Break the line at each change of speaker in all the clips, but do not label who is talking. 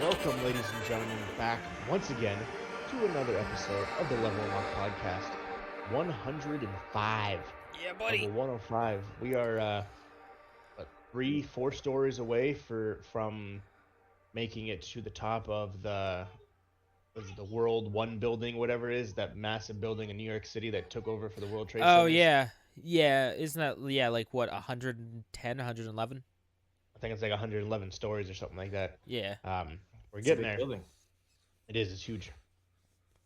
welcome, ladies and gentlemen, back once again to another episode of the Level Unlock Podcast. 105.
Yeah, buddy.
Level 105. We are, 3-4 stories away from making it to the top of the World One building, whatever it is, that massive building in New York City that took over for the World Trade
Oh,
Centers.
yeah. Isn't that, like, what, 110, 111?
I think it's like 111 stories or something like that.
Yeah.
We're
It's a
getting
big
there.
building.
It's huge.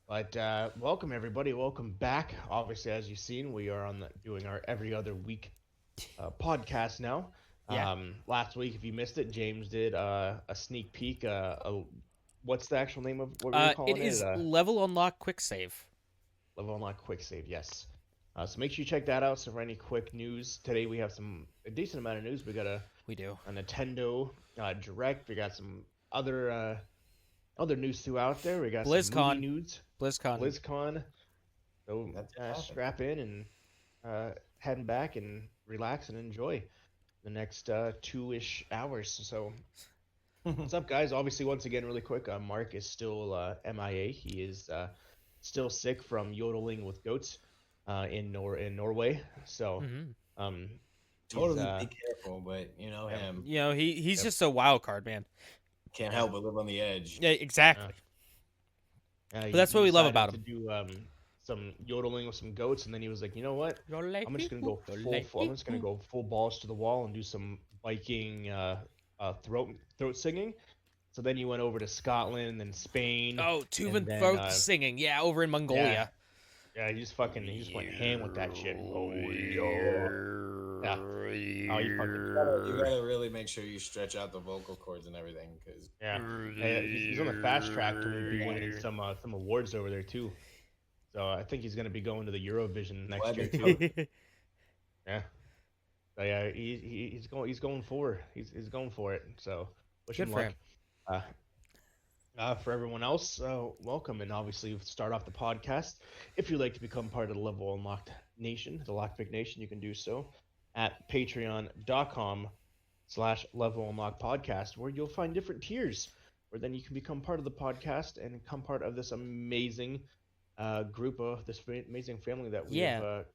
But welcome everybody, welcome back. Obviously, as you've seen, we are doing our every other week podcast now.
Yeah.
Last week, if you missed it, James did a sneak peek. What's the actual name of what we're calling
It is
it?
Level Unlock Quick Save.
Level Unlock Quick Save, yes. So make sure you check that out. So for any quick news today, we have a decent amount of news. We got a Nintendo Direct. We got some other news out there. We got some
BlizzCon.
movie news. BlizzCon. So strap in and head back and relax and enjoy the next 2-ish hours. So what's up, guys? Obviously, once again, really quick, Mark is still MIA. He is still sick from yodeling with goats in Norway. So
Totally be careful, but you know him.
You know, he's just a wild card, man.
Can't help but live on the edge.
Yeah, exactly.
But
that's what we love about him.
To do some yodeling with some goats, and then he was like, you know what? I'm just gonna go full. I'm just gonna go full balls to the wall and do some Viking throat singing. So then you went over to Scotland and Spain.
Oh, Tuvan throat singing. Yeah, over in Mongolia.
Yeah, he just went ham with that shit. Oh, yeah. Oh,
You gotta really make sure you stretch out the vocal cords and everything, because
he's on the fast track to be winning some awards over there too. So I think he's gonna be going to the Eurovision next year too. Yeah. So yeah, he's going for it. So wish him luck. For everyone else, welcome, and obviously start off the podcast. If you'd like to become part of the Level Unlocked Nation, the Lockpick Nation, you can do so at patreon.com/Level Unlocked Podcast, where you'll find different tiers, where then you can become part of the podcast and become part of this amazing group of this amazing family that we have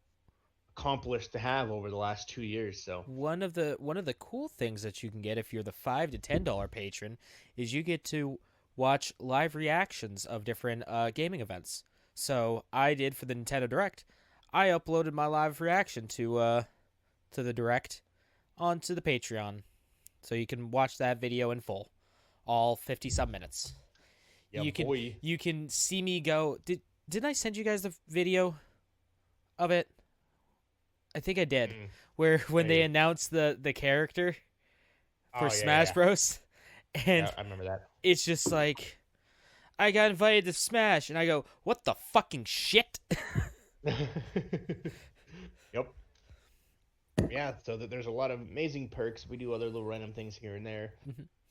accomplished to have over the last 2 years. So
one of the cool things that you can get if you're the $5 to $10 patron is you get to watch live reactions of different gaming events. So I did for the Nintendo Direct. I uploaded my live reaction to the Direct onto the Patreon, so you can watch that video in full, all 50-some minutes.
Yeah,
you can see me go. Didn't I send you guys the video of it? I think I did. When they announced the character for Smash Bros. And
I remember that.
It's just like, I got invited to Smash, and I go, what the fucking shit?
Yep. Yeah, so there's a lot of amazing perks. We do other little random things here and there.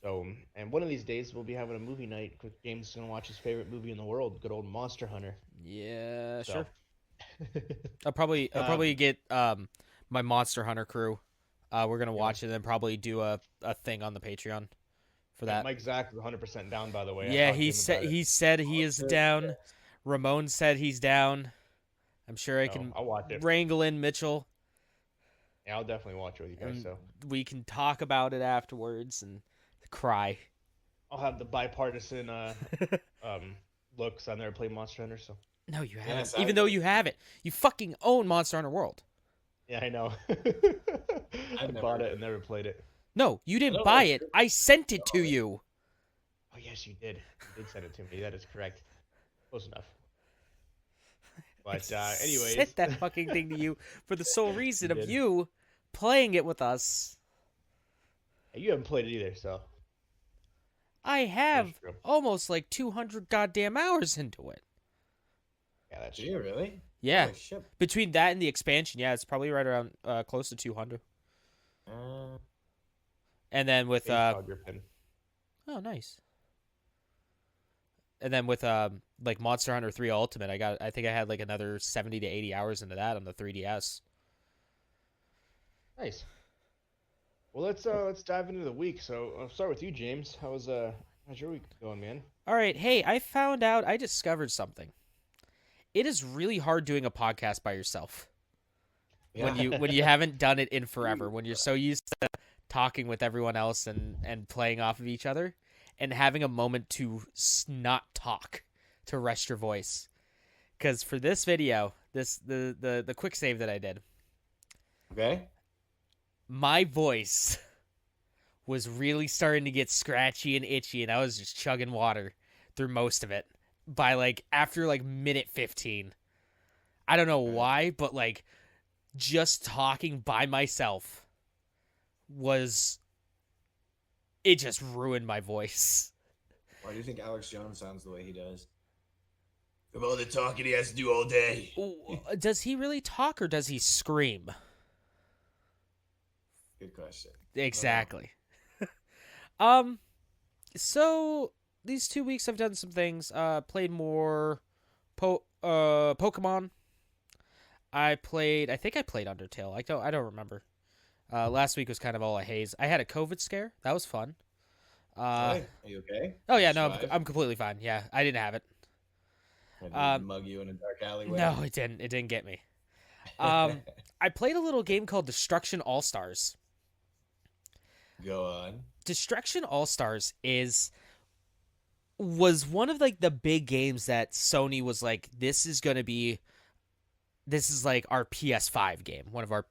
So, and one of these days we'll be having a movie night because James is gonna watch his favorite movie in the world, good old Monster Hunter.
Yeah,
So.
sure. I'll probably get my Monster Hunter crew. We're gonna watch it and then probably do a thing on the Patreon for that.
Mike Zach is 100% down, by the way.
Yeah, he said he is down. Ramon said he's down. I'm sure I can
I'll watch it.
wrangle in Mitchell.
Yeah, I'll definitely watch it with you guys. So
we can talk about it afterwards and cry.
I'll have the bipartisan looks. I've never played Monster Hunter, so
No, you haven't. Even though you have it, you fucking own Monster Hunter World.
yeah, I know. I bought it and never played it.
No, you didn't buy it. I sent it to you.
Oh yes, you did. You did send it to me. That is correct. Close enough. But anyways,
sent that fucking thing to you for the sole reason of you playing it with us.
You haven't played it either, so
I have almost like 200 goddamn hours into it.
Yeah, that's
true. You really?
Yeah.
Holy shit.
Between that and the expansion, yeah, it's probably right around close to 200. And then with
oh,
nice. And then with like Monster Hunter 3 Ultimate, I think I had like another 70 to 80 hours into that on the 3DS.
Nice. Well, let's dive into the week. So I'll start with you, James. How was How's your week going, man?
All right, hey, I discovered something. It is really hard doing a podcast by yourself
Yeah.
when you haven't done it in forever. When you're so used to talking with everyone else and playing off of each other, and having a moment to not talk, to rest your voice. Because for this video, the quick save that I did,
Okay.
my voice was really starting to get scratchy and itchy, and I was just chugging water through most of it by after minute 15. I don't know why, but just talking by myself it just ruined my voice.
Why do you think Alex Jones sounds the way he does? Of all the talking he has to do all day.
Does he really talk or does he scream?
Good question.
Exactly. So these 2 weeks I've done some things. Played more Pokemon. I think I played Undertale. I don't remember. Last week was kind of all a haze. I had a COVID scare. That was fun.
Are you okay?
Oh yeah, no, I'm completely fine. Yeah, I didn't have it.
Did it mug you in a dark alleyway?
No, it didn't. It didn't get me. I played a little game called Destruction All Stars.
Go on.
Destruction All Stars was one of the big games that Sony was like, this is our PS5 game, one of our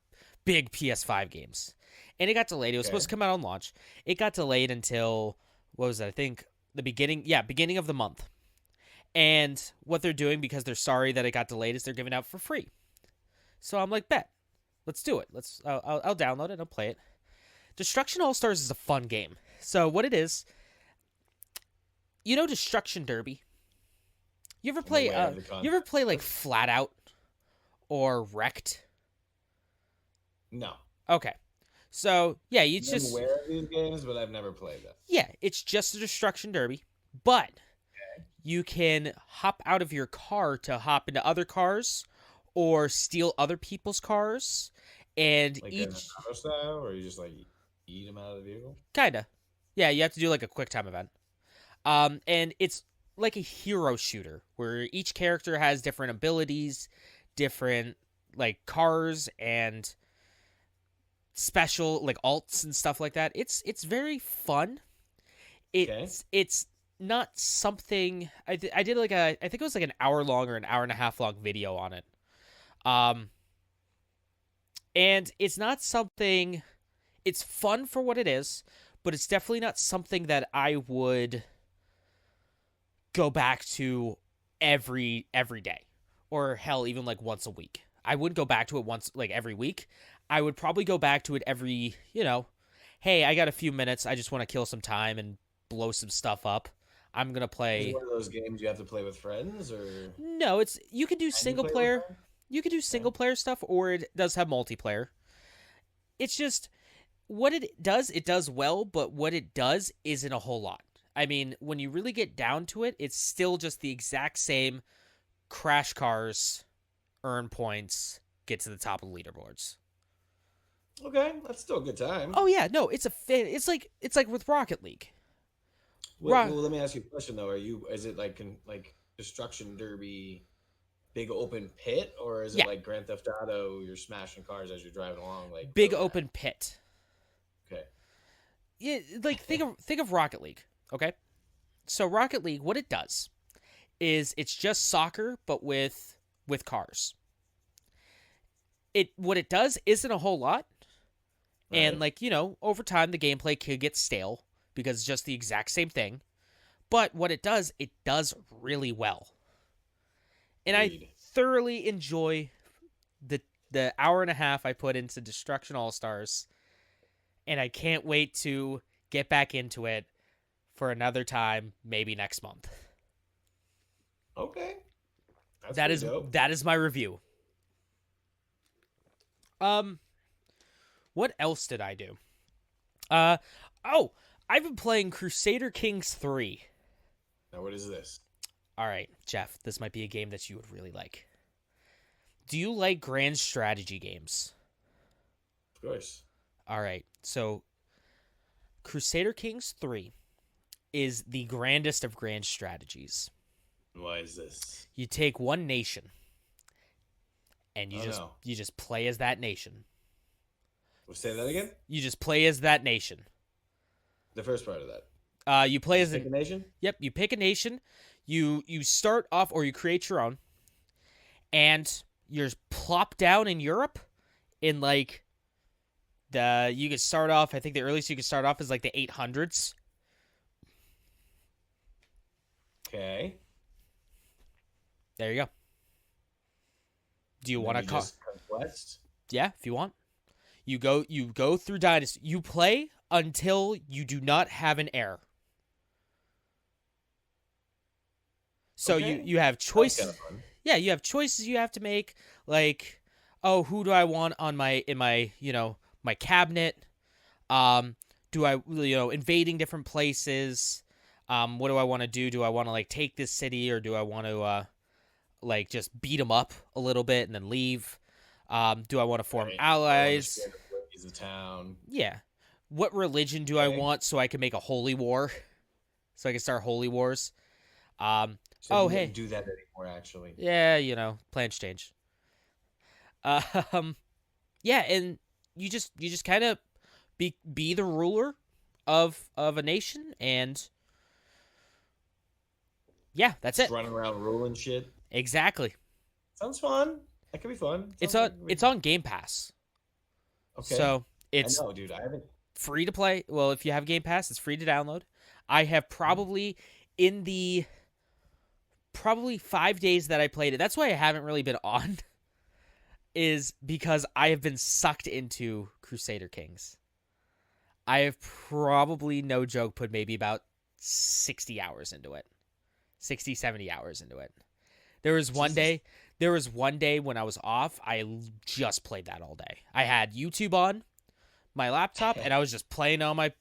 big PS5 games. And it got delayed. It was supposed to come out on launch. It got delayed until, what was it? I think the beginning of the month. And what they're doing, because they're sorry that it got delayed, is they're giving it out for free. So I'm like, bet. Let's do it. I'll download it. I'll play it. Destruction All Stars is a fun game. So what it is, Destruction Derby? You ever play Flat Out or Wrecked?
No.
Okay. So, yeah,
I'm aware of these games, but I've never played them.
Yeah, it's just a Destruction Derby, but you can hop out of your car to hop into other cars or steal other people's cars, and
each auto style, or you just eat them out of the vehicle?
Kinda. Yeah, you have to do a quick time event. And it's like a hero shooter where each character has different abilities, different cars and special alts and stuff like that. It's very fun. It's not something I did I think it was an hour long or an hour and a half long video on it. And it's not something, it's fun for what it is, but it's definitely not something that I would go back to every day, or hell, even once a week. I wouldn't go back to it once every week. I would probably go back to it every, hey, I got a few minutes. I just want to kill some time and blow some stuff up. I'm going to play.
Is it one of those games you have to play with friends, or?
No, you can do single player. You can do single player stuff, or it does have multiplayer. It's just what it does well, but what it does isn't a whole lot. I mean, when you really get down to it, it's still just the exact same crash cars, earn points, get to the top of the leaderboards.
Okay, that's still a good time.
Oh yeah, no, it's like with Rocket League.
Well, let me ask you a question though. Is it like Destruction Derby, big open pit, or is it like Grand Theft Auto? You're smashing cars as you're driving along,
big open pit.
Okay.
Yeah, think of Rocket League. Okay, so Rocket League, what it does is it's just soccer, but with cars. What it does isn't a whole lot, right. And over time the gameplay could get stale because it's just the exact same thing. But what it does really well, and I thoroughly enjoy the hour and a half I put into Destruction All Stars, and I can't wait to get back into it for another time, maybe next month.
Okay.
That is my review. What else did I do? I've been playing Crusader Kings 3.
Now what is this?
All right, Jeff, this might be a game that you would really like. Do you like grand strategy games?
Of course.
All right, so Crusader Kings 3 is the grandest of grand strategies.
Why is this?
You take one nation, and you just play as that nation.
We'll say that again?
You just play as that nation.
The first part of that.
You play as
a nation?
Yep, you pick a nation. You start off, or you create your own, and you're plopped down in Europe in like you could start off, I think the earliest you could start off is like the 800s.
Okay.
There you go. Do you want to
conquest?
Yeah, if you want. You go through dynasty. You play until you do not have an heir. So
okay.
you have choices. Yeah, you have choices you have to make, like, oh, who do I want on my my cabinet? Do I invading different places? What do I want to do? Do I want to like take this city, or do I want to like just beat them up a little bit and then leave? Do I want to form allies?
The town.
Yeah. What religion do I want so I can make a holy war? So I can start holy wars.
So hey, do that anymore? Actually,
yeah, plans change. Yeah, and you just kind of be the ruler of a nation, and yeah, that's it.
Running around ruling shit.
Exactly.
Sounds fun. That could be fun.
It's on Game Pass.
Okay.
So it's
I know, dude. I haven't.
Free to play. Well, if you have Game Pass, it's free to download. I have probably in the 5 days that I played it. That's why I haven't really been on. Is because I have been sucked into Crusader Kings. I have probably, no joke, put maybe about 60 hours into it. 60, 70 hours into it. There was one day when I was off, I just played that all day. I had YouTube on my laptop, and I was just playing on my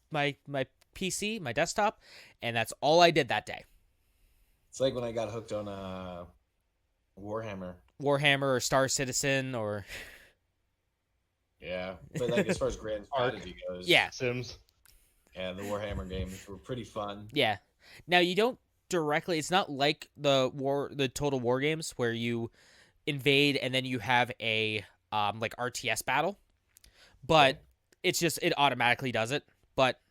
PC, my desktop, and that's all I did that day.
It's like when I got hooked on Warhammer
or Star Citizen, or
yeah, but like as far as grand strategy goes,
yeah,
Sims,
yeah, the Warhammer games were pretty fun.
Yeah, now you don't directly. It's not like the Total War games where you invade and then you have a like RTS battle, but it's just it automatically does it. But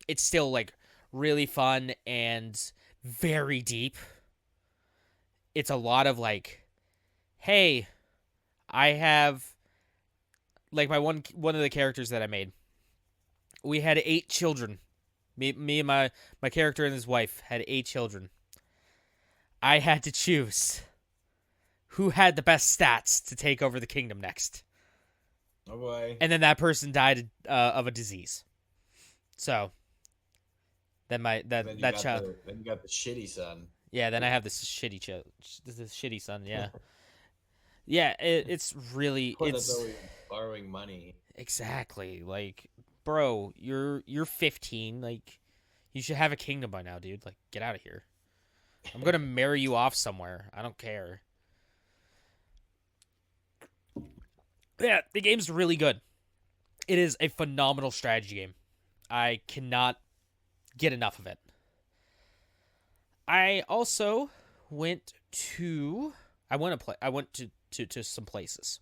it's still like really fun and very deep. It's a lot of like, hey, I have like my one of the characters that I made. We had 8 children. Me and my character and his wife had 8 children. I had to choose who had the best stats to take over the kingdom next.
Oh boy!
And then that person died of a disease. So then that child.
Then you got the shitty son.
Yeah, then I have this shitty son. Yeah, yeah. It's really
it's always borrowing money.
Exactly. Like, bro, you're 15. Like, you should have a kingdom by now, dude. Like, get out of here. I'm gonna marry you off somewhere. I don't care. Yeah, the game's really good. It is a phenomenal strategy game. I cannot get enough of it. I also went to some places.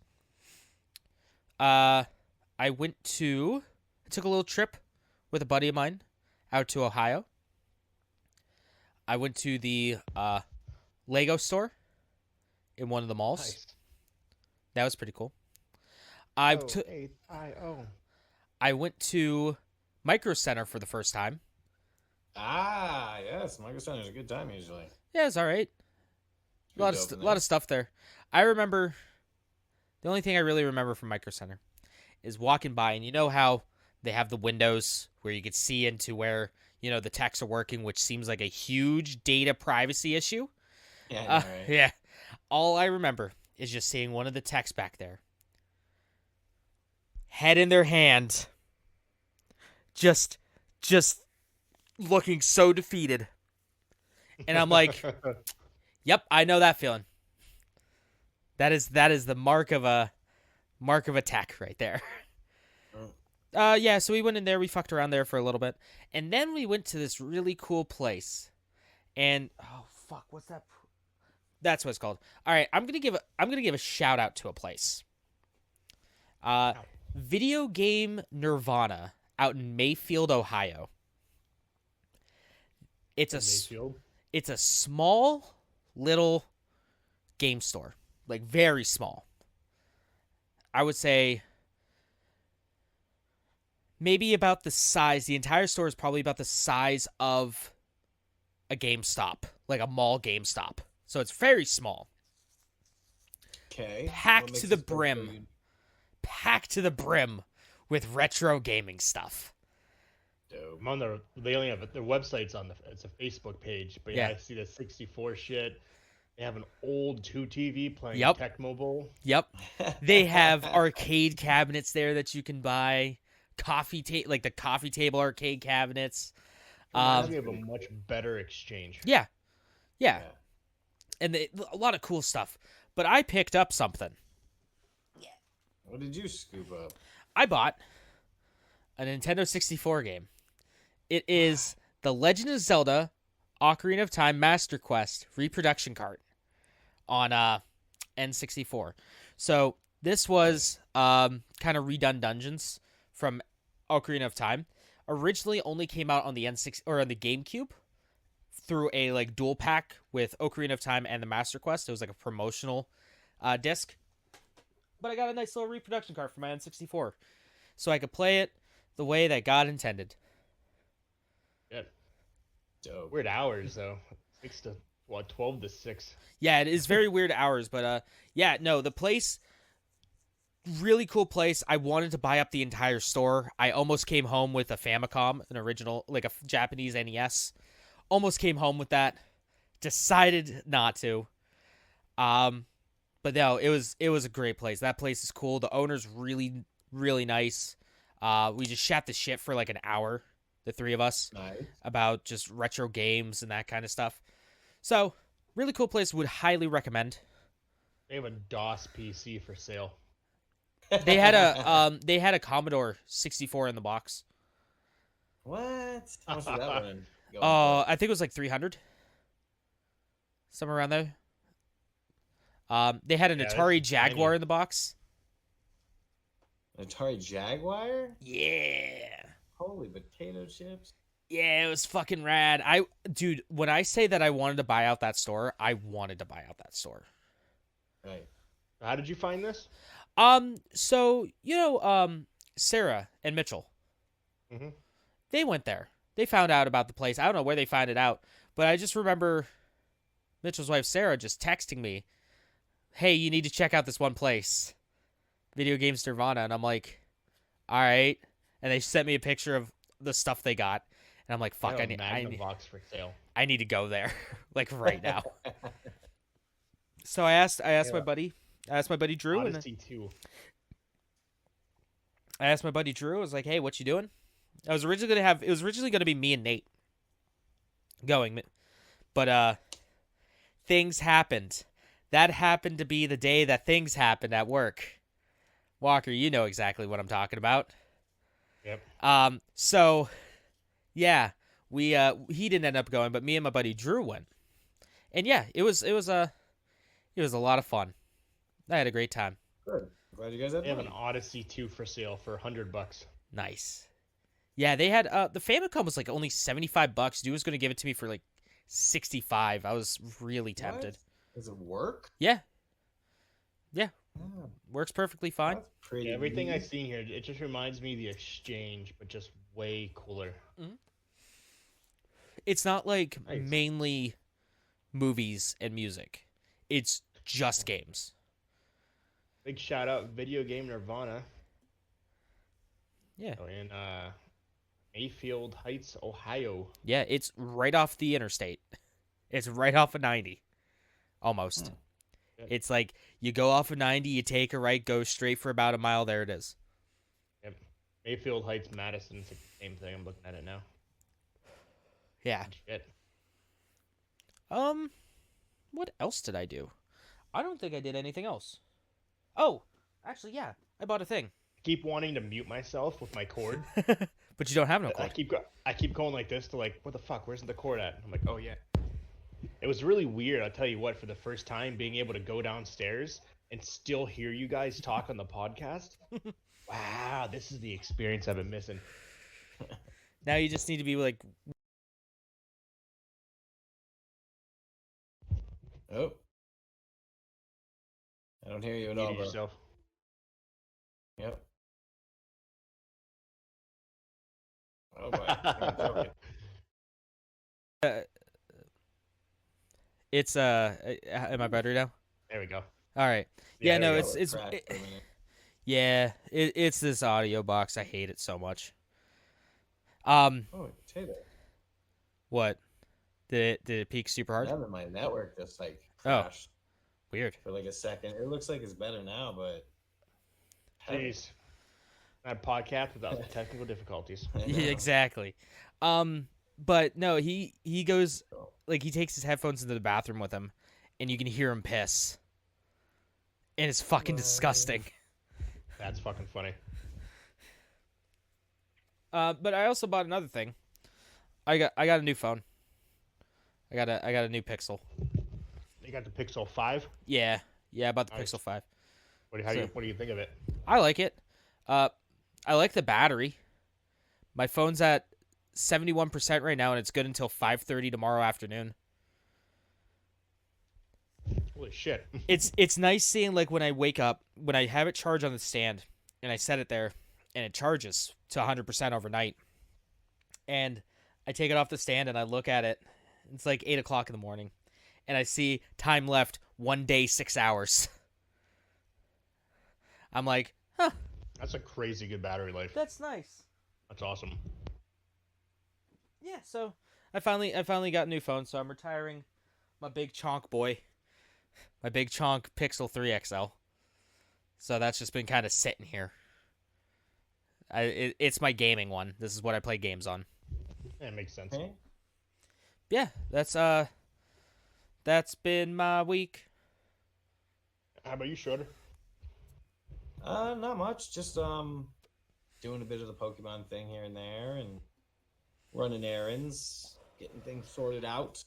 I took a little trip with a buddy of mine out to Ohio. I went to the Lego store in one of the malls.
Nice.
That was pretty cool. I went to Micro Center for the first time.
Ah, yes, Micro Center is a good time usually.
Yeah, it's all right. A lot of stuff there. I remember the only thing I really remember from Micro Center is walking by, and you know how they have the windows where you could see into where the techs are working, which seems like a huge data privacy issue.
Yeah, right.
Yeah. All I remember is just seeing one of the techs back there, head in their hand, just looking so defeated. And I'm like, yep, I know that feeling. That is the mark of a tech right there. Yeah, so we went in there, we fucked around there for a little bit, and then we went to this really cool place. And oh fuck, what's that? That's what it's called. All right, I'm gonna give a shout out to a place. Video Game Nirvana out in Mayfield, Ohio. It's a small little game store, like very small. I would say maybe about the size. The entire store is probably about the size of a GameStop, like a mall GameStop. So it's very small.
Okay.
Packed to the brim. Packed to the brim with retro gaming stuff.
Dope.
I'm on they only have their website's on it's a Facebook page, but yeah, I see the 64 shit. They have an old 2TV playing Tecmo Bowl.
Yep. They have arcade cabinets there that you can buy. Like the coffee table arcade cabinets.
We have a much better exchange.
Yeah. And a lot of cool stuff. But I picked up something.
What did you scoop up?
I bought a Nintendo 64 game. It is The Legend of Zelda Ocarina of Time Master Quest reproduction cart on N64. So this was kind of redone dungeons from Ocarina of Time. Originally only came out on the N6 or on the GameCube through a like dual pack with Ocarina of Time and the Master Quest. It was like a promotional disc. But I got a nice little reproduction cart for my N64, so I could play it the way that God intended.
Yeah.
Dope.
Weird hours though. 12 to 6.
Yeah, it is very weird hours, but the place, really cool place. I wanted to buy up the entire store. I almost came home with a Famicom, an original, like a Japanese NES. Almost came home with that. Decided not to. But no, it was a great place. That place is cool. The owner's really, really nice. We just chat the shit for like an hour, the three of us, about just retro games and that kind of stuff. So, really cool place. Would highly recommend.
They have a DOS PC for sale.
They had a Commodore 64 in the box.
What? How much did that one go
I think it was like 300. Somewhere around there. They had an Atari Jaguar in the box.
An Atari Jaguar?
Yeah.
Holy potato chips.
Yeah, it was fucking rad. Dude, when I say that I wanted to buy out that store, I wanted to buy out that store.
Right.
How did you find this?
So, Sarah and Mitchell.
Mm-hmm.
They went there. They found out about the place. I don't know where they found it out, but I just remember Mitchell's wife, Sarah, just texting me, hey, you need to check out this one place, Video Games Nirvana. And I'm like, all right. And they sent me a picture of the stuff they got. And I'm like, fuck, I need
box for sale.
I need to go there, like right now. So I asked my buddy. I asked my buddy Drew.
Odyssey 2.
I asked my buddy Drew. I was like, hey, what you doing? It was originally gonna be me and Nate going, but things happened. That happened to be the day that things happened at work. Walker, you know exactly what I'm talking about.
Yep.
So, yeah, he didn't end up going, but me and my buddy Drew went, and yeah, it was a lot of fun. I had a great time.
Good. Glad you guys had
They have
fun.
an Odyssey 2 for sale for $100.
Nice. Yeah, they had the Famicom was like only $75. Dude was gonna give it to me for like $65. I was really tempted.
What? Does it work?
Yeah. Works perfectly fine.
Yeah, everything I've seen here, it just reminds me of the Exchange, but just way cooler.
Mm-hmm. It's not like
Nice.
mainly movies and music. It's just games.
Big shout out, Video Game Nirvana.
Yeah.
In Mayfield Heights, Ohio.
Yeah, it's right off the interstate. It's right off of 90. Almost.
Good.
It's like you go off of 90, you take a right, go straight for about a mile, there it is.
Yep. Mayfield Heights, Madison, it's the same thing. I'm looking at it now.
Yeah.
Shit.
What else did I do? I don't think I did anything else. Oh, actually, yeah. I bought a thing.
keep wanting to mute myself with my cord.
But you don't have no
I
cord.
I keep going like this to like, what the fuck? Where's the cord at? I'm like, oh yeah. It was really weird. I'll tell you what. For the first time, being able to go downstairs and still hear you guys talk on the podcast. Wow, this is the experience I've been missing.
Now you just need to be like.
Oh, I don't hear you at all,
Mute
bro.
yourself.
Yep. Oh boy. I'm joking.
It's am I better now?
There we go.
All right.
Yeah,
Yeah, no,
there we
it's
Crashed for a minute.
yeah, it's this audio box. I hate it so much.
Oh, potato.
What? Did it peak super hard?
Now that my network just like
Oh.
crashed
Weird.
for like a second. It looks like it's better now, but
Jeez. I podcast without the technical difficulties.
I know.
Yeah, exactly. But no, he goes like he takes his headphones into the bathroom with him, and you can hear him piss, and it's fucking
What?
disgusting.
That's fucking funny.
But I also bought another thing. I got a new phone. I got a new Pixel.
You got the Pixel 5.
Yeah, I bought the
Nice.
Pixel 5.
What do you think of it?
I like it. I like the battery. My phone's at 71% right now, and it's good until 5:30 tomorrow afternoon.
Holy shit.
It's nice seeing like when I wake up, when I have it charged on the stand, and I set it there, and it charges to 100% overnight. And I take it off the stand and I look at it. It's like 8 o'clock in the morning, and I see time left 1 day 6 hours. I'm like, huh.
That's a crazy good battery life.
That's nice.
That's awesome.
Yeah, so I finally got a new phone, so I'm retiring my big chonk boy, my big chonk Pixel 3 XL. So that's just been kind of sitting here. It's my gaming one. This is what I play games on.
Yeah, it makes sense.
Okay.
Yeah, that's been my week.
How about you, Schroeder?
Not much. Just doing a bit of the Pokemon thing here and there, and running errands, getting things sorted out.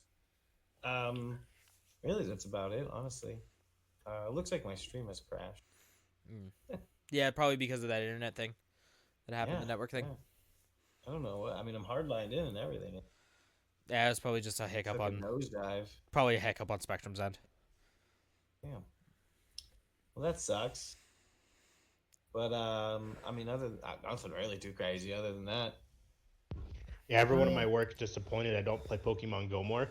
Really, that's about it. Honestly, it looks like my stream has crashed.
Yeah, probably because of that internet thing that happened,
Yeah,
the network thing.
yeah. I don't know. I mean, I'm hardlined in and everything.
Yeah, it's probably just a hiccup
Took a
on
nosedive.
Spectrum's end.
Yeah. Well, that sucks. But I mean, nothing really too crazy other than that.
Yeah, everyone in my work is disappointed I don't play Pokemon Go more.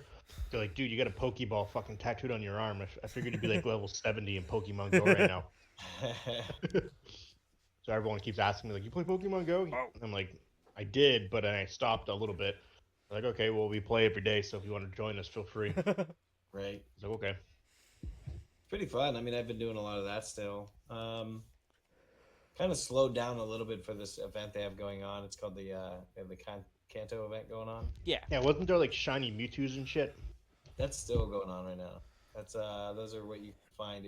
They're like, dude, you got a Pokeball fucking tattooed on your arm. I figured you'd be like level 70 in Pokemon Go right now. So everyone keeps asking me, like, you play Pokemon Go? And I'm like, I did, but then I stopped a little bit. They're like, okay, well, we play every day, so if you want to join us, feel free.
Right.
So okay.
Pretty fun. I mean, I've been doing a lot of that still. Kind of slowed down a little bit for this event they have going on. It's called the Kanto event going on.
Yeah.
Yeah, wasn't there like shiny Mewtwo's and shit?
That's still going on right now. That's those are what you find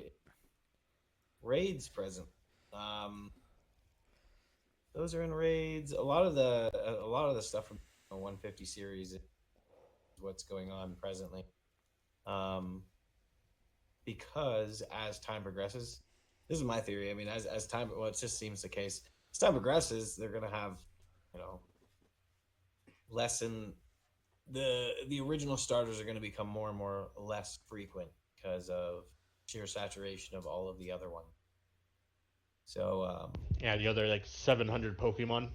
raids present. Those are in raids. A lot of the stuff from the 150 series is what's going on presently. Because as time progresses, this is my theory. I mean, as time, well, it just seems the case. As time progresses, they're gonna have, lessen the original starters are gonna become more and more less frequent because of sheer saturation of all of the other ones. So
Yeah, the other like 700 Pokemon.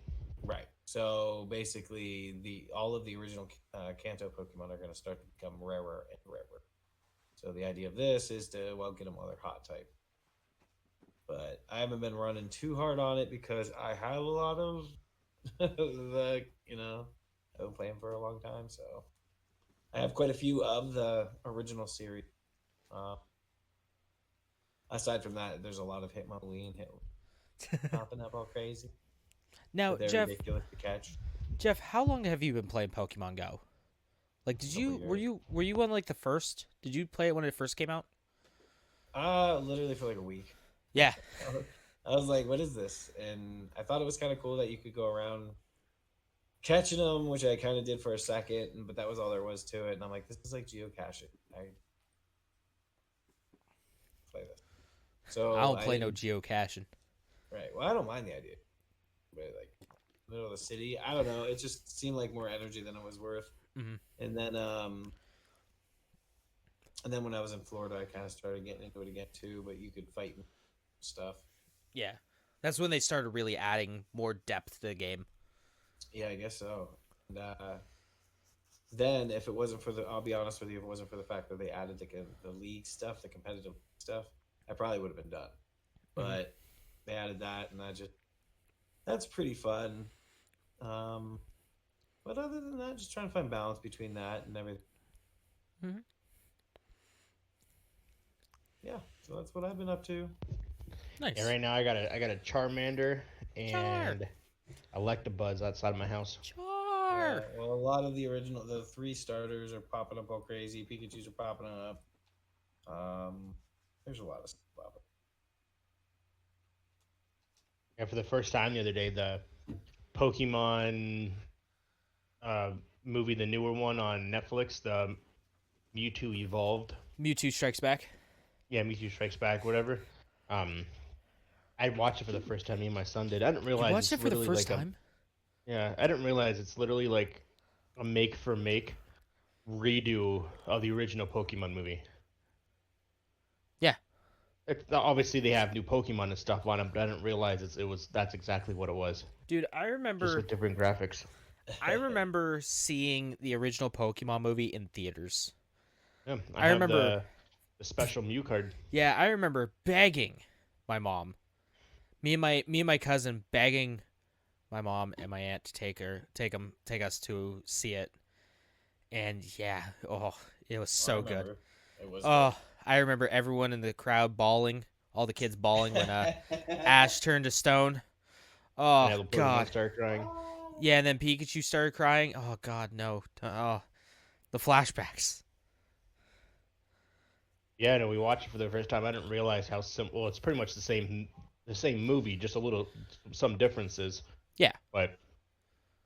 right. So basically, all of the original Kanto Pokemon are gonna start to become rarer and rarer. So the idea of this is to get them while they're hot type. But I haven't been running too hard on it because I have a lot of I've been playing for a long time, so I have quite a few of the original series. Aside from that, there's a lot of Hitmonlee and popping up all crazy.
Now,
But they're
Jeff,
ridiculous to catch.
how long have you been playing Pokemon Go? Like, were you on like the first? Did you play it when it first came out?
Literally for like a week.
Yeah.
I was like, what is this? And I thought it was kind of cool that you could go around catching them, which I kind of did for a second, but that was all there was to it. And I'm like, this is like geocaching. I play this. So
I don't play no geocaching.
Right. Well, I don't mind the idea, but like middle of the city, I don't know. It just seemed like more energy than it was worth.
Mm-hmm.
And then when I was in Florida, I kind of started getting into it again too. But you could fight and stuff.
Yeah, that's when they started really adding more depth to the game.
Yeah, I guess so. And then if it wasn't for I'll be honest with you, if it wasn't for the fact that they added the league stuff, the competitive stuff, I probably would have been done. But they added that, and that's pretty fun. But other than that, just trying to find balance between that and everything.
Mm-hmm.
Yeah, so that's what I've been up to.
Nice.
Yeah, right now I got a Charmander and Electabuzz outside of my house.
Well, a lot of the 3 starters are popping up all crazy. Pikachu's are popping up. There's a lot of stuff popping.
Yeah, for the first time the other day, the Pokemon movie, the newer one on Netflix, the Mewtwo Evolved.
Mewtwo Strikes Back.
Yeah, Mewtwo Strikes Back, whatever. I watched it for the first time. Me and my son did. I didn't realize
You watched it for the first time?
Yeah, I didn't realize it's literally like a make-for-make redo of the original Pokemon movie.
Yeah.
Obviously, they have new Pokemon and stuff on them, but I didn't realize that's exactly what it was.
Dude, I remember...
Just with different graphics.
I remember seeing the original Pokemon movie in theaters.
Yeah,
I remember...
the special Mew card.
Yeah, I remember begging my mom. Me and my cousin begging my mom and my aunt to take us to see it. And yeah, it was so good.
It was
good. I remember everyone in the crowd bawling, all the kids bawling when Ash turned to stone. Oh,
yeah, the
God.
Started crying.
Yeah, and then Pikachu started crying. Oh, God, no. Oh, the flashbacks.
Yeah, no, we watched it for the first time. I didn't realize how simple. Well, it's pretty much the same movie, just some differences.
Yeah.
But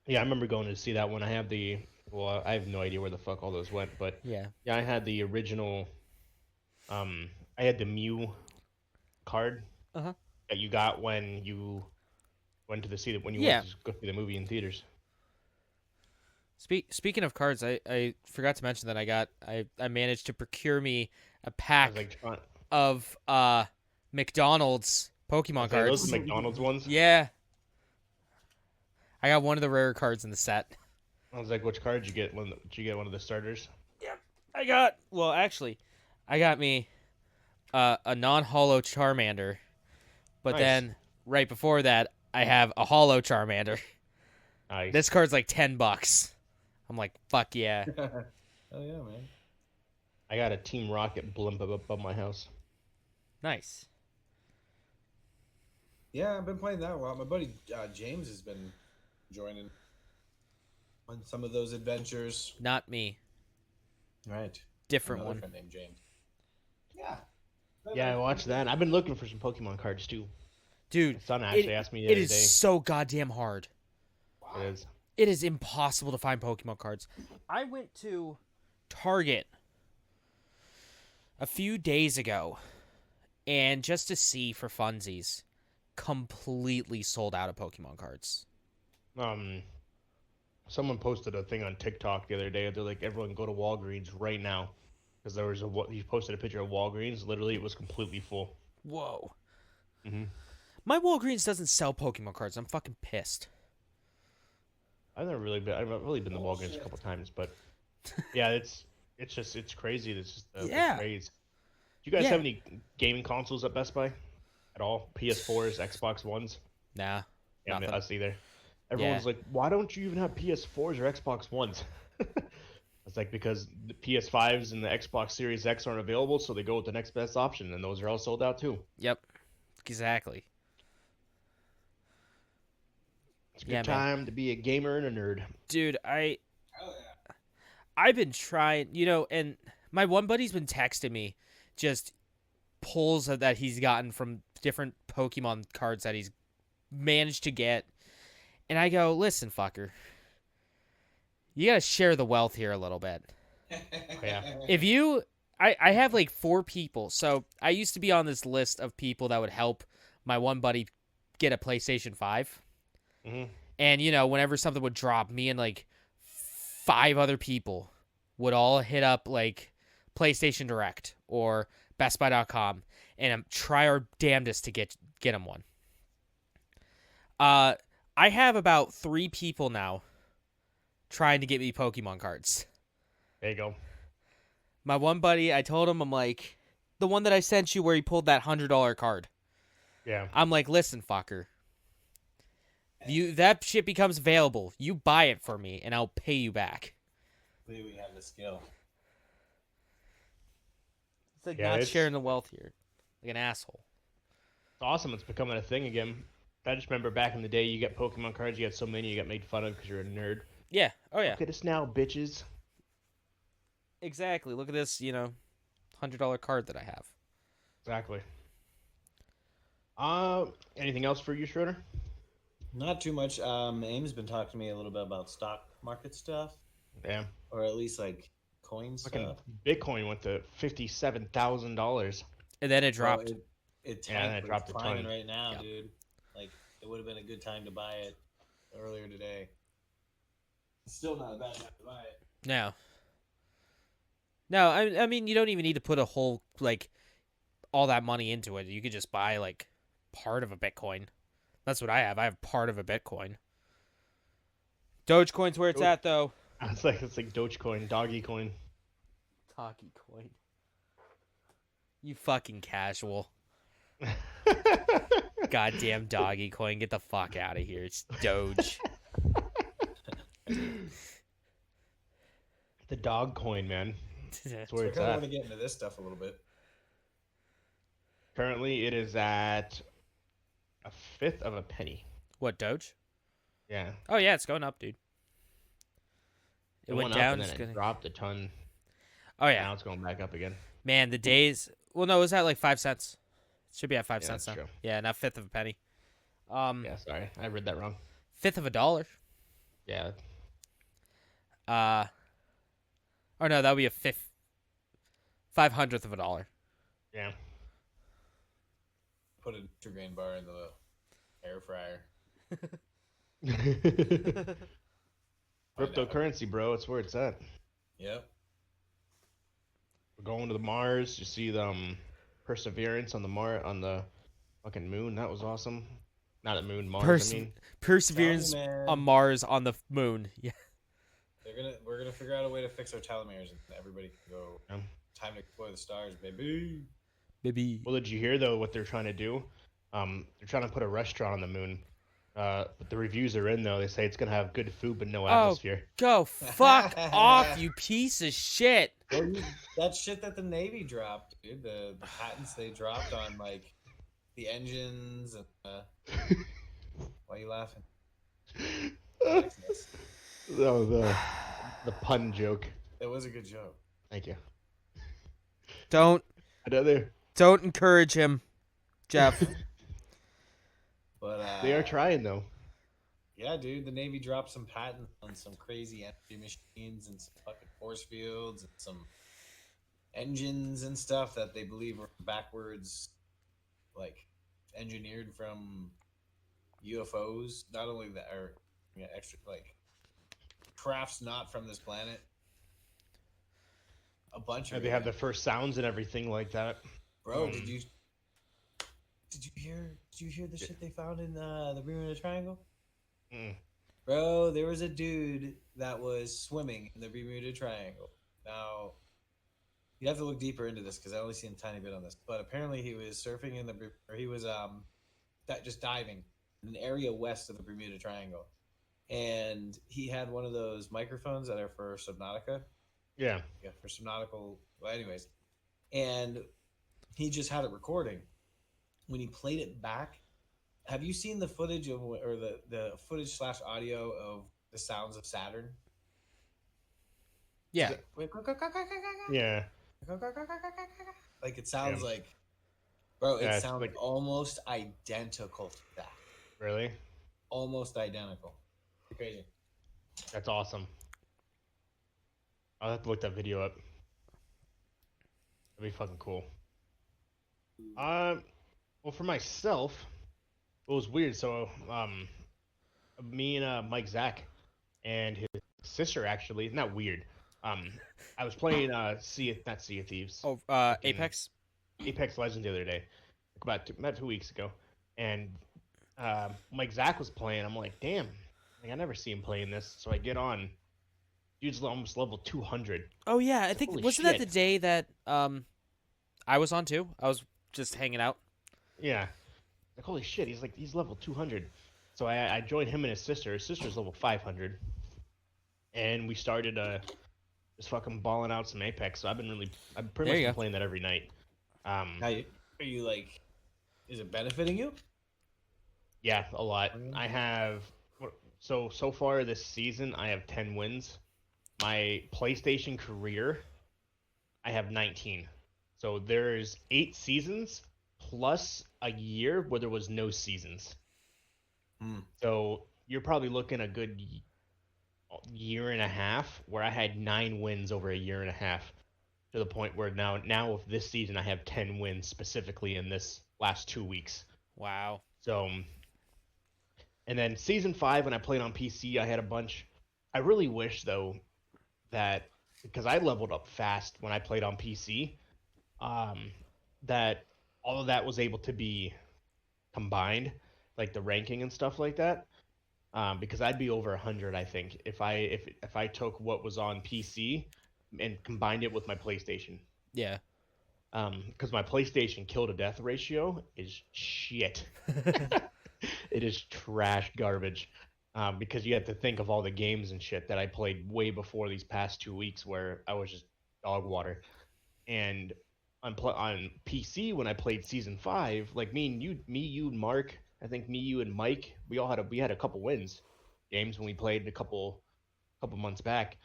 yeah, I remember going to see that one. I have I have no idea where the fuck all those went, but
yeah,
I had the original. I had the Mew card that you got when you went to went to go see the movie in theaters.
Speaking of cards, I forgot to mention that I managed to procure me a pack of McDonald's Pokemon cards.
Those are McDonald's ones?
Yeah. I got one of the rare cards in the set.
I was like, which card did you get? Did you get one of the starters?
Yeah. I got me a non-holo Charmander. But then right before that, I have a holo Charmander.
Nice.
This card's like $10. I'm like, fuck yeah.
Oh yeah, man.
I got a Team Rocket blimp up above my house.
Nice.
Yeah, I've been playing that a lot. My buddy James has been joining on some of those adventures.
Not me.
Right.
Different
Another
one.
friend named James. Yeah.
Yeah, I watched that. I've been looking for some Pokemon cards too.
Dude,
my son actually asked me the
other
other
day. It is so goddamn hard.
It is.
It is impossible to find Pokemon cards. I went to Target a few days ago, and just to see for funsies, completely sold out of Pokemon cards.
Someone posted a thing on TikTok the other day. They're like, everyone go to Walgreens right now, because he posted a picture of Walgreens. Literally, it was completely full.
Whoa.
Mm-hmm.
My Walgreens doesn't sell Pokemon cards. I'm fucking pissed.
I've really been to Walgreens a couple times, but yeah, it's crazy. It's just the craze. Do you guys have any gaming consoles at Best Buy at all? PS4s, Xbox Ones?
Nah,
yeah,
nothing.
Us either. Everyone's like, why don't you even have PS4s or Xbox Ones? It's like, because the PS5s and the Xbox Series X aren't available, so they go with the next best option, and those are all sold out too.
Yep, exactly.
It's a good time to be a gamer and a nerd.
Dude, I've been trying, and my one buddy's been texting me just pulls that he's gotten from different Pokemon cards that he's managed to get. And I go, listen, fucker. You gotta share the wealth here a little bit.
Yeah.
If you... I have like 4 people. So I used to be on this list of people that would help my one buddy get a PlayStation 5.
Mm-hmm.
And, you know, whenever something would drop, me and like 5 other people would all hit up like PlayStation Direct or BestBuy.com and try our damnedest to get him one. I have about 3 people now trying to get me Pokemon cards.
There you go.
My one buddy, I told him, I'm like, the one that I sent you where he pulled that $100 card.
Yeah.
I'm like, listen, fucker. That shit becomes available. You buy it for me, and I'll pay you back.
We have the skill.
It's like not sharing the wealth here. Like an asshole.
It's awesome. It's becoming a thing again. I just remember back in the day, you get Pokemon cards, you had so many, you got made fun of because you're a nerd.
Yeah. Oh, yeah.
Look at us now, bitches.
Exactly. Look at this, you know, $100 card that I have.
Exactly. Anything else for you, Schroeder?
Not too much. Aim's been talking to me a little bit about stock market stuff.
Yeah.
Or at least like coin stuff.
Bitcoin went to $57,000.
And then it dropped.
Bro, it tanked,
and it dropped
it's
a
climbing
ton.
right now,
Yep.
dude. Like it would have been a good time to buy it earlier today. It's still not a bad time to buy it.
No. No, I mean, you don't even need to put a whole, like, all that money into it. You could just buy, like, part of a Bitcoin. That's what I have. I have part of a Bitcoin. Dogecoin's where it's at, though.
It's like Dogecoin, Doggy Coin.
Doggy coin. You fucking casual. Goddamn Doggy Coin. Get the fuck out of here. It's Doge.
The dog coin, man. That's where
I
it's
kind of
at.
want to get into this stuff a little bit.
Currently, it is at 1/5 of a penny.
What, Doge?
Yeah.
Oh, yeah, it's going up, dude. It went
up
down.
and
It's
then
gonna...
it dropped a ton.
Oh, yeah.
Now it's going back up again.
Man, the days... Well, no, it was at like 5 cents. It should be at 5 cents now.
True.
Yeah, not 1/5 of a penny.
Yeah, sorry. I read that wrong.
1/5 of a dollar.
Yeah.
Or no, that would be a 5/100th of a dollar.
Yeah.
Put a Nutrigrain bar in the air fryer.
Cryptocurrency, bro. It's where it's at.
Yep.
We're going to the Mars. You see the Perseverance on the fucking moon. That was awesome. Not at moon, Mars. I mean,
Perseverance on Mars on the moon. Yeah.
We're gonna figure out a way to fix our telomeres and everybody can go.
Yeah.
Time to explore the stars, baby.
Baby.
well, did you hear though what they're trying to do? They're trying to put a restaurant on the moon. But the reviews are in though. They say it's gonna have good food but no atmosphere.
Go fuck off, you piece of shit.
That shit that the Navy dropped, dude. The patents they dropped on like the engines and. Why are you laughing?
Oh, the pun joke.
It was a good joke.
Thank you.
Don't encourage him, Jeff.
But
They are trying though.
Yeah, dude, the Navy dropped some patents on some crazy energy machines and some fucking force fields and some engines and stuff that they believe were backwards, like engineered from UFOs. Not only that, or extra like crafts not from this planet. A bunch of
They have the first sounds and everything like that.
Bro, did you hear the shit they found in the Bermuda Triangle?
Mm.
Bro, there was a dude that was swimming in the Bermuda Triangle. Now, you have to look deeper into this because I only seen a tiny bit on this. But apparently, he was surfing he was just diving in an area west of the Bermuda Triangle, and he had one of those microphones that are for Subnautica.
Yeah,
for some nautical. Well, anyways, and he just had it recording. When he played it back, have you seen the footage of or the footage / audio of the sounds of Saturn?
Yeah.
yeah.
Like it sounds like Bro, it
Yeah, it's
sounds
like
almost identical to that.
really.
Almost identical. Crazy.
That's awesome. I'll have to look that video up. That'd be fucking cool. Well, for myself, it was weird. So, me and Mike Zach and his sister actually, not weird. I was playing not Sea of Thieves.
Oh,
fucking
Apex.
Apex Legends the other day, about 2 weeks ago, and Mike Zach was playing. I'm like, damn, like, I never see him playing this. So I get on. Dude's almost level 200.
Oh yeah, I think
Holy
wasn't that the
shit.
day that I was on too? I was just hanging out.
Yeah. Like, holy shit, he's level 200. So I joined him and his sister. His sister's level 500. And we started just fucking balling out some Apex. So I've pretty much been playing that every night.
Are you like, is it benefiting you?
Yeah, a lot. I have, so far this season, I have 10 wins. My PlayStation career, I have 19. So there's 8 seasons plus a year where there was no seasons. So you're probably looking a good year and a half where I had 9 wins over a year and a half, to the point where now with this season I have 10 wins specifically in this last 2 weeks.
Wow.
So, and then season 5 when I played on PC, I had a bunch. I really wish though that, because I leveled up fast when I played on PC, that all of that was able to be combined, like the ranking and stuff like that. Because I'd be over 100, I think, if I took what was on PC and combined it with my PlayStation.
Yeah.
Because my PlayStation kill to death ratio is shit. It is trash garbage. Because you have to think of all the games and shit that I played way before these past 2 weeks where I was just dog water. And on PC when I played season 5, like me, you, and Mark, I think me, you, and Mike, we had a couple wins games when we played a couple months back.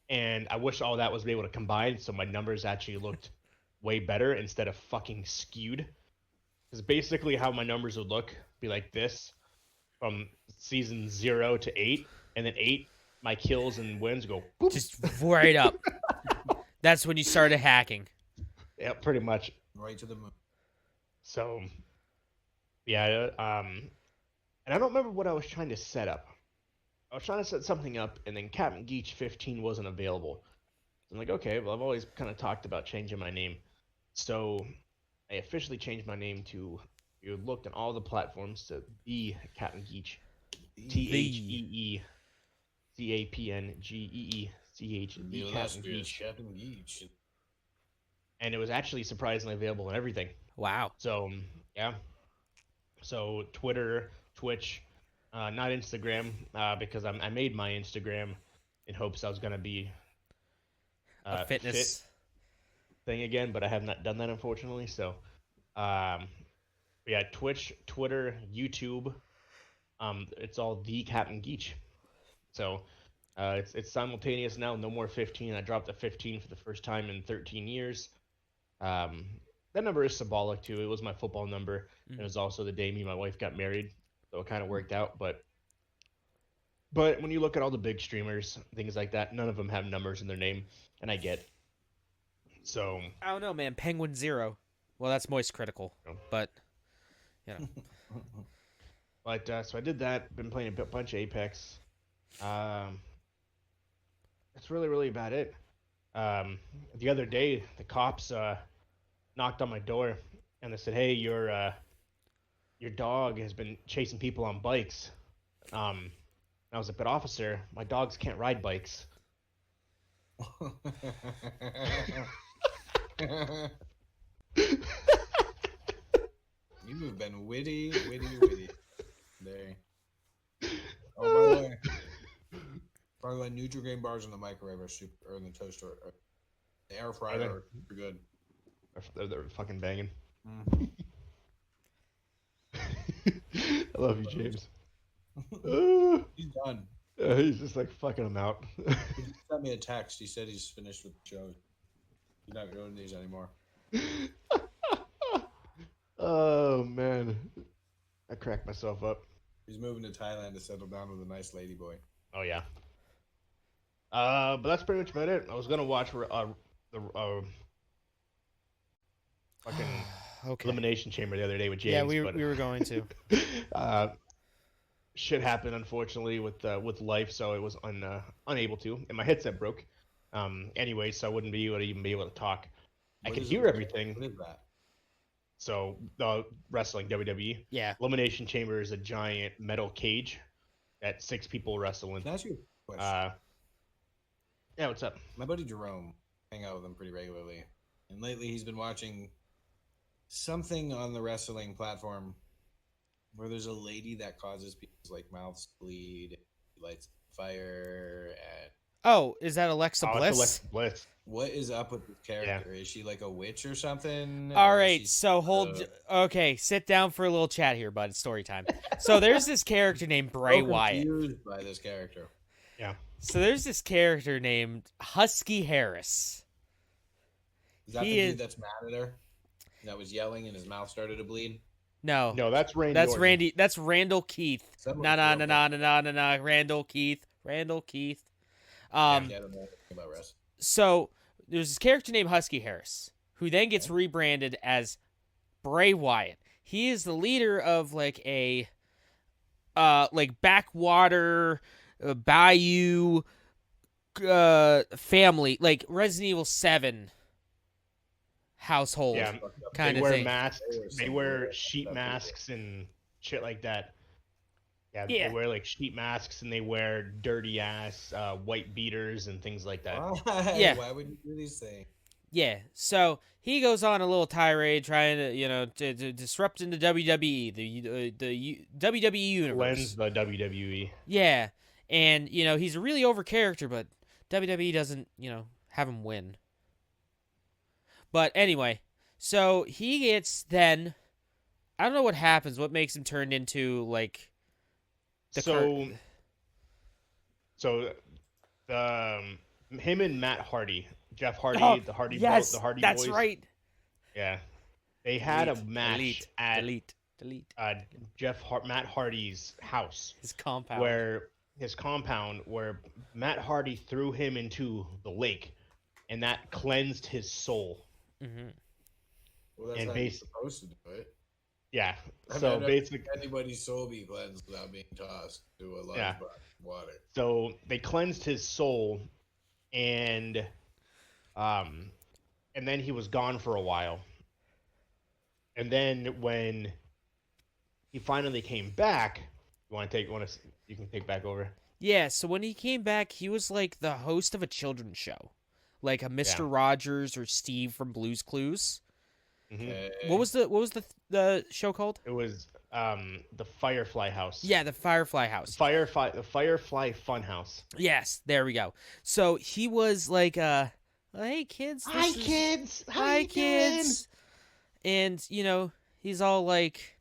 And I wish all that was able to combine so my numbers actually looked way better instead of fucking skewed. Because basically how my numbers would be like this from season 0 to 8, and then 8, my kills and wins go boop.
Just right up. That's when you started hacking.
Yeah, pretty much.
Right to the moon.
So, yeah, and I don't remember what I was trying to set up. I was trying to set something up, and then Captain Geach 15 wasn't available. So I'm like, okay, well, I've always kind of talked about changing my name. So I officially changed my name to, you looked on all the platforms, to the Captain Geach. TheCapnGeech. The Captain Geech. And it was actually surprisingly available and everything.
Wow.
So, yeah. So Twitter, Twitch, not Instagram, because I made my Instagram in hopes I was going to be
a fitness
fit thing again, but I have not done that, unfortunately. So, yeah, Twitch, Twitter, YouTube, it's all the Captain Geech. So, it's simultaneous now, no more 15. I dropped the 15 for the first time in 13 years. That number is symbolic too. It was my football number. And it was also the day me and my wife got married, so it kind of worked out. But when you look at all the big streamers, things like that, none of them have numbers in their name, and I get. So
I don't know, man. Penguin 0. Well, that's Moist Critical, but you know.
But so I did that. Been playing a bunch of Apex. That's really about it. The other day, the cops knocked on my door, and they said, "Hey, your dog has been chasing people on bikes." And I was like, "But officer, my dogs can't ride bikes."
You have been witty there. Oh, by the way, Nutri-Grain bars in the microwave are super, or in the toaster, or the air fryer are super good.
They're fucking banging.
Mm-hmm.
I love you, James.
He's done.
He's just like fucking them out.
He sent me a text. He said he's finished with the show. He's not doing these anymore.
Oh man, I cracked myself up.
He's moving to Thailand to settle down with a nice lady boy.
Oh yeah. But that's pretty much about it. I was gonna watch the fucking
Okay.
Elimination Chamber the other day with James.
Yeah, we
but,
were going to.
Shit happened unfortunately with life, so it was unable to, and my headset broke. Anyway, so I wouldn't be able to even be able to talk. I could hear everything.
What is that?
So wrestling WWE.
Yeah.
Elimination Chamber is a giant metal cage that 6 people wrestle in.
Can I ask you a question?
Yeah, what's up?
My buddy Jerome, hang out with him pretty regularly, and lately he's been watching something on the wrestling platform where there's a lady that causes people's like mouths to bleed, lights fire, and
Oh, is that Alexa
It's
Bliss?
Alexa Bliss.
what is up with this character? Is she like a witch or something?
All
Or is
right,
she
so okay, sit down for a little chat here, bud. It's story time. So there's this character named Bray
so
Wyatt.
confused by this character.
Yeah.
So there's this character named Husky Harris.
Is that
He
the
is-
dude that's mad at her? That was yelling and his mouth started to bleed?
No,
No, that's Randy.
that's
Orton.
Randy. That's Randall Keith.
Someone
No. Randall Keith. Randall Keith.
Yeah, I don't know anything about wrestling.
So there's this character named Husky Harris, who then gets rebranded as Bray Wyatt. He is the leader of like a backwater bayou family, like Resident Evil 7 household.
Yeah,
kind
they
of
wear
thing.
masks. They wear sheet masks and shit like that. Yeah,
Yeah.
they wear like sheet masks and they wear dirty ass white beaters and things like that.
Why?
Yeah.
Why would you do these things?
Yeah, so he goes on a little tirade trying to disrupt into WWE, the WWE universe.
Lens the WWE.
Yeah, and he's a really over character, but WWE doesn't have him win. But anyway, so he gets then, I don't know what happens, what makes him turned into like the
him and Matt Hardy, Jeff Hardy,
Oh,
the Hardy
yes,
the Hardy
that's
boys.
right.
Yeah, they had a
Delete,
match at
delete
Matt Hardy's house,
his compound.
where Matt Hardy threw him into the lake, and that cleansed his soul.
Mm-hmm.
Well, that's
And
how you're supposed to do it.
Yeah.
I've
So
never
basically,
seen anybody's soul be cleansed without being tossed to a large
Yeah.
body of water.
so they cleansed his soul, and then he was gone for a while. And then when he finally came back, you can take back over.
Yeah, so when he came back, he was like the host of a children's show, like a Mr. Rogers or Steve from Blue's Clues.
Mm-hmm.
What was the show called?
It was the Firefly House.
Yeah, the Firefly House.
The Firefly Fun House.
Yes, there we go. So he was like, hey kids.
Hi kids.
Hi kids. And he's all like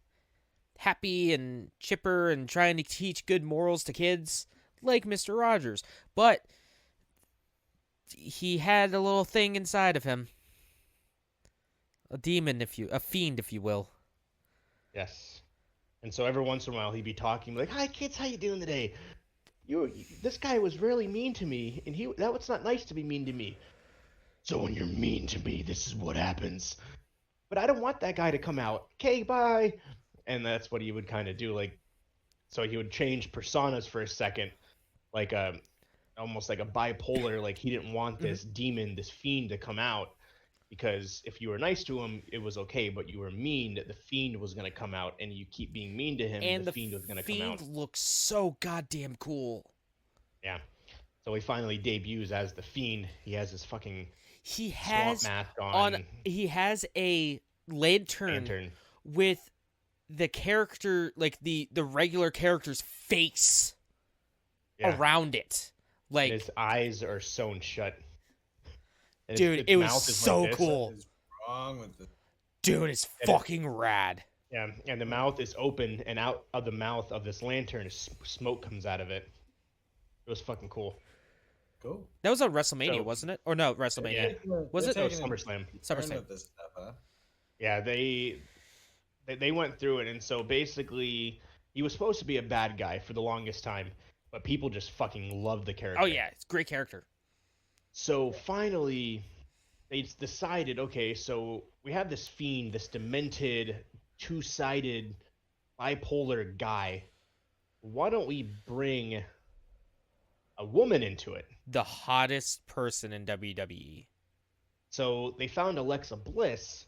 happy and chipper and trying to teach good morals to kids, like Mr. Rogers. But he had a little thing inside of him. A demon, a fiend, if you will.
Yes. And so every once in a while he'd be talking like, "Hi kids, how you doing today? This guy was really mean to me, and that was not nice to be mean to me. So when you're mean to me, this is what happens. But I don't want that guy to come out. Okay, bye." And that's what he would kind of do. Like, so he would change personas for a second, like almost like a bipolar. Like he didn't want this demon, this fiend, to come out. Because if you were nice to him, it was okay, but you were mean, the fiend was going to come out, and you keep being mean to him,
And
the fiend was going to come out.
fiend looks so goddamn cool.
Yeah. So he finally debuts as the fiend. He has this fucking
He
swamp
has
mask on.
he has a lantern with the character, like the regular character's face around it. Like,
and his eyes are sewn shut. And
dude,
its
it was
mouth is
so
like this.
cool.
What is wrong with this?
Dude, it's fucking rad.
Yeah, and the mouth is open, and out of the mouth of this lantern, smoke comes out of it. It was fucking cool.
Cool.
That was on WrestleMania,
So-
wasn't it? Or no, WrestleMania. Was it?
No, SummerSlam.
SummerSlam.
This stuff, huh?
Yeah, they went through it, and so basically he was supposed to be a bad guy for the longest time, but people just fucking loved the character.
Oh yeah, it's a great character.
So finally, they decided, okay, so we have this fiend, this demented, two-sided, bipolar guy. Why don't we bring a woman into it?
The hottest person in WWE.
So they found Alexa Bliss.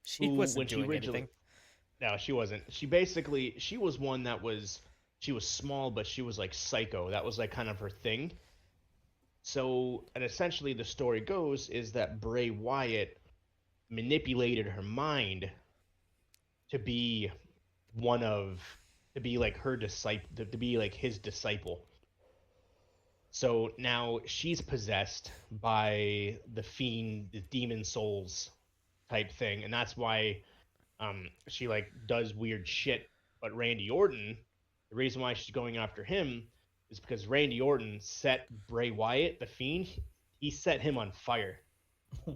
She
who,
wasn't
when she
doing
originally-
anything.
No, she wasn't. She was one that was, she was small, but she was like psycho. That was like kind of her thing. So, and essentially the story goes is that Bray Wyatt manipulated her mind to be to be like her disciple, to be like his disciple. So now she's possessed by the fiend, the demon souls type thing, and that's why she like does weird shit. But Randy Orton, the reason why she's going after him is because Randy Orton set Bray Wyatt, the Fiend, he set him on fire,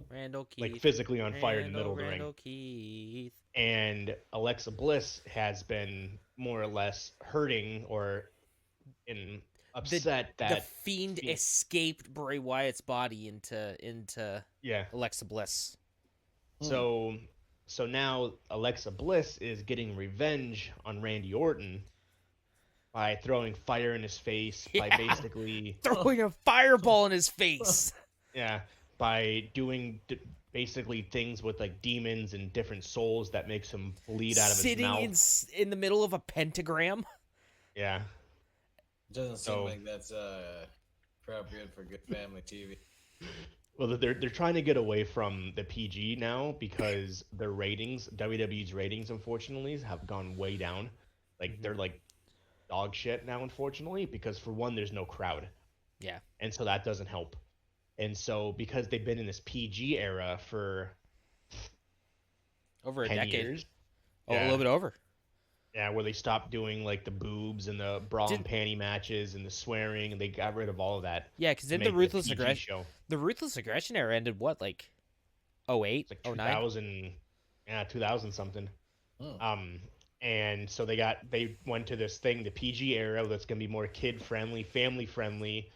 Randall Keith.
like physically on fire in the middle of the ring.
Randall Keith.
And Alexa Bliss has been more or less hurting or upset
The
that
Fiend escaped Bray Wyatt's body into
yeah.
Alexa Bliss.
So now Alexa Bliss is getting revenge on Randy Orton by throwing fire in his face, by
Yeah.
basically
Throwing a fireball in his face.
yeah, by doing basically things with like demons and different souls that makes him bleed out of his mouth.
Sitting in the middle of a pentagram.
Yeah.
Doesn't seem
So-
like that's appropriate for good family TV.
Well, they're trying to get away from the PG now because their ratings, WWE's ratings, unfortunately, have gone way down. Like they're like dog shit now, unfortunately, because for one, there's no crowd.
Yeah.
And so that doesn't help. And so because they've been in this PG era for
Over a
10
decade.
years,
Oh, a
yeah.
little bit over.
Yeah, where they stopped doing like the boobs and the bra and
Did-
panty matches and the swearing, and they got rid of all of that.
Yeah, because
to
then
make
the
it a
Ruthless
PG
Aggression,
show.
the Ruthless Aggression era ended what, like 08,
It's like
09?
2000, yeah, 2000 something.
Hmm.
And so they went to this thing, the PG era, that's gonna be more kid friendly, family friendly,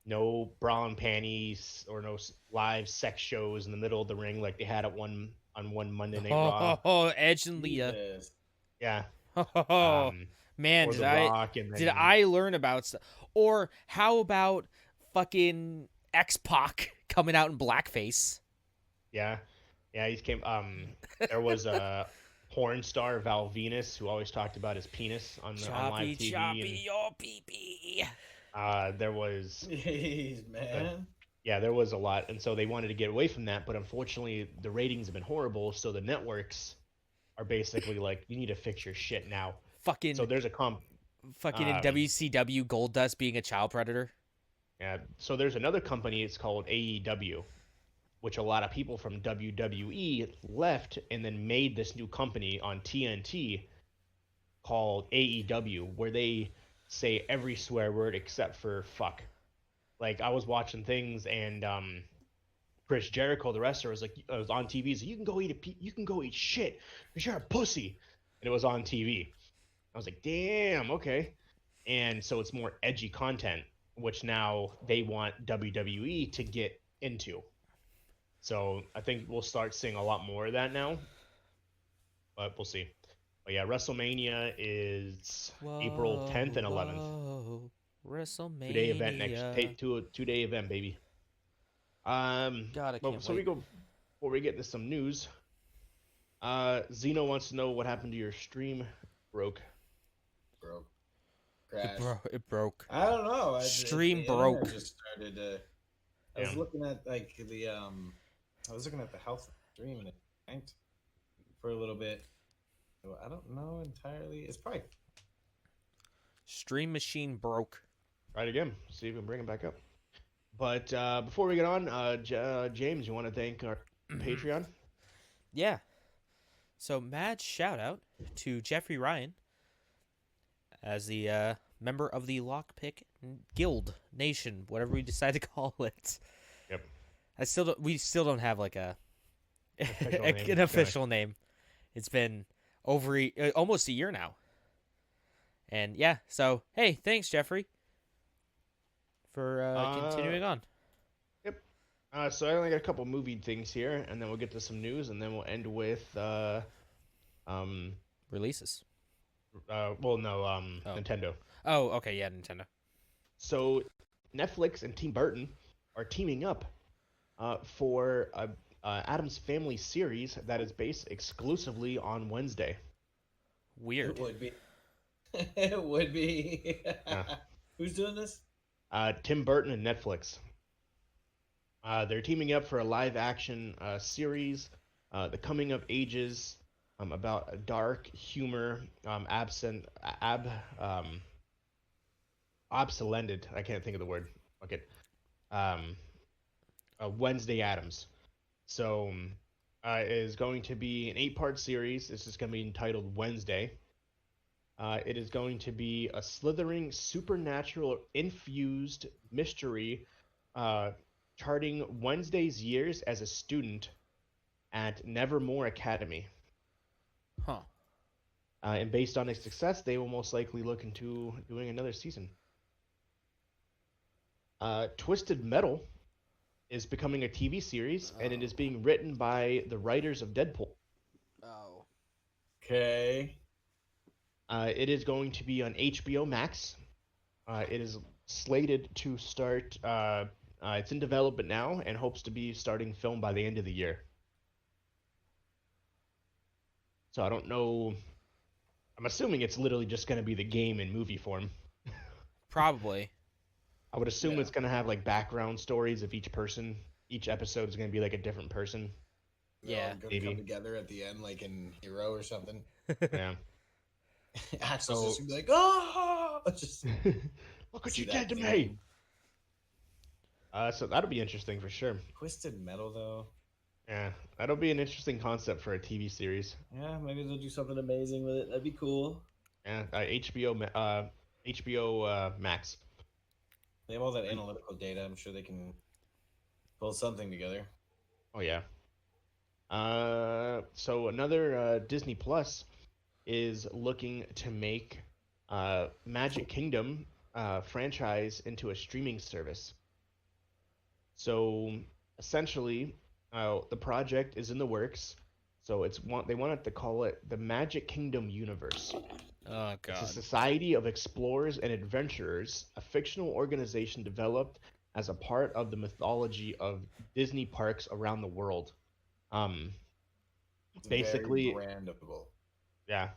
no bra and panties or no live sex shows in the middle of the ring like they had on one Monday Night Raw.
Edge and Leah.
Jesus.
Yeah.
Oh, man,
or
did
The
I
Rock and
did
then-
I learn about stuff? Or how about fucking X-Pac coming out in blackface?
Yeah, he's came. There was a porn star, Val Venus, who always talked about his penis on live TV.
Choppy, your pee-pee.
And there was
Jeez, man.
yeah, there was a lot, and so they wanted to get away from that, but unfortunately, the ratings have been horrible. So the networks are basically like, you need to fix your shit now.
Fucking,
So there's a
fucking in
um,
WCW, Goldust being a child predator.
yeah. So there's another company. It's called AEW, which a lot of people from WWE left and then made this new company on TNT called AEW, where they say every swear word except for fuck. Like I was watching things and Chris Jericho, the wrestler, was like, was on TV. So you can go eat shit because you're a pussy, and it was on TV. I was like, damn, okay. And so it's more edgy content, which now they want WWE to get into. So I think we'll start seeing a lot more of that now, but we'll see. But yeah, WrestleMania is April 10th and 11th.
Whoa, WrestleMania.
2-day event next. Two-day event, baby.
God, I
Well,
can't
so
wait.
before we get into some news, Zeno wants to know what happened to your stream. Broke.
Broke.
It,
Crash.
it broke.
I don't know.
Stream
the internet
broke.
Just started. I was
Yeah.
looking at like the I was looking at the health of the stream and it tanked for a little bit. So I don't know entirely. It's probably
Stream machine broke.
Try it again. See if we can bring it back up. But before we get on, James, you want to thank our Patreon?
Yeah. So mad shout out to Jeffrey Ryan as the member of the Lockpick Guild Nation, whatever we decide to call it.
Yep.
We still don't have like a
Official name.
an official name. It's been over almost a year now. And yeah, so hey, thanks Jeffrey for continuing on.
Yep. So I only got a couple movie things here, and then we'll get to some news, and then we'll end with
Releases.
Nintendo.
Oh, okay, yeah, Nintendo.
So Netflix and Tim Burton are teaming up for Addams Family series that is based exclusively on Wednesday.
Weird.
It would be. It would be.
Yeah.
Who's doing this?
Tim Burton and Netflix. They're teaming up for a live-action series, The Coming of Ages, about a dark humor, obsolended. I can't think of the word. Okay. Wednesday Addams. So it is going to be an 8-part series. This is going to be entitled Wednesday. It is going to be a slithering, supernatural infused mystery charting Wednesday's years as a student at Nevermore Academy.
Huh.
And based on its success, they will most likely look into doing another season. Twisted Metal is becoming a TV series, and it is being written by the writers of Deadpool.
Oh.
Okay.
It is going to be on HBO Max. It is slated to start. It's in development now and hopes to be starting film by the end of the year. So I don't know. I'm assuming it's literally just going to be the game in movie form.
Probably.
I would assume it's going to have like background stories of each person. Each episode is going to be like a different person.
Yeah.
They're all gonna come together at the end, like in Hero or something.
Yeah.
Axel's just gonna be like, oh, just
look what you did to me. So that'll be interesting for sure.
Twisted Metal, though.
Yeah, that'll be an interesting concept for a TV series.
Yeah, maybe they'll do something amazing with it. That'd be cool.
Yeah, HBO Max.
They have all that analytical data. I'm sure they can pull something together.
Oh yeah. So another Disney Plus is looking to make Magic Kingdom franchise into a streaming service. So essentially, the project is in the works. So they wanted to call it the Magic Kingdom Universe.
Oh,
It's
God.
a society of explorers and adventurers, a fictional organization developed as a part of the mythology of Disney parks around the world.
It's
Basically,
very brandable.
yeah.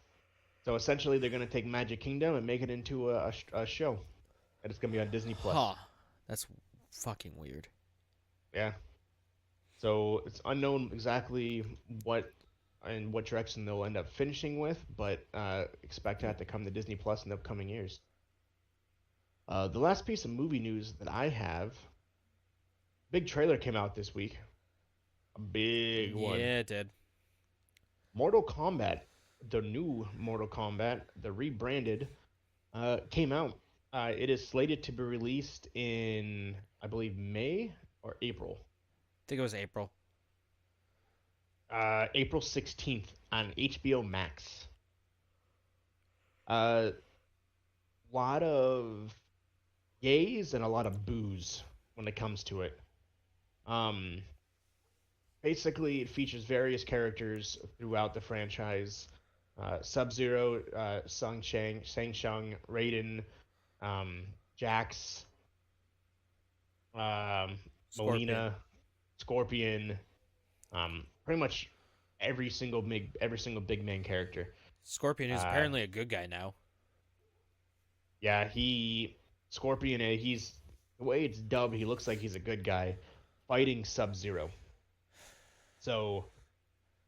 So essentially, they're gonna take Magic Kingdom and make it into a show, and it's gonna be on Disney Plus.
Huh. That's fucking weird.
Yeah. So it's unknown exactly what direction they'll end up finishing with, but expect that to come to Disney Plus in the upcoming years. The last piece of movie news that I have, big trailer came out this week. A big one.
Yeah, it did.
Mortal Kombat, the new Mortal Kombat, the rebranded, came out. It is slated to be released in, I believe, May or April.
I think it was April.
April 16th on HBO Max. Lot of yays and a lot of boos when it comes to it. Basically, it features various characters throughout the franchise. Sub-Zero, Shang Tsung, Raiden, Jax, Melina, Scorpion, pretty much every single big main character.
Scorpion is apparently a good guy now.
Yeah, Scorpion, he's the way it's dubbed, he looks like he's a good guy fighting Sub-Zero. So,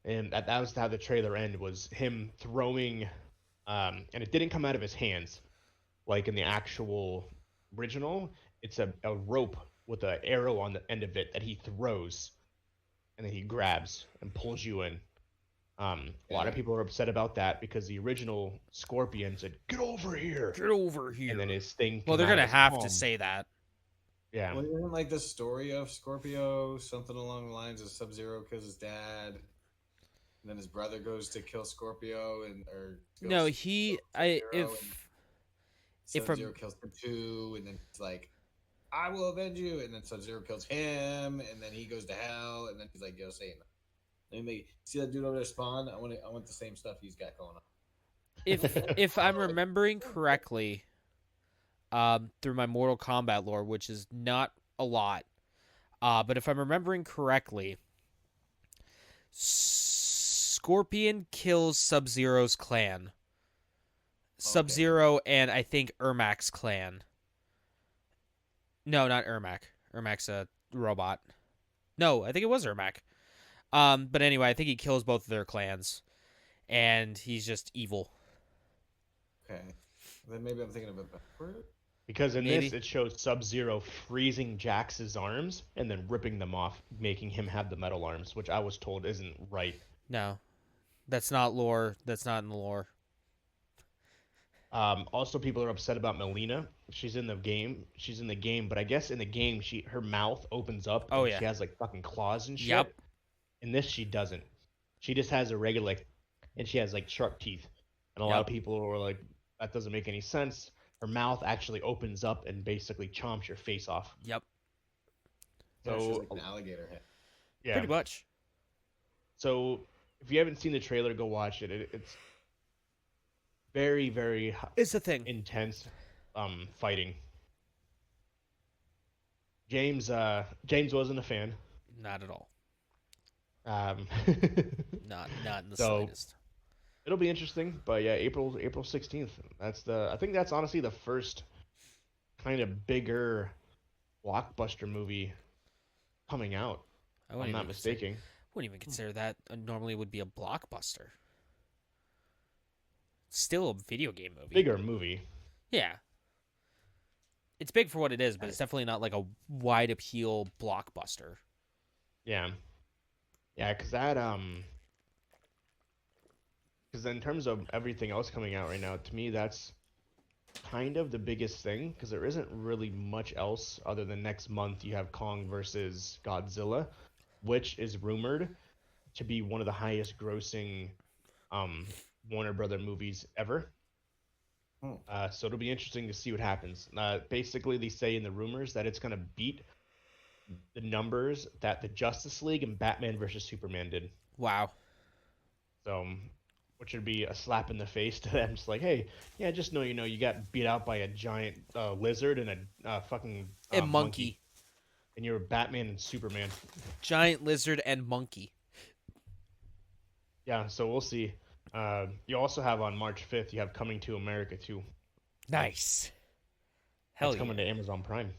and that was how the trailer ended, was him throwing, and it didn't come out of his hands like in the actual original. It's a rope with an arrow on the end of it that he throws, and then he grabs and pulls you in. A lot of people are upset about that because the original Scorpion said, "Get over here,"
Get over here.
and then his thing.
Well, they're
came out
gonna
of his
have
palm.
to say that.
Yeah.
Well, isn't like the story of Scorpio something along the lines of Sub-Zero kills his dad, and then his brother goes to kill Scorpio,
No, if
Sub-Zero kills him too, and then it's like, I will avenge you, and then Sub-Zero kills him, and then he goes to hell, and then he's like, yo, say it. See that dude over there, Spawn? I want the same stuff he's got going on.
if I'm remembering correctly, through my Mortal Kombat lore, which is not a lot, but if I'm remembering correctly, Scorpion kills Sub-Zero's clan. Sub-Zero and I think Ermac's clan. No, not Ermac. Ermac's a robot. No, I think it was Ermac. But anyway, I think he kills both of their clans, and he's just evil.
Okay, then maybe I'm thinking of it backward.
Because in
Maybe.
this, it shows Sub-Zero freezing Jax's arms and then ripping them off, making him have the metal arms, which I was told isn't right.
No, that's not lore. That's not in the lore.
Also, people are upset about Melina. She's in the game. But I guess in the game, her mouth opens up.
Oh,
and
yeah.
She has like fucking claws and shit.
Yep.
In this, she doesn't. She just has a regular, and she has like sharp teeth. And a lot of people were like, that doesn't make any sense. Her mouth actually opens up and basically chomps your face off.
Yep.
So she's
So
like an alligator head.
yeah.
Pretty much.
So if you haven't seen the trailer, go watch it. It's very, very
It's a thing.
intense fighting. James wasn't a fan.
Not at all.
Um,
Not in the
So-
slightest.
it'll be interesting, but yeah, April 16th. I think that's honestly the first kind of bigger blockbuster movie coming out.
I
I'm
wouldn't
not
even consider-
mistaken.
Wouldn't even consider that normally would be a blockbuster. It's still a video game movie.
Bigger movie.
Yeah. It's big for what it is, but it's definitely not like a wide appeal blockbuster.
Yeah. Yeah, because in terms of everything else coming out right now, to me, that's kind of the biggest thing, because there isn't really much else other than next month you have Kong versus Godzilla, which is rumored to be one of the highest grossing Warner Brother movies ever. So it'll be interesting to see what happens. Basically, they say in the rumors that it's going to beat the numbers that the Justice League and Batman versus Superman did.
Wow.
So, which would be a slap in the face to them. It's like, hey, yeah, just know you got beat out by a giant lizard and a fucking
Monkey.
and you're Batman and Superman.
Giant lizard and monkey.
Yeah, so we'll see. You also have on March 5th, you have Coming to America too.
Nice. Hell
It's
yeah.
coming to Amazon Prime.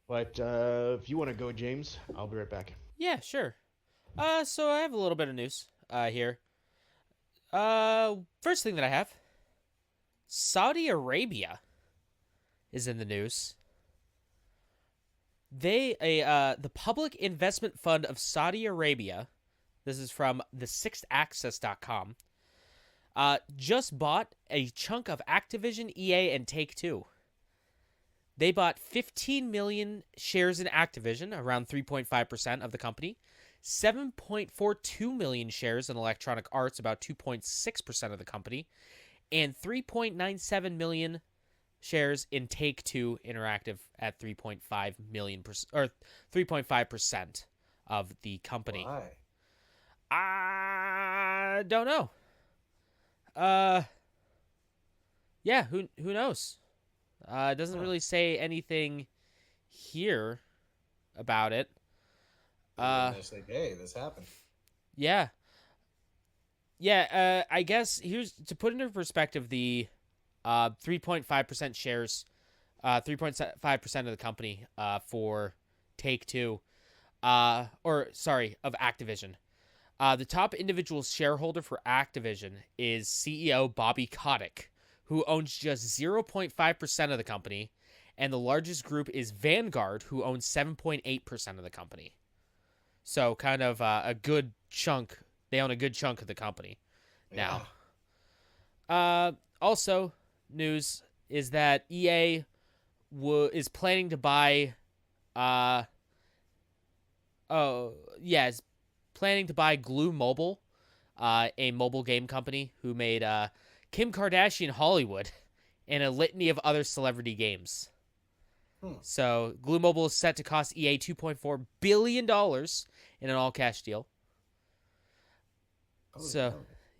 But if you want to go, James, I'll be right back.
Yeah, sure. So I have a little bit of news here. First thing that I have, Saudi Arabia is in the news. The Public Investment Fund of Saudi Arabia, this is from the6axis.com, just bought a chunk of Activision, EA, and Take-Two. They bought 15 million shares in Activision, around 3.5% of the company, 7.42 million shares in Electronic Arts, about 2.6% of the company, and 3.97 million shares in Take-Two Interactive at 3.5 million or 3.5% of the company.
Why?
I don't know. Yeah, who knows? It doesn't really say anything here about it.
It's like, hey, this happened.
Yeah. I guess here's to put into perspective the 3.5% shares, 3.5% of the company for Take-Two, of Activision. The top individual shareholder for Activision is CEO Bobby Kotick, who owns just 0.5% of the company, and the largest group is Vanguard, who owns 7.8% of the company. So kind of a good chunk They own a good chunk of the company
Yeah.
now. Also, news is that EA is planning to buy. Is planning to buy Glue Mobile, a mobile game company who made Kim Kardashian Hollywood and a litany of other celebrity games. So Glue Mobile is set to cost EA $2.4 billion in an all-cash deal.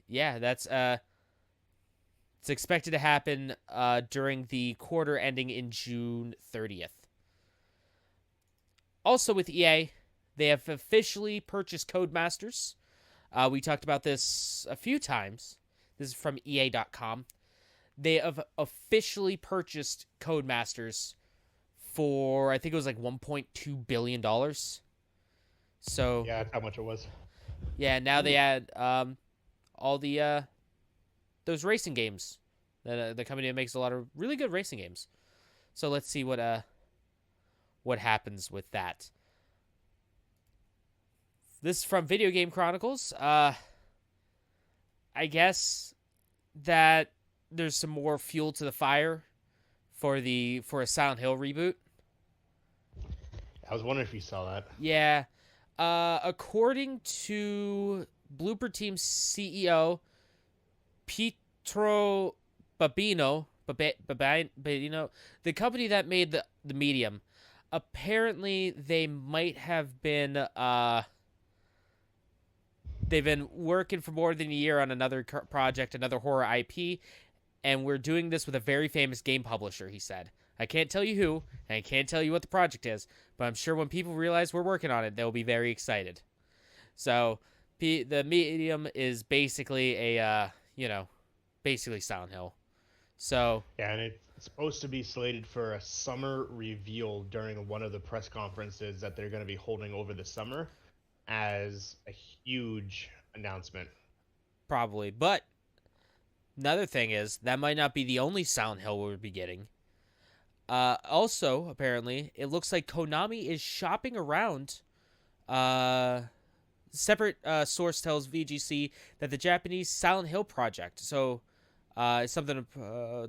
Yeah, that's it's expected to happen during the quarter ending in June 30th. Also with EA, they have officially purchased Codemasters. We talked about this a few times. This is from EA.com. They have officially purchased Codemasters for, I think it was like $1.2 billion. So
yeah, that's how much it was.
Yeah, now they add all the those racing games. The company that makes a lot of really good racing games. So let's see what happens with that. This is from Video Game Chronicles. I guess that there's some more fuel to the fire for a Silent Hill reboot.
I was wondering if you saw that.
Yeah. According to Blooper Team's CEO, Pietro Babino, the company that made the Medium, apparently they might have been they've been working for more than a year on another project, another horror IP, and we're doing this with a very famous game publisher, he said. I can't tell you who, and I can't tell you what the project is, but I'm sure when people realize we're working on it, they'll be very excited. So, the Medium is basically basically Silent Hill. So
yeah, and it's supposed to be slated for a summer reveal during one of the press conferences that they're going to be holding over the summer as a huge announcement.
Probably, but another thing is that might not be the only Silent Hill we'll be getting. Also, apparently, it looks like Konami is shopping around. Separate source tells VGC that the Japanese Silent Hill project, so it's something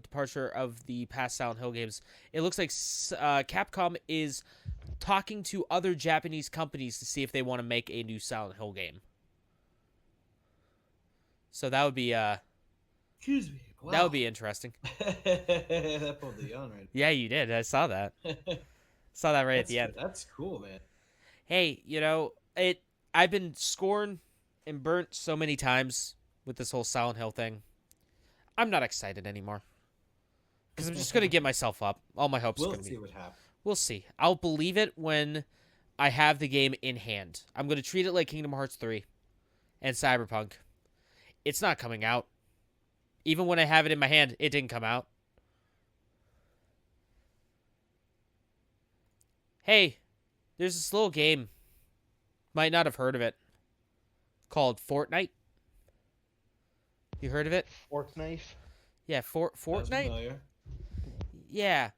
departure of the past Silent Hill games. It looks like Capcom is talking to other Japanese companies to see if they want to make a new Silent Hill game. So that would be
Excuse me. Wow.
That would be interesting.
That pulled the yawn right.
Yeah, you did. I saw that. Saw that right at the end.
That's cool, man.
Hey, I've been scorned and burnt so many times with this whole Silent Hill thing. I'm not excited anymore. Because I'm just going to get myself up. All my hopes are going to be...
We'll see what happens.
We'll see. I'll believe it when I have the game in hand. I'm going to treat it like Kingdom Hearts 3 and Cyberpunk. It's not coming out. Even when I have it in my hand, it didn't come out. Hey, there's this little game. Might not have heard of it. Called Fortnite. You heard of it?
Fortnite?
Yeah, Fortnite?
Familiar.
Yeah.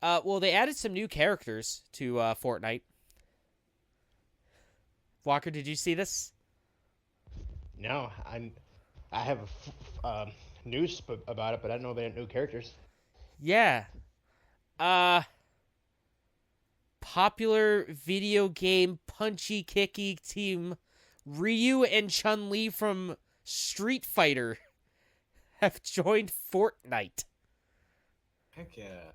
Well, they added some new characters to Fortnite. Walker, did you see this?
No, I have news about it, but I didn't know they had new characters.
Yeah. Popular video game punchy kicky team Ryu and Chun-Li from Street Fighter have joined Fortnite.
Heck yeah.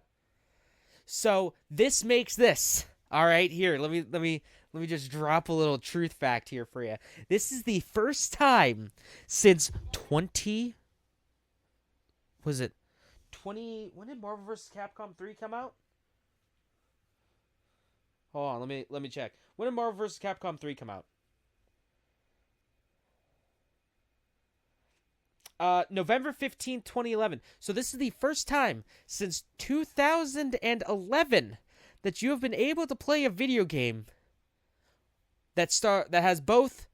So this makes this. All right, here. Let me just drop a little truth fact here for you. This is the first time since 20. Was it 20? When did Marvel vs. Capcom 3 come out? Hold on, let me check. When did Marvel vs. Capcom 3 come out? November 15th, 2011. So this is the first time since 2011 that you have been able to play a video game that has both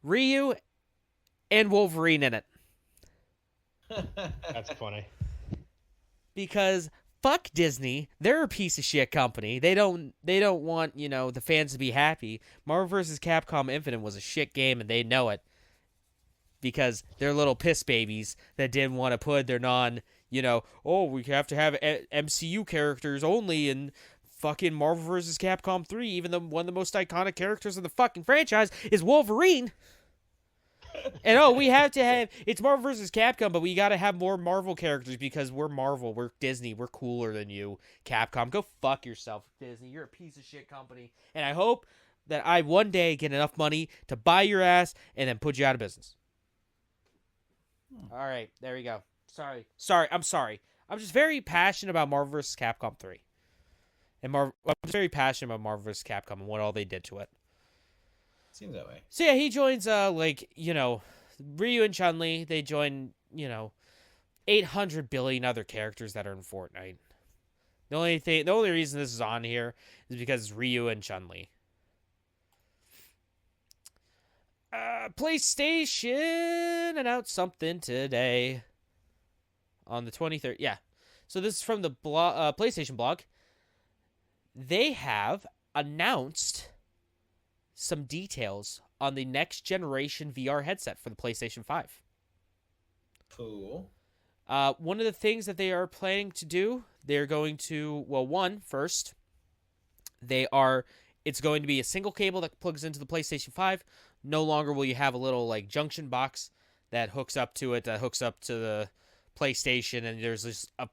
Ryu and Wolverine in it.
That's funny.
Because fuck Disney, they're a piece of shit company. They don't want, the fans to be happy. Marvel vs. Capcom Infinite was a shit game and they know it. because they're little piss babies that didn't want to put their we have to have MCU characters only in fucking Marvel vs. Capcom 3, even though one of the most iconic characters in the fucking franchise is Wolverine. And we have to have, it's Marvel vs. Capcom, but we got to have more Marvel characters because we're Marvel, we're Disney, we're cooler than you, Capcom. Go fuck yourself, Disney. You're a piece of shit company. And I hope that I one day get enough money to buy your ass and then put you out of business. All right, there we go. I'm sorry. I'm just very passionate about Marvel vs. Capcom 3. And I'm very passionate about Marvel vs. Capcom and what all they did to it.
Seems that way.
So yeah, he joins Ryu and Chun-Li. They join 800 billion other characters that are in Fortnite. The only reason this is on here is because it's Ryu and Chun-Li. PlayStation announced something today on the 23rd. Yeah. So this is from the PlayStation blog. They have announced some details on the next generation VR headset for the PlayStation 5.
Cool.
One of the things that they are planning to do, they're going to, first, it's going to be a single cable that plugs into the PlayStation 5. No longer will you have a little junction box that hooks up to it, that hooks up to the PlayStation, and there's just a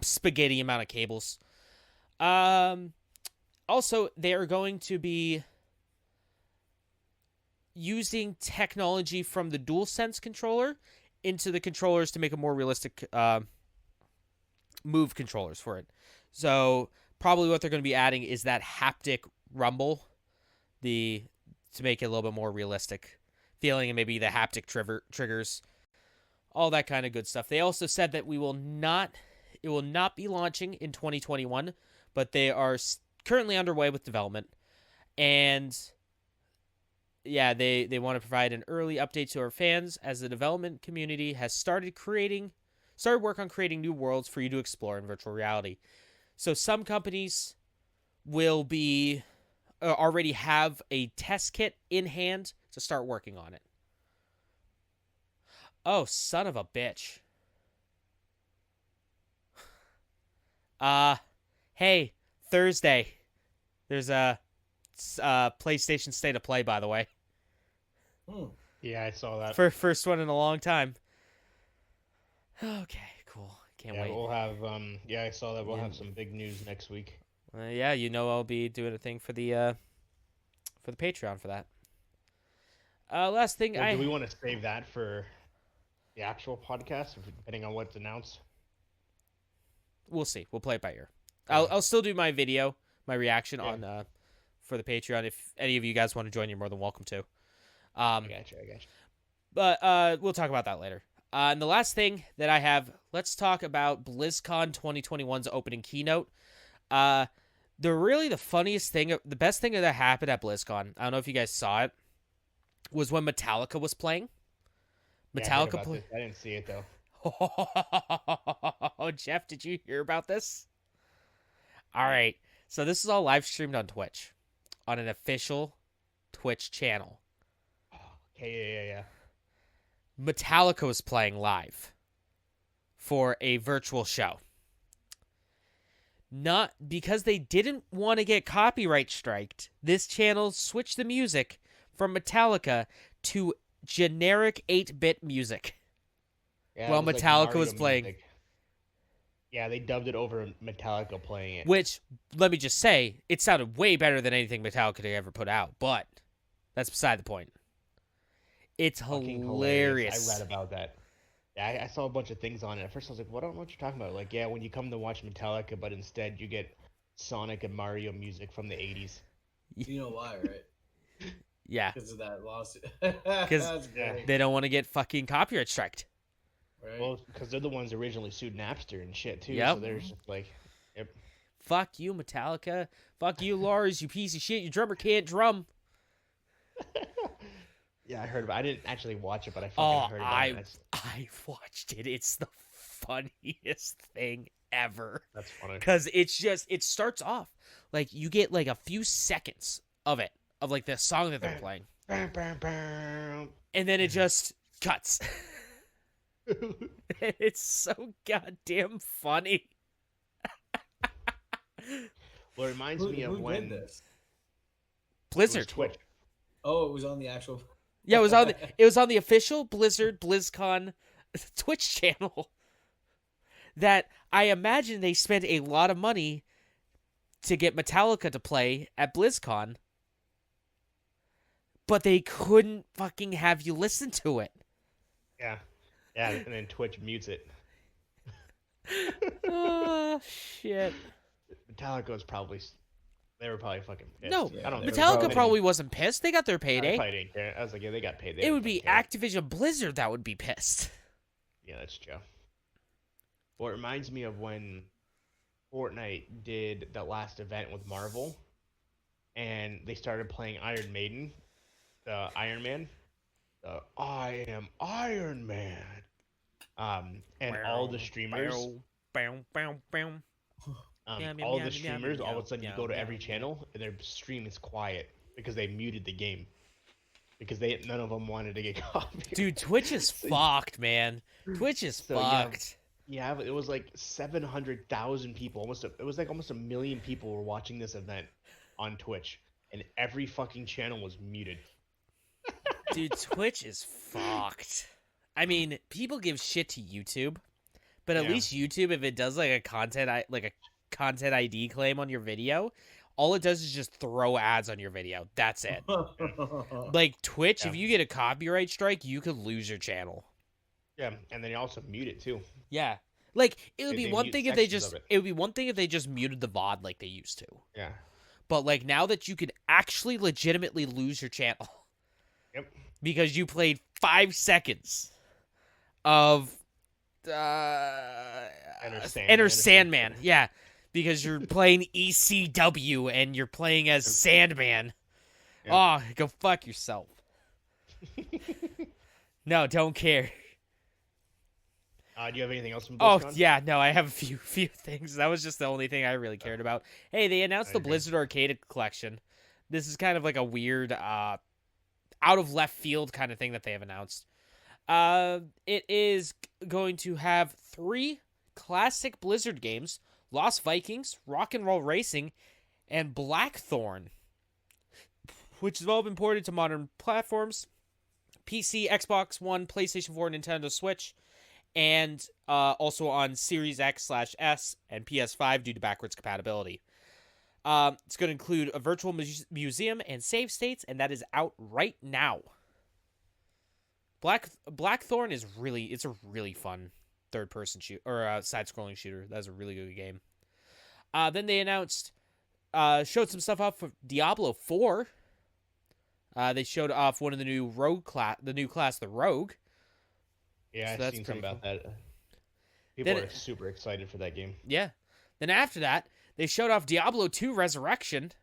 spaghetti amount of cables. Also, they are going to be using technology from the DualSense controller into the controllers to make a more realistic move controllers for it. So probably what they're going to be adding is that haptic rumble, to make it a little bit more realistic feeling, and maybe the haptic triggers, all that kind of good stuff. They also said that it will not be launching in 2021, but they are currently underway with development. And yeah, they want to provide an early update to our fans as the development community has started work on creating new worlds for you to explore in virtual reality. So some companies will be already have a test kit in hand to start working on it. Oh, son of a bitch. Hey, Thursday. There's a PlayStation State of Play, by the way.
Yeah, I saw that.
First one in a long time. Okay, cool. Can't wait.
We'll have I saw that we'll have some big news next week.
I'll be doing a thing for the Patreon for that. Last thing,
do we want to save that for the actual podcast, depending on what's announced?
We'll see. We'll play it by ear. I'll still do my video, my reaction on for the Patreon. If any of you guys want to join, you're more than welcome to. I got you. But we'll talk about that later. And the last thing that I have, let's talk about BlizzCon 2021's opening keynote. The best thing that happened at BlizzCon, I don't know if you guys saw it, was when Metallica was playing.
I didn't see it though.
Oh, Jeff, did you hear about this? All right. So this is all live streamed on Twitch, on an official Twitch channel.
Okay, yeah.
Metallica was playing live for a virtual show. Not because they didn't want to get copyright striked, this channel switched the music from Metallica to generic 8-bit music.
Yeah,
while Metallica was playing.
Music. Yeah, they dubbed it over Metallica playing it.
Which, let me just say, it sounded way better than anything Metallica ever put out, but that's beside the point. It's hilarious.
I read about that. Yeah, I saw a bunch of things on it. At first I was like, I don't know what you're talking about. Like, yeah, when you come to watch Metallica, but instead you get Sonic and Mario music from the 80s.
You know why, right?
Yeah.
Because of that lawsuit.
Because they don't want to get fucking copyright striked.
Right.
Well, because they're the ones that originally sued Napster and shit, too.
Yep.
So they're just like, yep.
Fuck you, Metallica. Fuck you, Lars, you piece of shit. Your drummer can't drum.
Yeah, I heard about it. I didn't actually watch it, but I fucking heard about it.
I watched it. It's the funniest thing ever.
That's funny.
Because it starts off, like, you get, like, a few seconds of it, of, like, the song that they're playing. And then it just cuts. It's so goddamn funny.
Well, it reminds me of
who
when
did this?
Blizzard.
Twitch.
Oh, it was on the actual.
Yeah, it was on the official Blizzard BlizzCon Twitch channel. That I imagine they spent a lot of money to get Metallica to play at BlizzCon, but they couldn't fucking have you listen to it.
Yeah, and then Twitch mutes it.
Oh shit!
Metallica was probably. They were probably fucking pissed.
No,
I don't.
Metallica probably wasn't pissed. They got their
They
payday.
probably didn't care. I was like, yeah, they got paid.
It would be Activision Blizzard that would be pissed.
Yeah, that's true. Well, it reminds me of when Fortnite did that last event with Marvel, and they started playing Iron Maiden, the Iron Man. I am Iron Man. And all the streamers, all the streamers, all of a sudden you go to every channel and their stream is quiet because they muted the game because none of them wanted to get copied.
Dude, Twitch is fucked, man. Twitch is fucked.
Yeah, it was like 700,000 people. It was like almost 1 million people were watching this event on Twitch, and every fucking channel was muted.
Dude, Twitch is fucked. I mean, people give shit to YouTube, but at least YouTube, if it does like a content ID claim on your video, all it does is just throw ads on your video. That's it. Like Twitch, if you get a copyright strike, you could lose your channel.
Yeah, and then you also mute it too.
Yeah. Like it would
They
be one
mute
thing if they
sections
just
of it.
it would be one thing if they just muted the VOD like they used to.
Yeah.
But like now that you could actually legitimately lose your channel.
Yep.
Because you played 5 seconds of Enter Sandman. Yeah. Because you're playing ECW and you're playing as Sandman.
Yep.
Oh, go fuck yourself. No, don't care.
Do you have anything else from
Oh,
BlizzCon?
yeah, no, I have a few things. That was just the only thing I really cared about. Hey, they announced the Blizzard Arcade Collection. This is kind of like a weird, out of left field kind of thing that they have announced. It is going to have 3 classic Blizzard games, Lost Vikings, Rock and Roll Racing, and Blackthorn, which have all been ported to modern platforms, PC, Xbox One, PlayStation 4, Nintendo Switch, and also on Series X/S and PS5 due to backwards compatibility. It's going to include a virtual museum and save states, and that is out right now. Blackthorn is it's a really fun third-person shoot or side-scrolling shooter. That's a really good game. Then they announced, showed some stuff off for Diablo 4. They showed off one of the new class, the Rogue.
Yeah,
So
I've seen something about that. People are super excited for that game.
Yeah. Then after that, they showed off Diablo 2 Resurrected.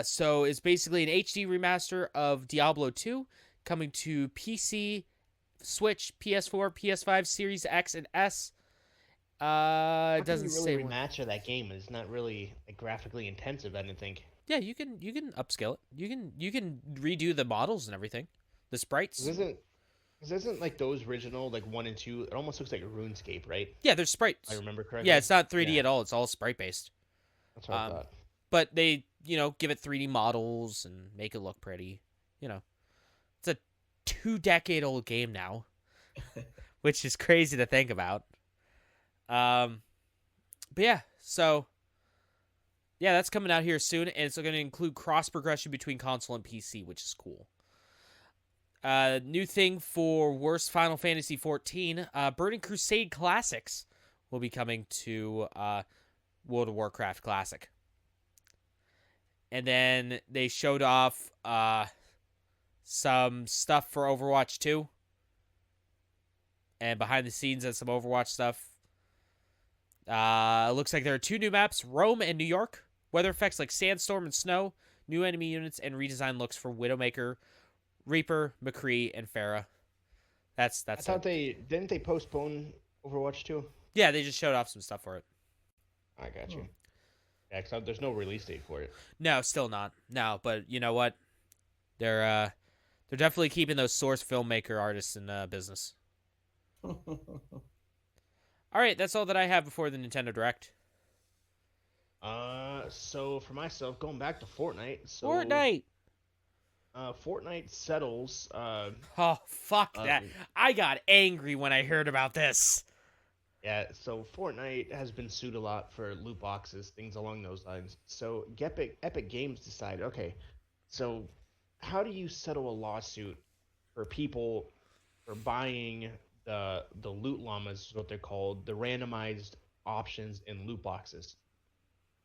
So it's basically an HD remaster of Diablo 2 coming to PC, Switch, PS4, PS5, Series X, and S. It doesn't say
remaster that game. It's not really graphically intensive, I don't think.
Yeah, you can upscale it. You can redo the models and everything, the sprites.
Isn't like those original 1 and 2? It almost looks like RuneScape, right?
Yeah, they're sprites.
I remember correctly.
Yeah, it's not 3D at all. It's all sprite based.
That's what I thought.
But they, give it 3D models and make it look pretty. It's a 2-decade-old game now, which is crazy to think about. But yeah, so yeah, that's coming out here soon, and it's going to include cross progression between console and PC, which is cool. New thing for worst Final Fantasy 14, Burning Crusade Classics will be coming to World of Warcraft Classic. And then they showed off some stuff for Overwatch 2. And behind the scenes and some Overwatch stuff. It looks like there are 2 new maps, Rome and New York. Weather effects like sandstorm and snow, new enemy units, and redesigned looks for Widowmaker, Reaper, McCree, and Pharah. That's
I thought didn't they postpone Overwatch 2?
Yeah, they just showed off some stuff for it.
I got you. Yeah, 'cause there's no release date for it.
No, still not. No, but you know what? They're They're definitely keeping those source filmmaker artists in business. All right, that's all that I have before the Nintendo Direct.
So for myself, going back to Fortnite. So,
Fortnite.
Fortnite settles.
Oh, fuck that. I got angry when I heard about this.
Yeah, so Fortnite has been sued a lot for loot boxes, things along those lines. So Epic Games decided, okay, so how do you settle a lawsuit for people for buying the loot llamas, is what they're called, the randomized options in loot boxes?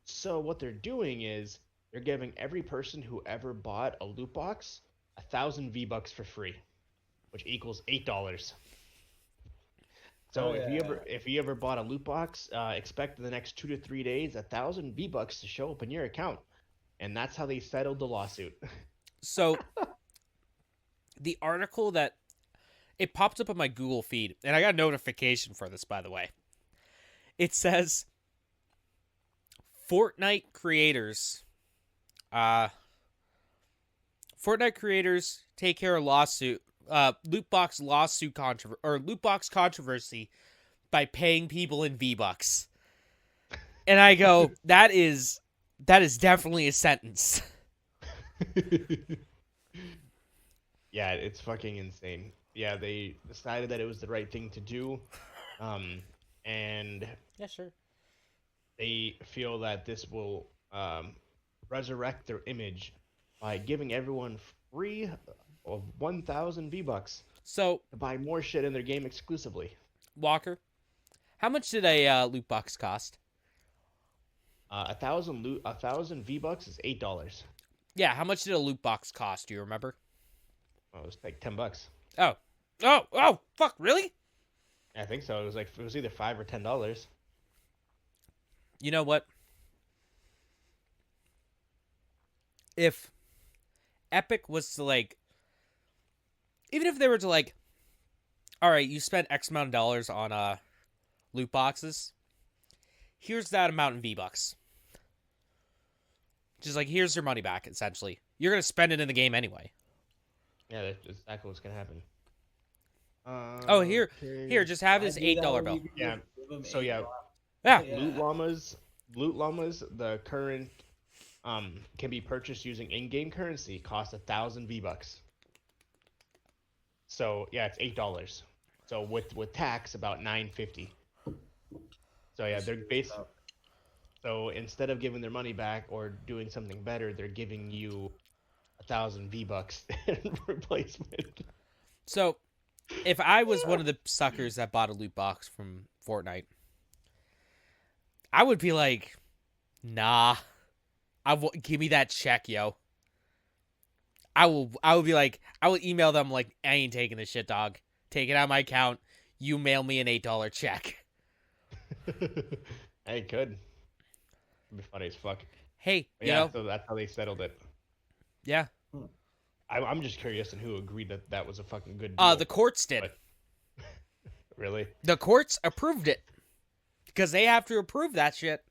So what they're doing is they're giving every person who ever bought a loot box 1,000 V-Bucks for free, which equals $8. So if you ever bought a loot box, expect in the next 2 to 3 days 1,000 V-Bucks to show up in your account, and that's how they settled the lawsuit.
So the article that it popped up on my Google feed, and I got a notification for this, by the way. It says Fortnite creators take care of loot box controversy by paying people in V-Bucks. And I go, that is definitely a sentence.
Yeah, it's fucking insane. Yeah, they decided that it was the right thing to do, and
Yeah, sure.
they feel that this will resurrect their image by giving everyone free of 1,000 V-Bucks
So,
to buy more shit in their game exclusively.
Walker, how much did a loot box cost?
1,000 V-Bucks is $8.
Yeah, how much did a loot box cost? Do you remember?
Well, it was like $10.
Oh, fuck, really?
I think so. It was either $5 or $10.
You know what? If Epic was to even if they were to all right, you spent X amount of dollars on loot boxes. Here's that amount in V-Bucks. Just here's your money back, essentially. You're gonna spend it in the game anyway.
Yeah, that's exactly what's gonna happen.
Here, just have this $8 bill.
Yeah. So yeah,
Yeah.
loot llamas, the current can be purchased using in-game currency. Cost 1,000 V-Bucks. So yeah, it's $8. So with tax, about $9.50. So yeah, they're basically. So instead of giving their money back or doing something better, they're giving you 1,000 V-Bucks in replacement.
So, if I was one of the suckers that bought a loot box from Fortnite, I would be like, nah, give me that check, yo. I would be like, I would email them like, I ain't taking this shit, dog. Take it out of my account. You mail me an $8 check.
Hey, good. It'd be funny as fuck.
Hey,
But yeah, so that's how they settled it.
Yeah.
I'm just curious on who agreed that that was a fucking good deal.
The courts did.
Really?
The courts approved it. Because they have to approve that shit.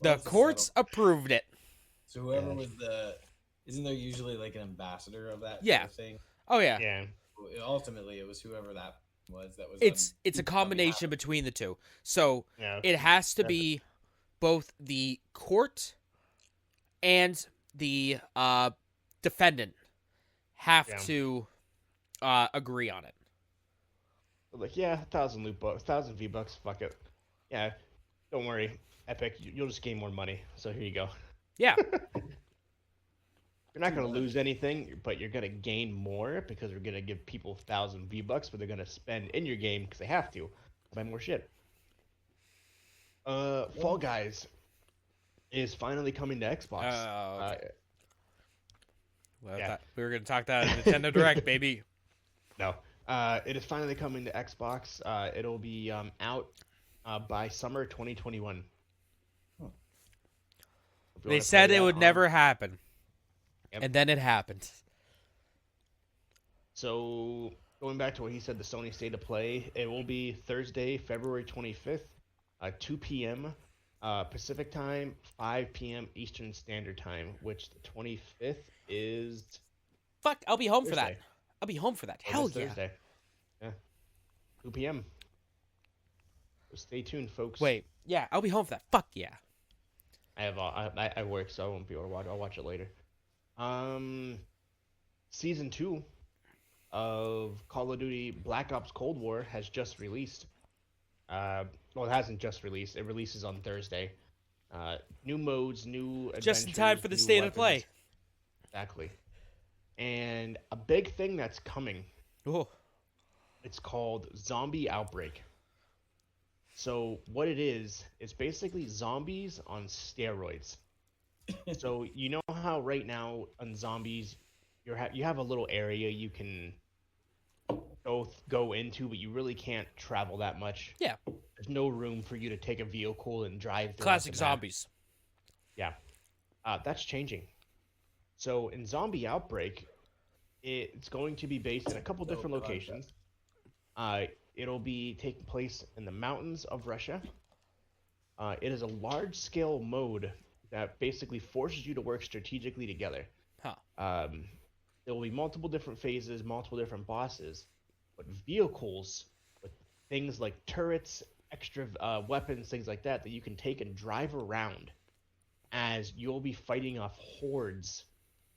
The courts approved it.
So whoever was isn't there usually an ambassador of that
Yeah.
kind of thing?
Oh, yeah.
Yeah.
Ultimately, it was whoever that was.
It's a combination between the two. So
Yeah.
it has to be both the court and the defendant have to agree on it.
Yeah, 1,000 V-Bucks, fuck it. Yeah, don't worry, Epic, you'll just gain more money. So here you go.
Yeah.
You're not gonna lose anything, but you're gonna gain more because we're gonna give people 1,000 V-Bucks, but they're gonna spend in your game because they have to buy more shit. Fall Guys is finally coming to Xbox.
Okay. Well,
Yeah.
we were gonna talk that Nintendo Direct, baby.
No. It is finally coming to Xbox. It'll be out by summer 2021.
They said it would never happen. Yep. And then it happened.
So, going back to what he said, the Sony State of Play, it will be Thursday, February 25th, 2 p.m. Pacific Time, 5 p.m. Eastern Standard Time, which the 25th is
Fuck, I'll be home for that.
Thursday.
I'll be home for that.
Oh,
Hell
this
yeah.
Thursday. Yeah. 2 p.m. So stay tuned, folks.
Wait, yeah, I'll be home for that. Fuck yeah.
I work, so I won't be able to watch. I'll watch it later. Season 2 of Call of Duty Black Ops Cold War has just released. Well, it hasn't just released. It releases on Thursday. New modes, new adventures,
Just in time for the
new
state of
weapons.
play.
Exactly. And a big thing that's coming,
Oh.
it's called Zombie Outbreak. So what it is, it's basically zombies on steroids. So you know how right now on zombies, you have a little area you can go into, but you really can't travel that much.
Yeah.
There's no room for you to take a vehicle and drive throughout
Classic
the map.
zombies.
Yeah. That's changing. So in Zombie Outbreak, it's going to be based in a couple different locations. It'll be taking place in the mountains of Russia. It is a large-scale mode that basically forces you to work strategically together.
Huh.
There will be multiple different phases, multiple different bosses, but vehicles with things like turrets, extra weapons, things like that you can take and drive around as you'll be fighting off hordes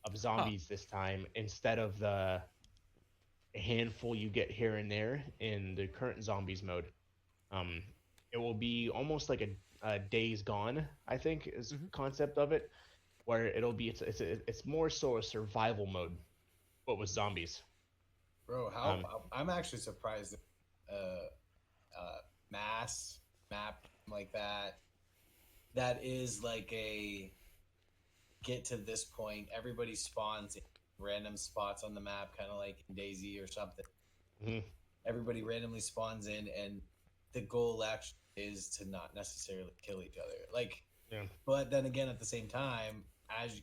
of zombies this time instead of the handful you get here and there in the current zombies mode. It will be almost like a Days Gone, I think, is the concept of it, where it'll be it's more so a survival mode, but with zombies.
Bro, I'm actually surprised that mass map like that is like a get to this point, everybody spawns in random spots on the map, kind of like in DayZ or something.
Mm-hmm.
Everybody randomly spawns in, and the goal actually is to not necessarily kill each other. Like,
yeah.
But then again, at the same time,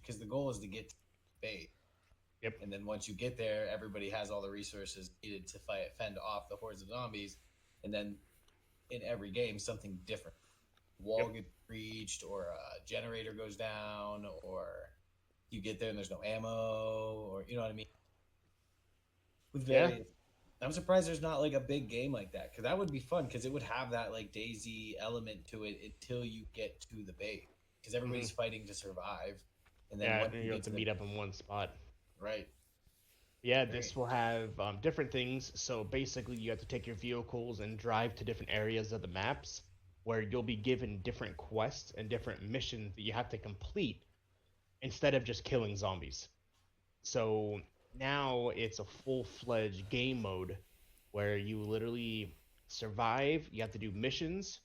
because the goal is to get to the base.
Yep.
And then once you get there, everybody has all the resources needed to fend off the hordes of zombies. And then in every game, something different. Wall gets breached, or a generator goes down, or you get there and there's no ammo, or you know what I mean? With various, I'm surprised there's not like a big game like that, because that would be fun, because it would have that like DayZ element to it until you get to the base, because everybody's fighting to survive, and then
you have to meet up in one spot.
Right.
Yeah, this will have different things. So basically, you have to take your vehicles and drive to different areas of the maps, where you'll be given different quests and different missions that you have to complete instead of just killing zombies. So now it's a full-fledged game mode where you literally survive. You have to do missions,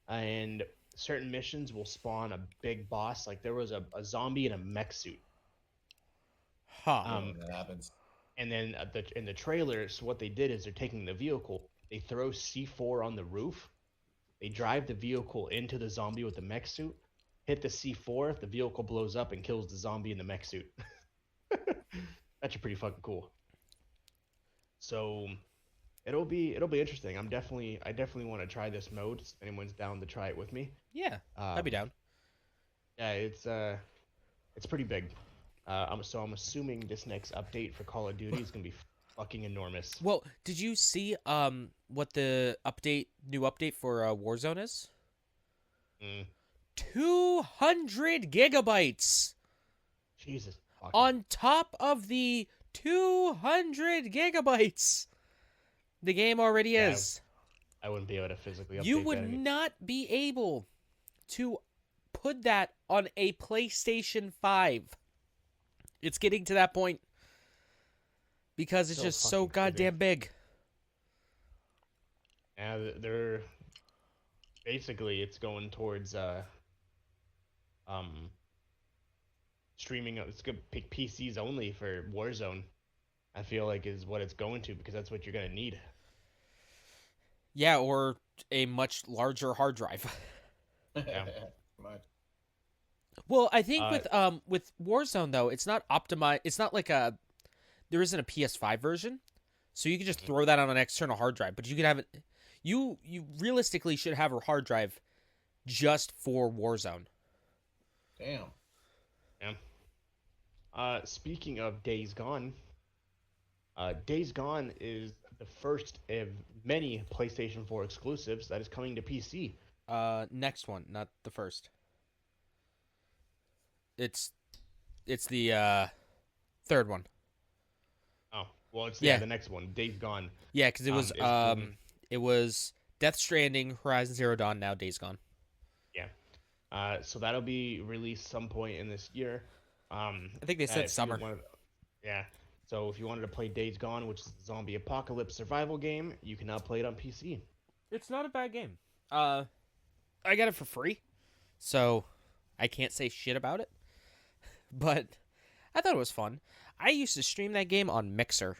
and certain missions will spawn a big boss. Like there was a zombie in a mech suit.
Huh.
That happens.
And then in the trailer, so what they did is they're taking the vehicle, they throw C4 on the roof, they drive the vehicle into the zombie with the mech suit, hit the C4, the vehicle blows up and kills the zombie in the mech suit. That's pretty fucking cool. So it'll be interesting. I definitely want to try this mode. If anyone's down to try it with me.
Yeah, I'd be down.
Yeah, it's pretty big. I'm assuming this next update for Call of Duty is gonna be fucking enormous.
Well, did you see what the new update for Warzone is? 200 gigabytes.
Jesus.
On top of the 200 gigabytes the game already is.
I wouldn't be able to physically update
You would
that.
not be able to put that on a PlayStation 5. It's getting to that point because it's just so goddamn big.
And they're basically it's going towards streaming. It's gonna pick PCs only for Warzone. I feel like is what it's going to, because that's what you're gonna need.
Yeah, or a much larger hard drive.
Yeah.
Well, I think with Warzone though, it's not optimized. It's not like there isn't a PS5 version, so you can just throw that on an external hard drive. But you can have it. You realistically should have a hard drive just for Warzone.
Damn.
Yeah. Speaking of Days Gone, Days Gone is the first of many PlayStation 4 exclusives that is coming to PC.
Next one, not the first. It's the third one.
Oh, well, it's
Yeah.
the next one, Days Gone.
Yeah, because it was
is-
it was Death Stranding, Horizon Zero Dawn, now Days Gone.
So that'll be released some point in this year.
I think they
if
said
you
summer.
Yeah. So if you wanted to play Days Gone, which is a zombie apocalypse survival game, you can now play it on PC.
It's not a bad game. I got it for free, so I can't say shit about it. But I thought it was fun. I used to stream that game on Mixer.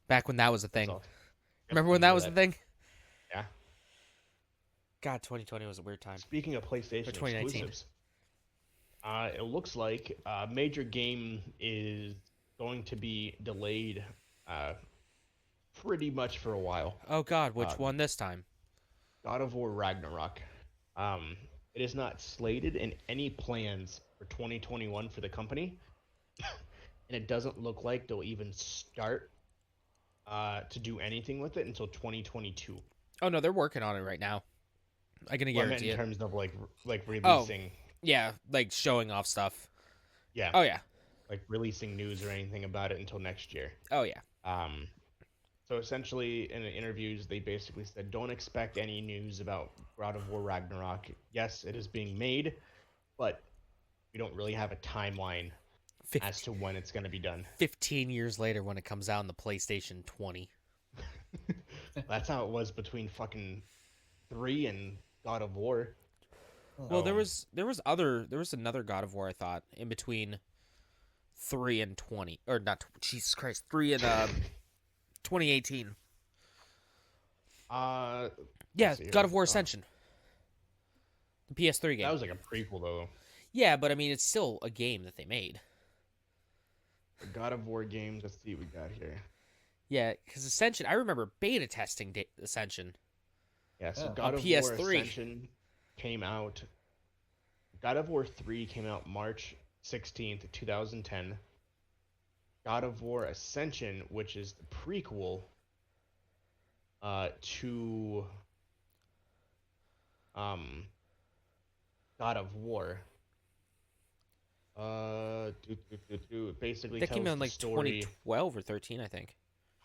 Back when that was a thing.
So,
Remember when that was the thing?
Yeah.
God, 2020 was a weird time.
Speaking of PlayStation
2019.
exclusives, it looks like a major game is going to be delayed pretty much for a while.
Oh God, which one this time?
God of War Ragnarok. It is not slated in any plans for 2021 for the company, and it doesn't look like they'll even start to do anything with it until 2022.
Oh no, they're working on it right now. I can
Well, I meant
guarantee
in
it.
terms of like releasing,
Yeah, like showing off stuff.
yeah,
Oh yeah.
like releasing news or anything about it until next year.
Oh yeah.
So essentially, in the interviews, they basically said, don't expect any news about God of War Ragnarok. Yes, it is being made, but we don't really have a timeline as to when it's going to be done.
15 years later when it comes out on the PlayStation 20.
That's how it was between fucking 3 and God of War.
Well, there was another God of War, I thought, in between 3 and 20, or not, Jesus Christ, 3 and 2018. Yeah,
see here.
God of War Ascension. The PS3 game.
That was like a prequel, though.
Yeah, but I mean, it's still a game that they made.
The God of War games, let's see what we got here.
Yeah, because Ascension, I remember beta testing Ascension.
Yeah, so
Yeah.
God
On
of War
PS3.
Ascension came out. God of War 3 came out March 16th, 2010. God of War Ascension, which is the prequel to God of War. Basically
That came
tells
out in
the
like
story
2012 or 13, I think.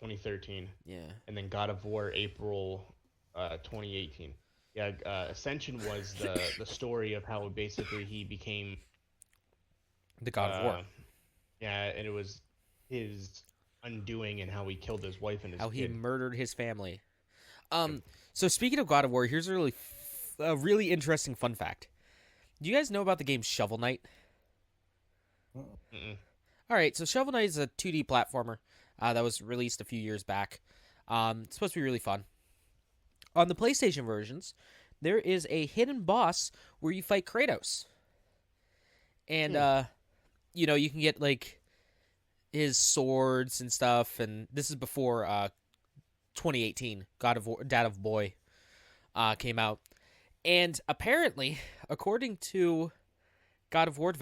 2013,
Yeah.
and then God of War April 2018. Yeah, Ascension was the story of how basically he became
The God of War.
Yeah, and it was his undoing and how he killed his wife and his
How he
kid.
murdered his family. So speaking of God of War, here's a really interesting fun fact. Do you guys know about the game Shovel Knight?
Mm-mm.
All right, so Shovel Knight is a 2D platformer that was released a few years back. It's supposed to be really fun. On the PlayStation versions, there is a hidden boss where you fight Kratos. And, you can get, like, his swords and stuff. And this is before 2018, God of War, Dad of Boy came out. And apparently, according to God of War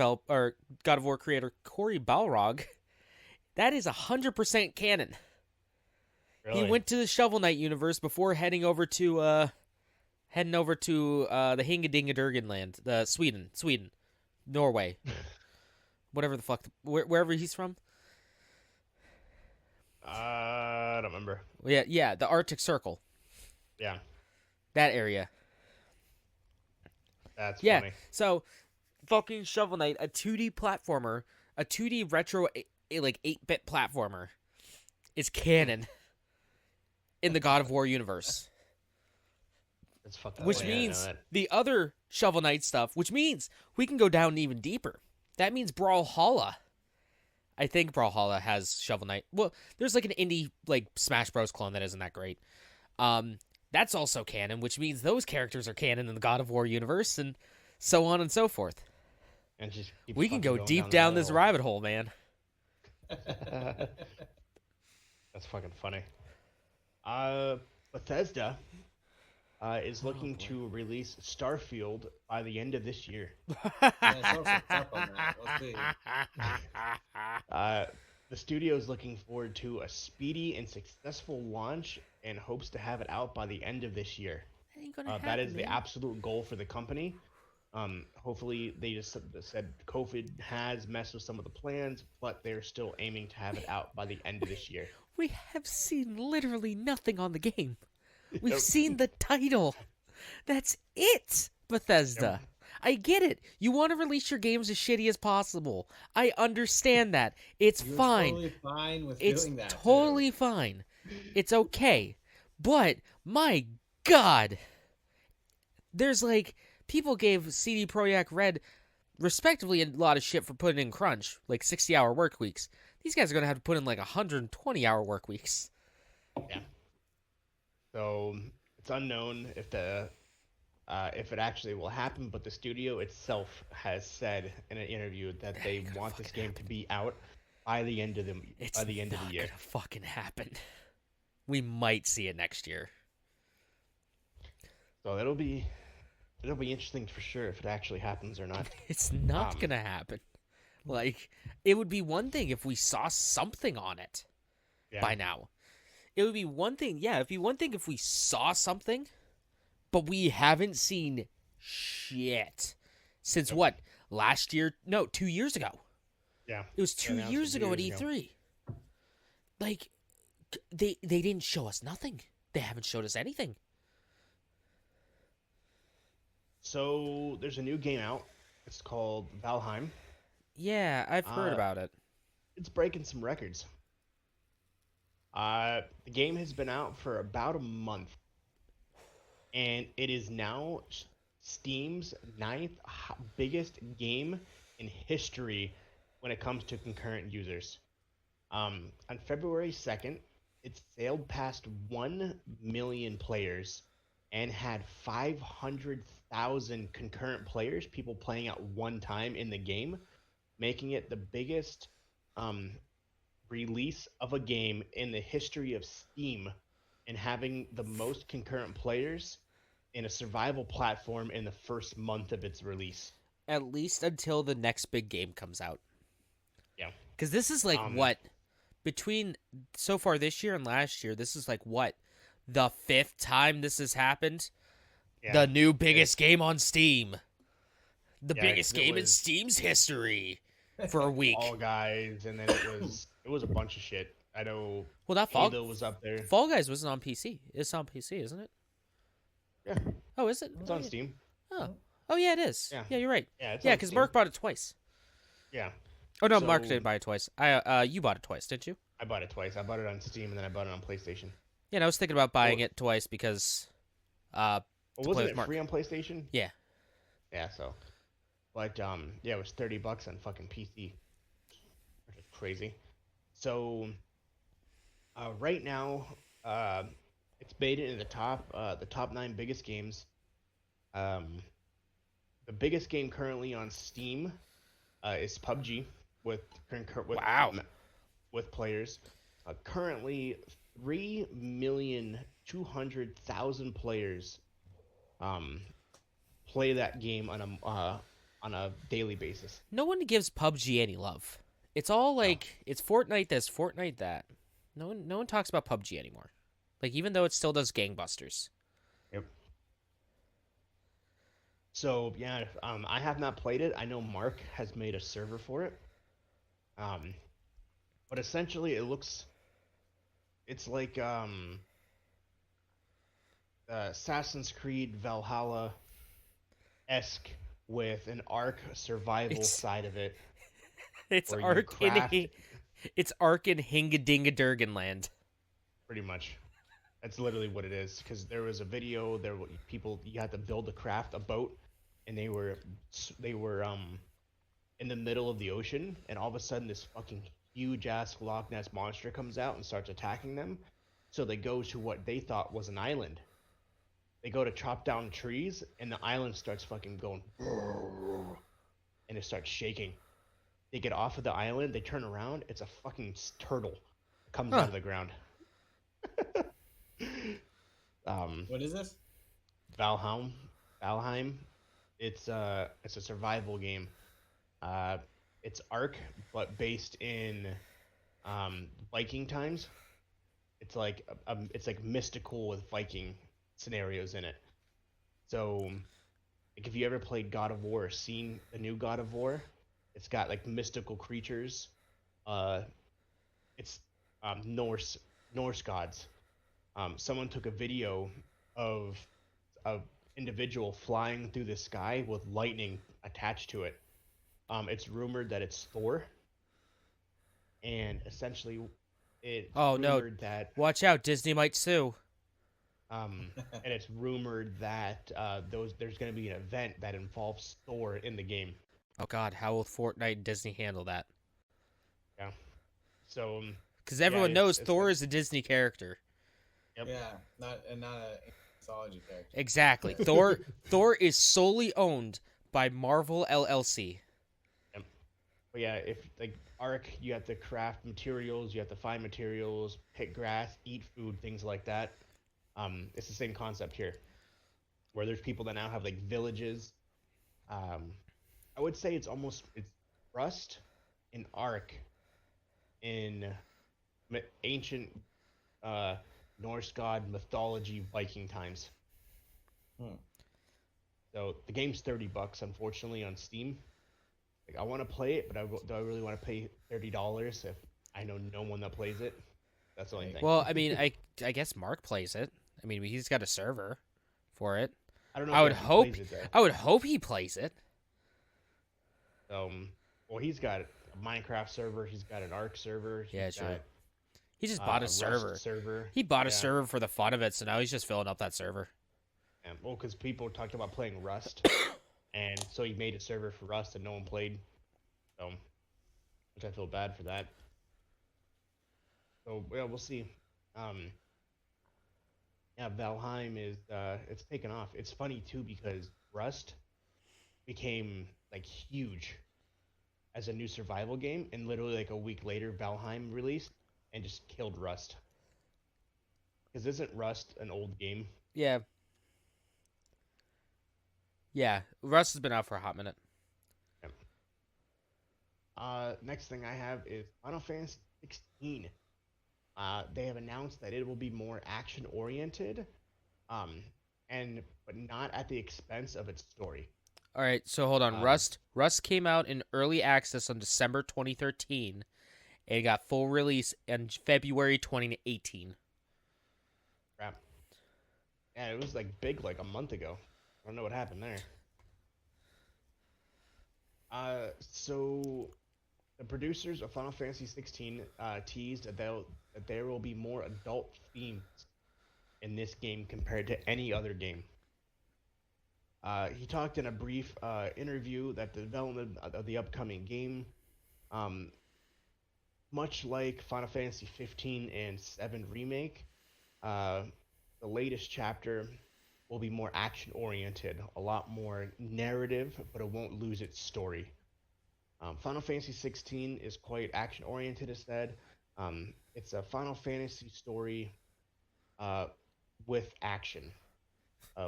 creator Cory Balrog, that is 100% canon.
Really?
He went to the Shovel Knight universe before heading over to the Hingadingadurgan land, the Sweden, Norway, whatever the fuck, wherever he's from.
I don't remember.
Yeah, the Arctic Circle,
Yeah,
that area.
that's
Yeah,
funny.
so fucking Shovel Knight, a 2D platformer, a 2D retro, like 8-bit platformer, is canon in the God of War universe.
That's fucking
Which
funny. I didn't know
means
that.
the other Shovel Knight stuff, which means we can go down even deeper. That means Brawlhalla. I think Brawlhalla has Shovel Knight. Well, there's like an indie like Smash Bros clone that isn't that great. That's also canon, which means those characters are canon in the God of War universe, and so on and so forth.
And just keep
We can
fucking
go
going
deep
the
down this
hole.
rabbit hole, man.
That's fucking funny. Bethesda is looking to release Starfield by the end of this year.
Yeah, show us what's up on that. Let's see.
the studio is looking forward to a speedy and successful launch and hopes to have it out by the end of this year.
That ain't gonna happen,
That is the
man.
absolute goal for the company. Hopefully, they just said COVID has messed with some of the plans, but they're still aiming to have it out by the end of this year.
We have seen literally nothing on the game. We've
Yep.
seen the title. That's it, Bethesda.
Yep.
I get it. You want to release your games as shitty as possible. I understand that. It's
You're
fine.
totally fine with
It's
doing that.
totally fine. It's okay. But, my God. There's like, people gave CD Projekt Red, respectively, a lot of shit for putting in crunch, like 60-hour work weeks. These guys are going to have to put in like 120-hour work weeks.
Yeah. So it's unknown if it actually will happen, but the studio itself has said in an interview that they want this game to be out by the end of the year.
It's not gonna fucking happen. We might see it next year.
So it'll be interesting for sure if it actually happens or not.
It's not gonna happen. Like, it would be one thing if we saw something on it by now. It would be one thing, it'd be one thing if we saw something, but we haven't seen shit since what? Last year? No, 2 years ago.
Yeah.
It was 2 years ago at E3. Like, they didn't show us nothing. They haven't showed us anything.
So there's a new game out. It's called Valheim.
Yeah, I've heard about it.
It's breaking some records. The game has been out for about a month, and it is now Steam's 9th biggest game in history when it comes to concurrent users. On February 2nd, it sailed past 1 million players and had 500,000 concurrent players, people playing at one time in the game, making it the biggest release of a game in the history of Steam and having the most concurrent players in a survival platform in the first month of its release.
At least until the next big game comes out.
Yeah.
Because this is like what? Between so far this year and last year, this is like what? The 5th time this has happened? Yeah, the new biggest game on Steam. The biggest game in Steam's history for a week.
Fall Guys, and then it was a bunch of shit. I know.
Well, that Fall
was up there.
Fall Guys wasn't on PC. It's on PC, isn't it?
Yeah.
Oh, is it?
It's on Steam.
Oh, yeah, it is. Yeah, you're right.
Yeah,
because Mark bought it twice.
Yeah.
Oh no, Mark didn't buy it twice. You bought it twice, didn't you?
I bought it twice. I bought it on Steam and then I bought it on PlayStation.
Yeah, and I was thinking about buying it twice because.
Wasn't it free on PlayStation?
Yeah.
Yeah. So, but yeah, it was $30 on fucking PC. Which is crazy. So, right now, it's beta in the top 9 biggest games. The biggest game currently on Steam is PUBG with players. Currently, 3,200,000 players play that game on a daily basis.
No one gives PUBG any love. It's all like it's Fortnite this, Fortnite that. No one talks about PUBG anymore. Like, even though it still does gangbusters.
Yep. So yeah, I have not played it. I know Mark has made a server for it. But essentially it's like Assassin's Creed Valhalla-esque with an Ark survival side of it.
It's Ark in Hingadinga land.
Pretty much. That's literally what it is. Because there was a video you had to build a boat, and they were in the middle of the ocean, and all of a sudden this fucking huge ass Loch Ness monster comes out and starts attacking them. So they go to what they thought was an island. They go to chop down trees, and the island starts fucking going, and it starts shaking. They get off of the island, they turn around, it's a fucking turtle comes out of the ground.
What is this?
Valheim. It's a survival game. It's Ark, but based in Viking times. It's like it's like mystical with Viking scenarios in it. So, like if you ever played God of War, or seen the new God of War, it's got like mystical creatures. Uh, it's Norse gods. Someone took a video of a individual flying through the sky with lightning attached to it. It's rumored that it's Thor, and essentially, it's
Oh no!
rumored that
Watch out, Disney might sue.
and it's rumored that there's going to be an event that involves Thor in the game.
Oh God, how will Fortnite and Disney handle that?
Yeah. So
Because
yeah,
everyone knows
it's
Thor is a Disney character.
Yep.
Yeah, not a mythology character.
Exactly. Thor is solely owned by Marvel LLC.
Yep. But yeah, if like Ark, you have to craft materials, you have to find materials, pick grass, eat food, things like that. It's the same concept here, where there's people that now have like villages. I would say it's Rust and Ark in ancient Norse god mythology Viking times. So the game's $30, unfortunately, on Steam. Like I want to play it, but do I really want to pay $30 if I know no one that plays it? That's the only thing.
Well, I mean, I guess Mark plays it. I mean, he's got a server for it.
I don't know.
I
if
would
he actually
hope.
plays it, though.
I would hope he plays it.
Well, he's got a Minecraft server. He's got an Ark server.
Yeah,
He's
true.
got,
He just bought a
Rust
server.
server.
He bought a
Yeah.
server for the fun of it, so now he's just filling up that server.
And, well, because people talked about playing Rust, and so he made a server for Rust, and no one played. So, which I feel bad for that. So yeah, we'll see. Yeah, Valheim is it's taken off. It's funny too because Rust became like huge as a new survival game, and literally like a week later, Valheim released and just killed Rust. Because isn't Rust an old game?
Yeah. Yeah, Rust has been out for a hot minute.
Next thing I have is Final Fantasy 16. They have announced that it will be more action oriented, but not at the expense of its story.
All right, so hold on. Rust came out in early access on December 2013, and got full release in February 2018.
Crap. Yeah, it was like big like a month ago. I don't know what happened there. So the producers of Final Fantasy 16 teased that there will be more adult themes in this game compared to any other game. He talked in a brief interview that the development of the upcoming game, much like Final Fantasy 15 and 7 Remake, the latest chapter will be more action-oriented, a lot more narrative, but it won't lose its story. Final Fantasy 16 is quite action-oriented, as said. It's a Final Fantasy story with action.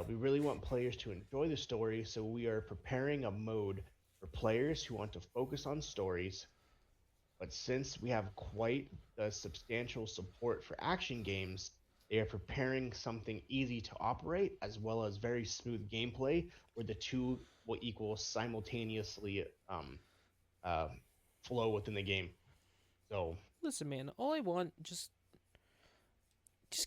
We really want players to enjoy the story, so we are preparing a mode for players who want to focus on stories. But since we have quite the substantial support for action games, they are preparing something easy to operate as well as very smooth gameplay where the two will equal simultaneously flow within the game. So
Listen, man, all I want just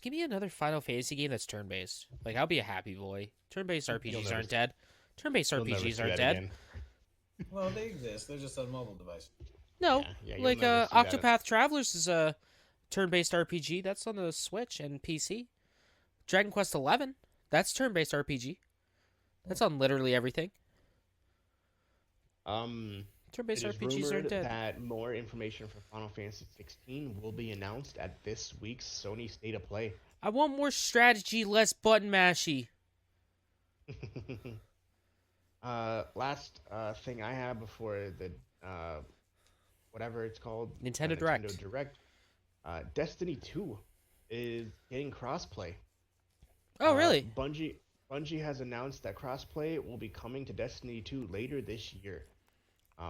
give me another Final Fantasy game that's turn-based. Like, I'll be a happy boy. Turn-based RPGs aren't dead. Turn-based
you'll never
RPGs
see
aren't
that
dead.
again.
Well, they exist. They're just on mobile devices.
No,
Yeah, you'll
like
never see that.
Octopath Travelers is a turn-based RPG. That's on the Switch and PC. Dragon Quest XI, that's turn-based RPG. That's on literally everything. Turn-based
It is
RPGs aren't
rumored
dead.
that more information for Final Fantasy 16 will be announced at this week's Sony State of Play.
I want more strategy, less button mashy.
Last thing I have before the whatever it's called,
Nintendo
Nintendo
Direct.
Direct. Destiny 2 is getting crossplay.
Oh, really?
Bungie has announced that crossplay will be coming to Destiny 2 later this year.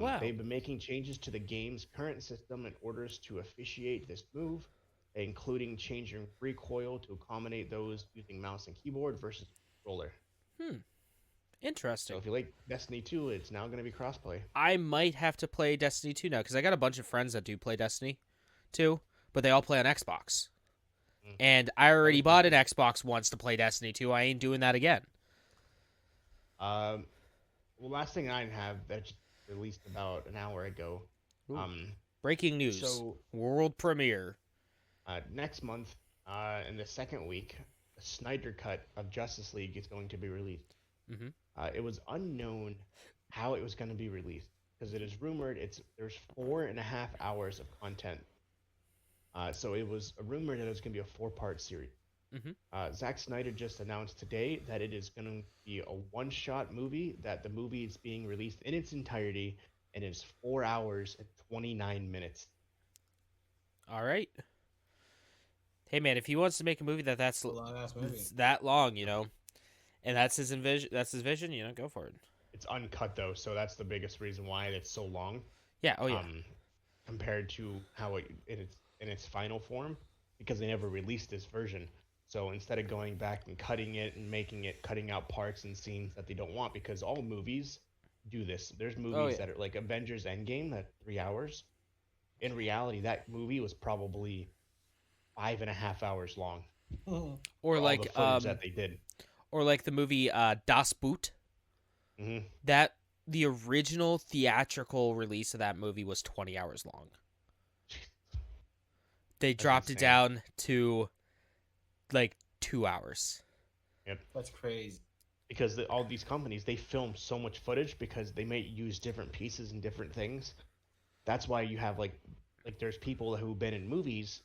Wow.
They've been making changes to the game's current system in order to officiate this move, including changing recoil to accommodate those using mouse and keyboard versus controller. So
Interesting.
if you like Destiny 2, it's now going to be crossplay.
I might have to play Destiny 2 now because I got a bunch of friends that do play Destiny 2, but they all play on Xbox. And I already bought an Xbox once to play Destiny 2. I ain't doing that again.
Well, last thing I have that just released about an hour ago.
Breaking news.
So
World premiere.
next month, in the second week, the Snyder Cut of Justice League is going to be released. It was unknown how it was going to be released because it is rumored there's 4.5 hours of content. So it was rumored that it was going to be a 4-part series. Zack Snyder just announced today that it is going to be a one-shot movie, that the movie is being released in its entirety, and it's 4 hours and 29 minutes.
All right. Hey, man, if he wants to make a movie that's
long-ass movie.
that long, and that's his vision, go for it.
It's uncut, though, so that's the biggest reason why it's so long.
Yeah, oh yeah.
Compared to how it's in its final form, because they never released this version. So instead of going back and cutting it and cutting out parts and scenes that they don't want, because all movies do this. There's movies that are like Avengers Endgame, that 3 hours. In reality, that movie was probably 5.5 hours long.
Or
all
like
the footage that they did.
Or like the movie Das Boot. That the original theatrical release of that movie was 20 hours long. They dropped it down to like 2 hours.
Yep.
That's crazy.
Because all these companies, they film so much footage because they may use different pieces and different things. That's why you have like there's people who've been in movies,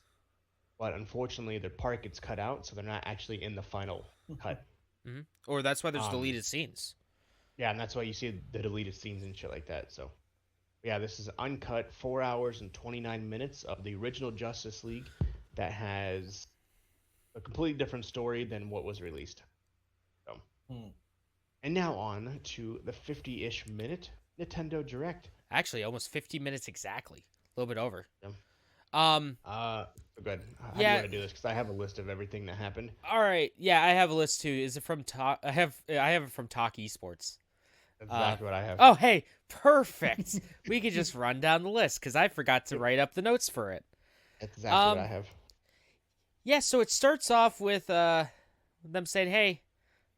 but unfortunately their part gets cut out, so they're not actually in the final cut.
Or that's why there's deleted scenes.
Yeah, and that's why you see the deleted scenes and shit like that. So, yeah, this is uncut 4 hours and 29 minutes of the original Justice League that has a completely different story than what was released. So, and now on to the 50-ish minute Nintendo Direct.
Actually, almost 50 minutes exactly. A little bit over.
Yeah.
Yeah.
Good. How do you want to do this? Because I have a list of everything that happened.
All right. Yeah, I have a list too. Is it from Talk? I have it from Talk Esports.
That's exactly what I have.
Oh, hey, perfect. We could just run down the list because I forgot to write up the notes for it.
That's exactly what I have.
Yeah, so it starts off with them saying, "Hey,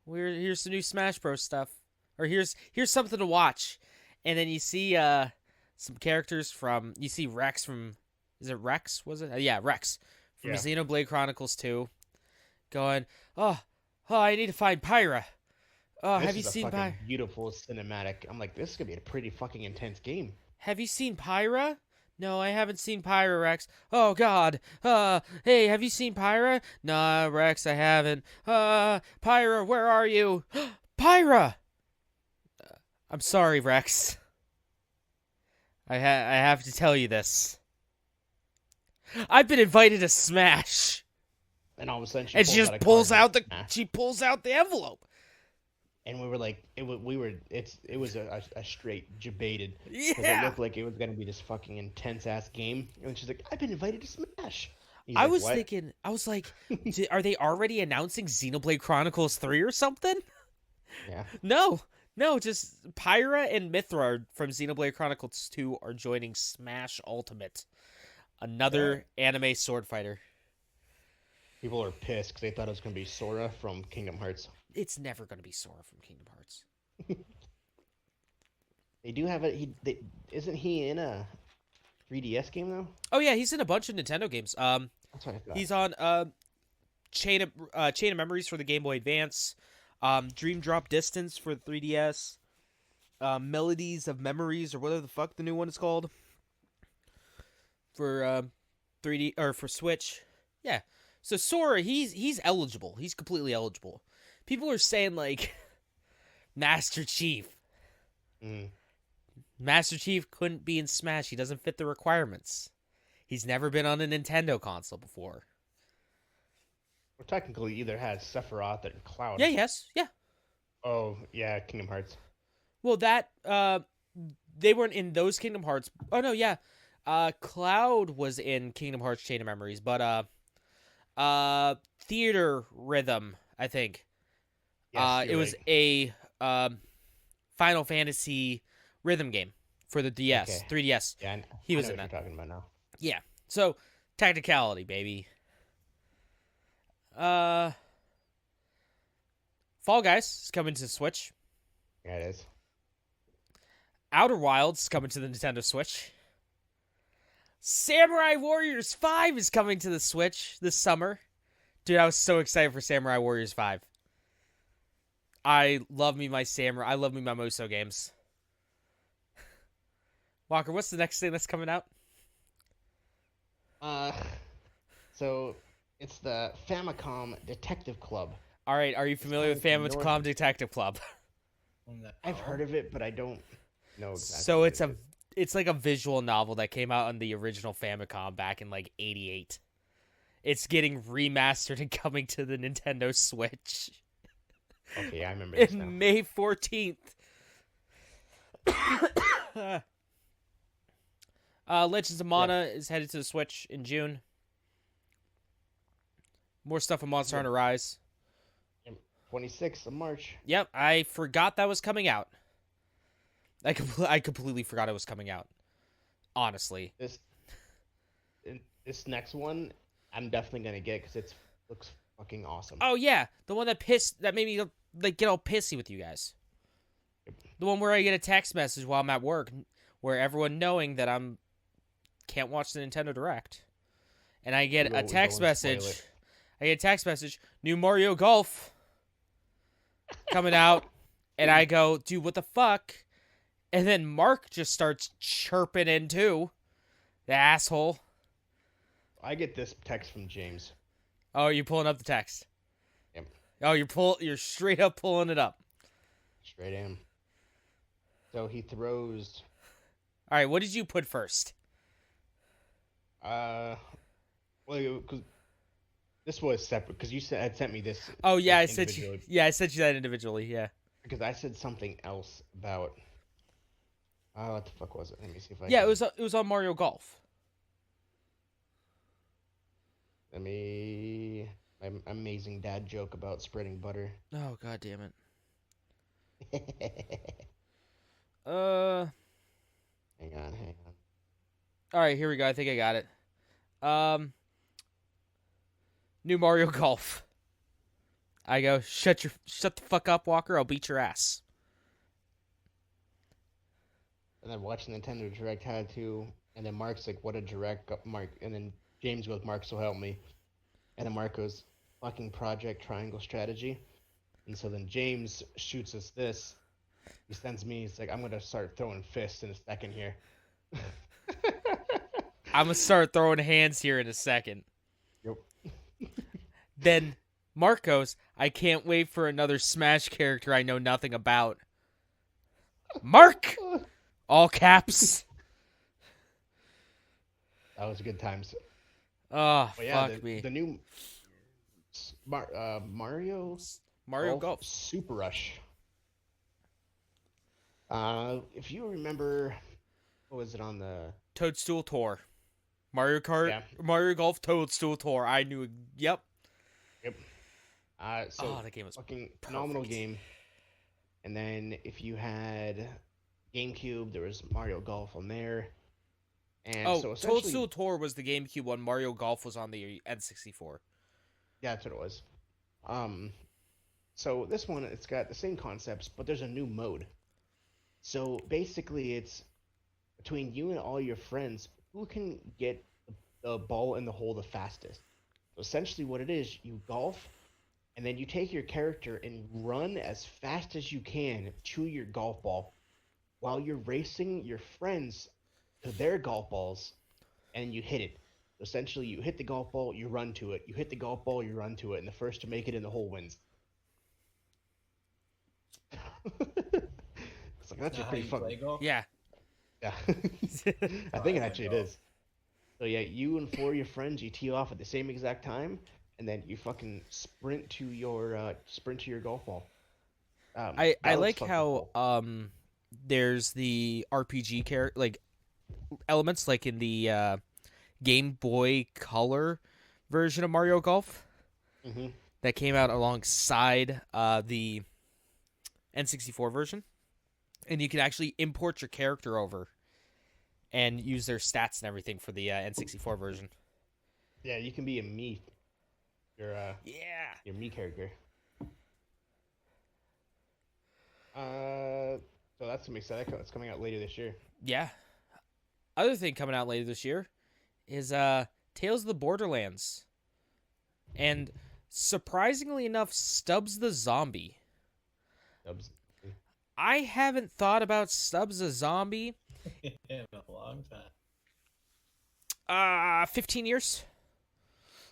here's some new Smash Bros. Stuff, or here's something to watch," and then you see some characters from. You see Rex from. Is it Rex? Was it? Yeah, Rex from Xenoblade Chronicles 2, going, "Oh, I need to find Pyra. Oh, have you seen Pyra?
Beautiful cinematic. I'm like, this is gonna be a pretty fucking intense game.
Have you seen Pyra? No, I haven't seen Pyra, Rex. Oh God. Hey, have you seen Pyra? Nah, Rex, I haven't. Pyra, where are you? Pyra. I'm sorry, Rex. I have to tell you this. I've been invited to Smash.
And all of a sudden,
she pulls out the envelope.
And we were like, it was a straight debated.
Yeah.
Because it looked like it was gonna be this fucking intense ass game. And she's like, I've been invited to Smash.
I was like, are they already announcing Xenoblade Chronicles 3 or something?
Yeah.
No, just Pyra and Mithra from Xenoblade Chronicles 2 are joining Smash Ultimate. Another anime sword fighter.
People are pissed because they thought it was going to be Sora from Kingdom Hearts.
It's never going to be Sora from Kingdom Hearts.
They do have isn't he in a 3DS game though?
Oh yeah, he's in a bunch of Nintendo games.
That's what I thought.
He's on Chain of Memories for the Game Boy Advance, Dream Drop Distance for the 3DS, Melodies of Memories or whatever the fuck the new one is called. For 3D or for Switch. Yeah. So Sora, he's eligible. He's completely eligible. People are saying like Master Chief. Master Chief couldn't be in Smash. He doesn't fit the requirements. He's never been on a Nintendo console before.
Well, technically either has Sephiroth and Cloud.
Yeah, yes. Yeah.
Oh, yeah, Kingdom Hearts.
Well, that they weren't in those Kingdom Hearts. Oh no, yeah. Cloud was in Kingdom Hearts Chain of Memories, but Theater Rhythm, I think.
Yes,
It
you're
was
right.
a Final Fantasy rhythm game for the DS,
Okay.
3DS.
Yeah,
He
I
was
know
in
what
that.
you're talking about now.
Yeah. So, technicality, baby. Uh Fall Guys is coming to the Switch.
Yeah, it is.
Outer Wilds is coming to the Nintendo Switch. Samurai Warriors 5 is coming to the Switch this summer. Dude, I was so excited for Samurai Warriors 5. I love me my Musou games. Walker, what's the next thing that's coming out?
Uh, so it's the Famicom Detective Club.
All right, are you familiar with
coming to
Famicom Detective Club?
I've heard of it, but I don't know exactly.
So
what it is.
it's like a visual novel that came out on the original Famicom back in like '88. It's getting remastered and coming to the Nintendo Switch.
Okay, I remember this now.
May 14th. Legends of Mana is headed to the Switch in June. More stuff on Monster Hunter Rise.
26th of March.
Yep, I forgot that was coming out. I completely forgot it was coming out. Honestly.
This next one, I'm definitely gonna get because it looks fucking awesome.
Oh yeah, the one that made me like get all pissy with you guys. The one where I get a text message while I'm at work, where everyone knowing that I'm can't watch the Nintendo Direct, and I get a text message. I get a text message. New Mario Golf coming out, and I go, dude, what the fuck? And then Mark just starts chirping in too, the asshole.
I get this text from James.
Oh, you're pulling up the text.
Yep.
Oh, you're straight up pulling it up.
Straight in. So he throws.
All right, what did you put first?
Well, because this was separate. Because you had sent me this.
Oh yeah,
like,
I sent you. Yeah, I sent you that individually. Yeah.
Because I said something else about. What the fuck was it? Let me see if I.
Yeah,
can...
it was on Mario Golf.
Let me. My amazing dad joke about spreading butter.
Oh god damn it.
Hang on.
All right, here we go. I think I got it. New Mario Golf. I go, shut the fuck up, Walker. I'll beat your ass.
And then watching Nintendo Direct had to, and then Mark's like, "What a direct, Mark?" And then James goes, "Mark, so help me." And then Mark goes, "Fucking Project Triangle Strategy." And so then James shoots us this. He sends me. He's like, "I'm gonna start throwing fists in a second here."
I'm gonna start throwing hands here in a second.
Yep.
Then Mark goes, "I can't wait for another Smash character I know nothing about." Mark, all caps.
That was good times.
Oh,
But yeah,
fuck me.
The new Mario
Golf.
Super Rush. If you remember, what was it on the
Toadstool Tour. Mario Kart,
Yeah.
Mario Golf Toadstool Tour. I knew. Yep.
So
that game was
fucking phenomenal
perfect.
game. And then if you had GameCube, there was Mario Golf on there. And so essentially,
Toadstool Tour was the GameCube one. Mario Golf was on the N64.
yeah, that's what it was. So this one, it's got the same concepts, but there's a new mode. So basically, it's between you and all your friends who can get the ball in the hole the fastest. So essentially, what it is, you golf, and then you take your character and run as fast as you can to your golf ball, while you're racing your friends to their golf balls, and you hit it. Essentially, you hit the golf ball, you run to it. You hit the golf ball, you run to it, and the first to make it in the hole wins. It's like, that's
Not
just pretty
how you
fun.
play golf?
Yeah.
Yeah. I think it actually is. So yeah, you and four of your friends, you tee off at the same exact time, and then you fucking sprint to your golf ball.
I
That looks
like
fucking
how
cool.
there's the RPG elements, like in the Game Boy Color version of Mario Golf that came out alongside the N64 version, and you can actually import your character over and use their stats and everything for the N64 version.
Yeah, you can be a Mii. Your Mii character. So that's gonna be exciting. It's coming out later this year.
Yeah. Other thing coming out later this year is Tales of the Borderlands, and surprisingly enough, Stubbs the Zombie.
Stubbs.
I haven't thought about Stubbs the Zombie
in a long time.
15 years.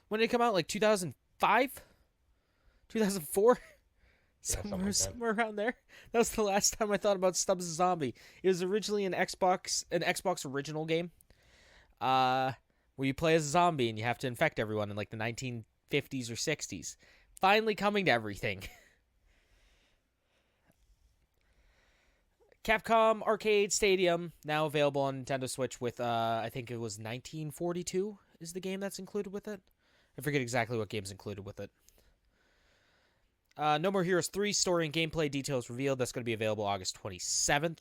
When did it come out? Like 2005? 2004? Somewhere around there. That was the last time I thought about Stubbs the Zombie. It was originally an Xbox original game, where you play as a zombie and you have to infect everyone in like the 1950s or 60s. Finally coming to everything. Capcom Arcade Stadium, now available on Nintendo Switch with, I think it was 1942 is the game that's included with it. I forget exactly what game's included with it. No More Heroes 3 story and gameplay details revealed. That's going to be available August 27th.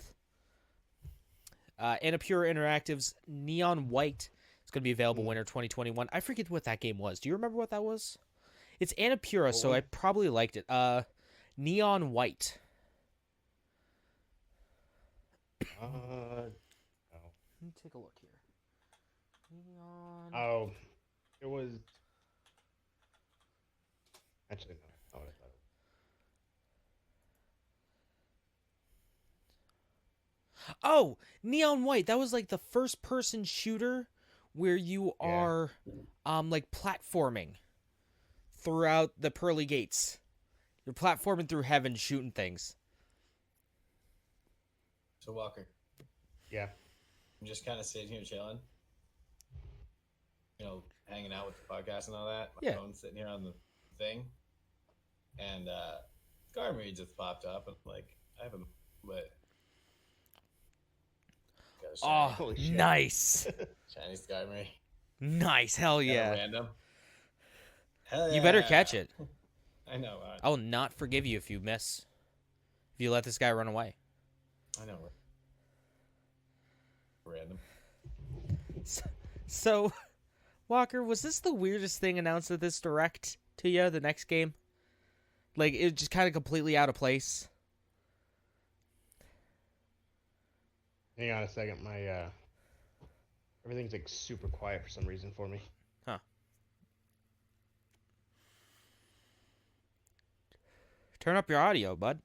Annapurna Interactive's Neon White is going to be available winter 2021. I forget what that game was. Do you remember what that was? It's Annapurna, so I probably liked it. Neon White.
No.
Let me take a look here. Neon.
Oh, it was. Actually, no. Oh, I thought it was.
Oh, Neon White. That was like the first-person shooter where you are, like platforming throughout the pearly gates. You're platforming through heaven, shooting things.
So Walker.
Yeah.
I'm just kind of sitting here chilling. Hanging out with the podcast and all that. My phone's sitting here on the thing. And Skarmory just popped up. And like, I haven't lit.
Oh, nice.
Shiny Skarmory.
Nice. Hell yeah.
Random. Hell yeah.
You better catch it.
I know.
I will not forgive you if you miss. If you let this guy run away.
I know. Random.
So, Walker, was this the weirdest thing announced at this direct to you, the next game? Like, it just kind of completely out of place?
Hang on a second. My, everything's like super quiet for some reason for me.
Huh. Turn up your audio, bud.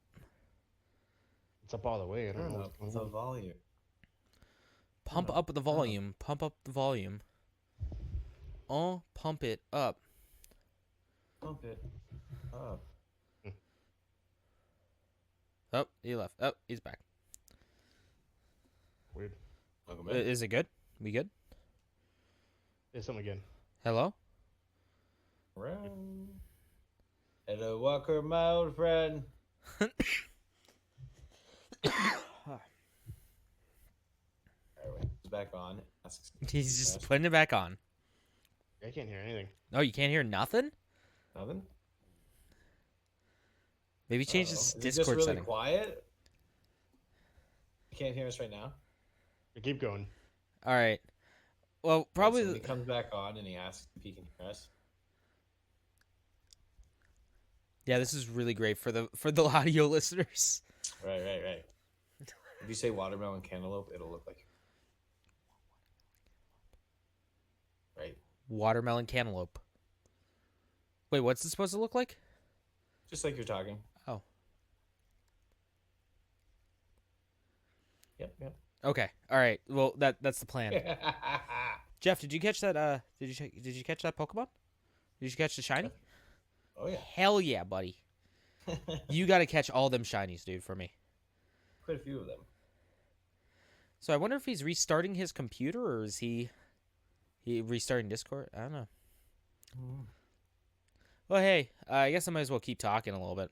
It's up all the way. I don't know what's going
the
on.
volume.
Pump up the volume. Pump up the volume. Oh, pump it up.
Pump it up.
Oh, he left. Oh, he's back.
Weird.
Is it good? We good?
Say something again.
Hello?
Hello, Walker, my old friend. It's back on.
He's just putting it back on.
I can't hear anything.
Oh, you can't hear nothing?
Nothing?
Maybe change this
Is it
Discord
just really
setting.
quiet? You can't hear us right now?
Keep going.
All right. Well, probably.
So when he comes back on and he asks if he can hear us.
Yeah, this is really great for the audio listeners.
Right. If you say watermelon cantaloupe, it'll look like. Right.
Watermelon cantaloupe. Wait, what's this supposed to look like?
Just like you're talking.
Oh.
Yep.
Okay. All right. Well, that's the plan. Jeff, did you catch that? Did you catch that Pokemon? Did you catch the shiny?
Oh yeah.
Hell yeah, buddy. You got to catch all them shinies, dude, for me.
Quite a few of them.
So I wonder if he's restarting his computer or is he restarting Discord? I don't know. Well, hey, I guess I might as well keep talking a little bit.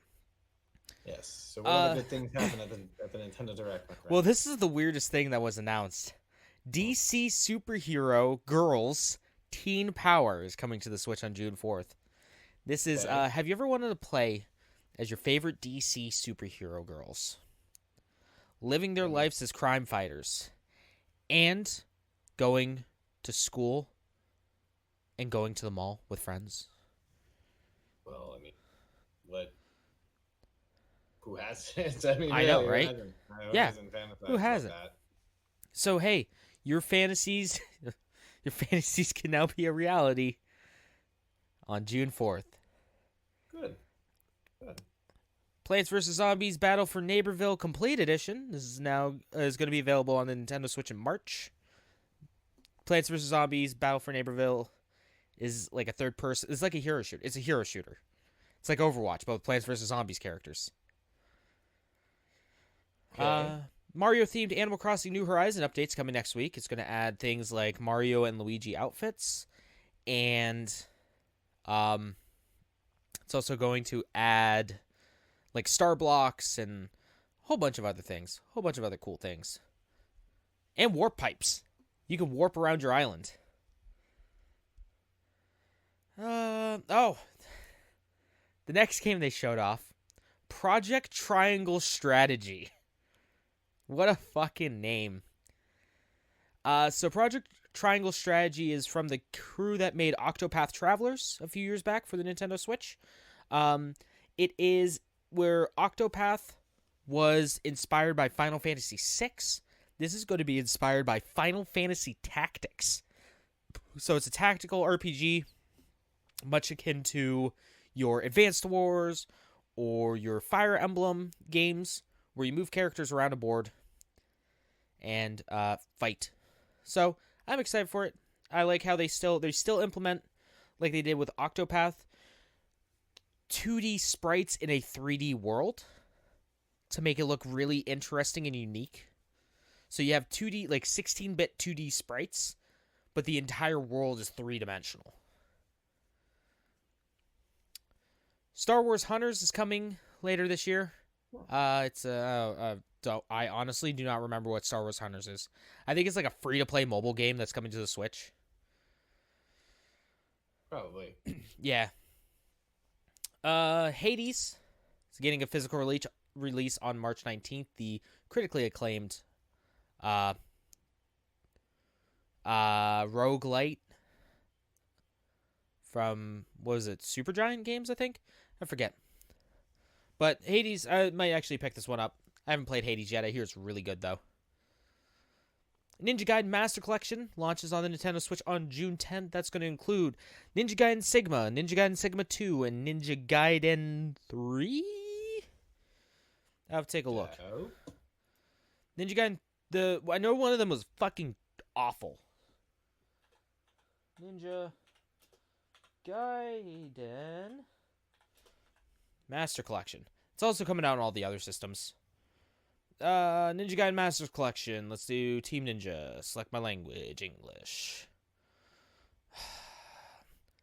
Yes. So what other good things happen at the Nintendo Direct, my friend?
Well, this is the weirdest thing that was announced. DC superhero girls Teen Power is coming to the Switch on June 4th. This is
Okay.
have you ever wanted to play as your favorite DC superhero girls, living their lives as crime fighters and going to school and going to the mall with friends?
Well, I mean, what? Who hasn't? I mean,
I know,
really,
right?
Who
Yeah.
hasn't fantasized
Who
about
hasn't?
that?
So hey, your fantasies can now be a reality on June 4th.
Good. Good.
Plants vs. Zombies Battle for Naberville Complete Edition. This is now going to be available on the Nintendo Switch in March. Plants vs. Zombies Battle for Naberville is like a third person. It's like a hero shooter. It's a hero shooter. It's like Overwatch, but with Plants vs. Zombies characters.
Okay.
Mario-themed Animal Crossing New Horizon updates coming next week. It's going to add things like Mario and Luigi outfits, and it's also going to add like star blocks and a whole bunch of other things, a whole bunch of other cool things, and warp pipes. You can warp around your island. The next game they showed off, Project Triangle Strategy. What a fucking name. So Project Triangle Strategy is from the crew that made Octopath Travelers a few years back for the Nintendo Switch. It is where Octopath was inspired by Final Fantasy VI. This is going to be inspired by Final Fantasy Tactics. So it's a tactical RPG, much akin to your Advanced Wars or your Fire Emblem games, where you move characters around a board and fight. So I'm excited for it. I like how they still implement, like they did with Octopath, 2D sprites in a 3D world to make it look really interesting and unique. So you have 2D, like 16-bit 2D sprites, but the entire world is 3-dimensional. Star Wars Hunters is coming later this year. I honestly do not remember what Star Wars Hunters is. I think it's like a free-to-play mobile game that's coming to the Switch.
Probably.
Yeah. Hades is getting a physical release on March 19th. The critically acclaimed roguelite from, what was it, Supergiant Games, I think? I forget. But Hades, I might actually pick this one up. I haven't played Hades yet. I hear it's really good, though. Ninja Gaiden Master Collection launches on the Nintendo Switch on June 10th. That's going to include Ninja Gaiden Sigma, Ninja Gaiden Sigma 2, and Ninja Gaiden 3? I'll have to take a look.
Oh.
Ninja Gaiden, I know one of them was fucking awful. Ninja Gaiden Master Collection. It's also coming out on all the other systems. Ninja Gaiden Master Collection. Let's do Team Ninja. Select my language, English.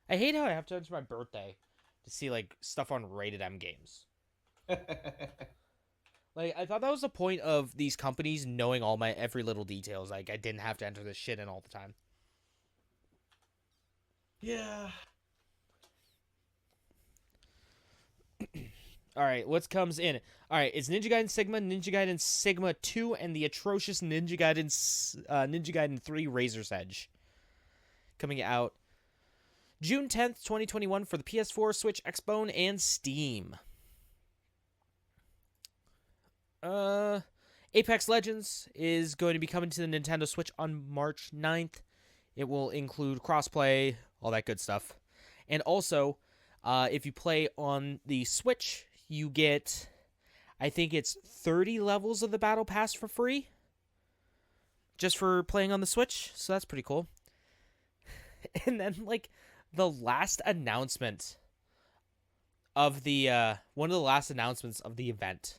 I hate how I have to enter my birthday to see like stuff on Rated M Games. Like, I thought that was the point of these companies knowing all my every little details. Like, I didn't have to enter this shit in all the time.
Yeah.
Alright, what comes in? Alright, it's Ninja Gaiden Sigma, Ninja Gaiden Sigma 2, and the atrocious Ninja Gaiden 3 Razor's Edge. Coming out June 10th, 2021 for the PS4, Switch, Xbone, and Steam. Apex Legends is going to be coming to the Nintendo Switch on March 9th. It will include crossplay, all that good stuff. And also, if you play on the Switch, you get, I think it's 30 levels of the Battle Pass for free. Just for playing on the Switch. So that's pretty cool. And then, like, the last announcement of the, one of the last announcements of the event.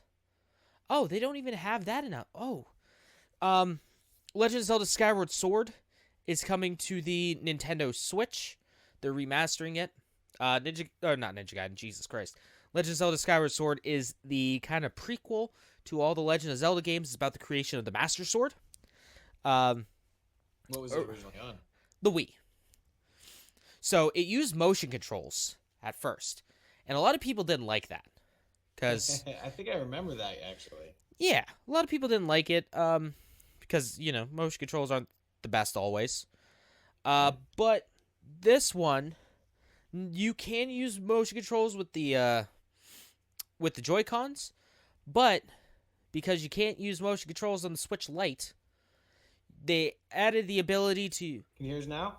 Oh, they don't even have that announced. Oh. Legend of Zelda Skyward Sword is coming to the Nintendo Switch. They're remastering it. Not Ninja Gaiden, Jesus Christ. Legend of Zelda Skyward Sword is the kind of prequel to all the Legend of Zelda games. It's about the creation of the Master Sword.
What was it originally on?
The Wii. So it used motion controls at first. And a lot of people didn't like that. Because
I think I remember that, actually.
yeah, a lot of people didn't like it. Because, motion controls aren't the best always. But this one, you can use motion controls with the Joy-Cons, but because you can't use motion controls on the Switch Lite, they added the ability to...
Can you hear us now?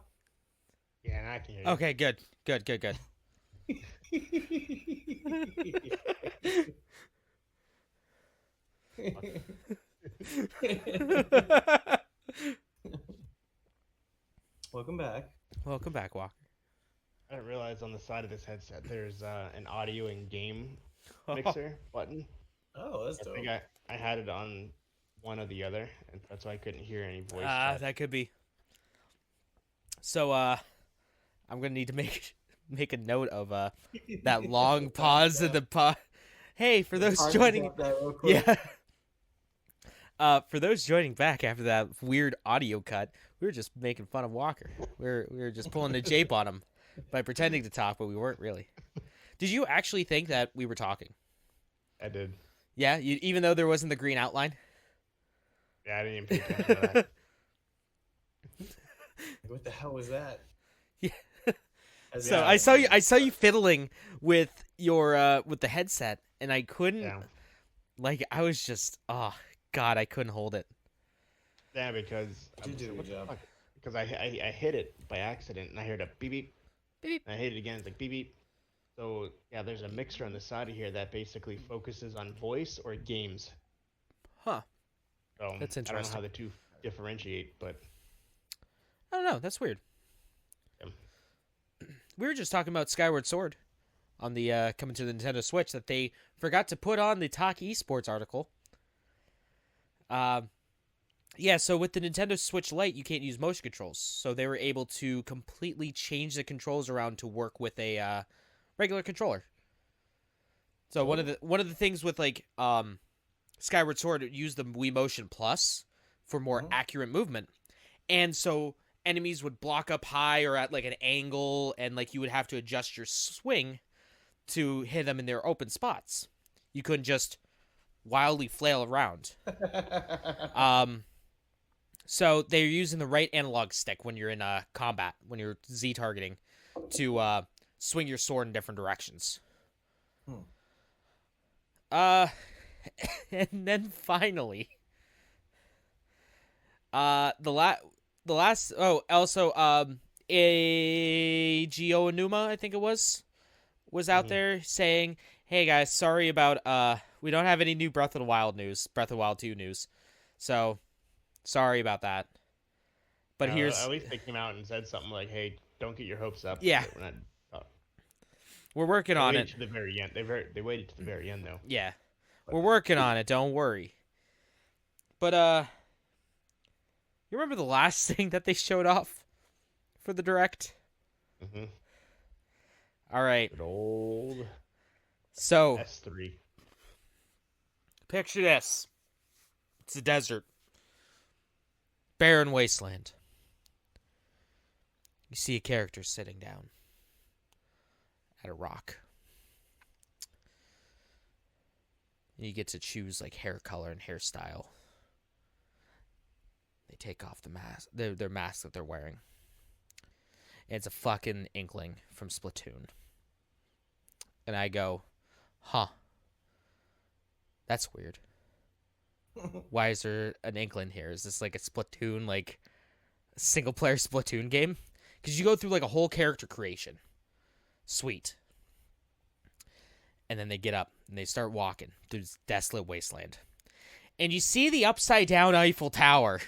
Yeah, now I can hear you.
Okay, good.
Welcome back.
Welcome back, Walker.
I didn't realize on the side of this headset there's an audio and game mixer button.
Oh, that's dope.
I think I had it on one or the other, and that's why I couldn't hear any voice.
That could be. So, I'm gonna need to make a note of that long pause in the pod. Hey, for those joining, yeah. For those joining back after that weird audio cut, we were just making fun of Walker. We were just pulling the jape on him by pretending to talk, but we weren't really. Did you actually think that we were talking?
I did.
Yeah, even though there wasn't the green outline.
Yeah, I didn't even pay attention to that.
What the hell was that?
Yeah.
So
I saw you fiddling with your with the headset, and I couldn't.
Yeah.
Like, I was just, oh God, I couldn't hold it.
Yeah, because
You did a good job.
Because I hit it by accident, and I heard a beep beep.
Beep.
And I hit it again. It's like beep beep. So yeah, there's a mixer on the side of here that basically focuses on voice or games.
Huh.
So
That's
I don't know
interesting.
how the two differentiate, but
I don't know. That's weird.
Yeah.
We were just talking about Skyward Sword on the coming to the Nintendo Switch that they forgot to put on the Talk Esports article. Yeah, so with the Nintendo Switch Lite, you can't use motion controls. So they were able to completely change the controls around to work with a regular controller. So one of the things with like Skyward Sword, it used the Wii Motion Plus for more accurate movement. And so enemies would block up high or at like an angle, and like you would have to adjust your swing to hit them in their open spots. You couldn't just wildly flail around. So they're using the right analog stick when you're in combat, when you're Z targeting, to swing your sword in different directions. And then finally, also Gio Onuma, I think it was out there saying, "Hey guys, sorry about we don't have any new Breath of the Wild 2 news, so sorry about that." But here's
at least they came out and said something like, "Hey, don't get your hopes up."
Yeah. We're working on it.
To the very end. They waited to the very end though.
Yeah. We're working on it, don't worry. But you remember the last thing that they showed off for the Direct?
Mhm.
All right.
Good old
So,
S3.
picture this. It's a desert. Barren wasteland. You see a character sitting down at a rock. You get to choose like hair color and hairstyle. They take off the mask, their mask that they're wearing. And it's a fucking inkling from Splatoon. And I go, huh. That's weird. Why is there an inkling here? Is this like a Splatoon, like a single player Splatoon game? Because you go through like a whole character creation. Sweet. And then they get up and they start walking through this desolate wasteland. And you see the upside down Eiffel Tower.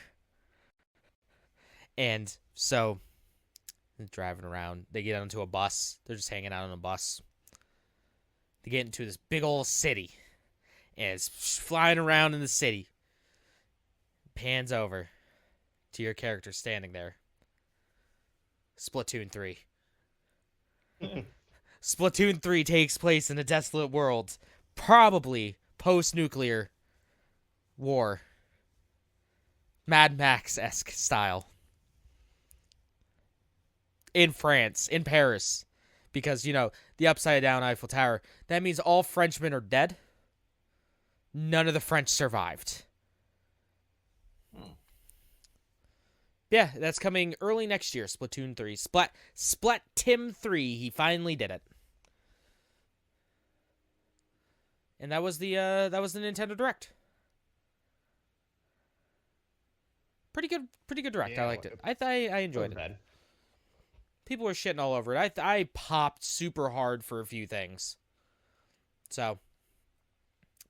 And so, they're driving around. They get onto a bus. They're just hanging out on a bus. They get into this big old city. And it's flying around in the city. Pans over to your character standing there. Splatoon 3. Splatoon 3 takes place in a desolate world, probably post-nuclear war. Mad Max-esque style. In France, in Paris. Because, you know, the upside-down Eiffel Tower. That means all Frenchmen are dead. None of the French survived. Yeah, that's coming early next year, Splatoon 3. Splat-Tim 3, he finally did it. And that was the Nintendo Direct. Pretty good direct.
Yeah,
I liked it. I enjoyed it.
Bad.
People were shitting all over it. I popped super hard for a few things. So,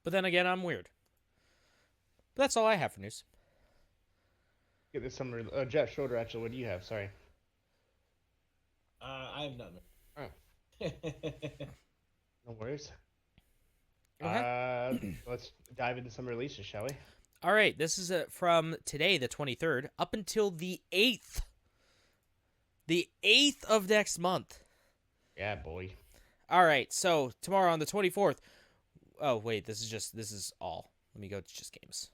but then again, I'm weird. But that's all I have for news.
Get this summer. Jeff Schroeder, actually, what do you have? Sorry.
I have none.
No worries.
Okay.
Let's dive into some releases, shall we?
All right, this is from today, the 23rd, up until the 8th. The 8th of next month.
Yeah, boy.
All right, so tomorrow on the 24th. Oh, wait, this is all. Let me go to just games.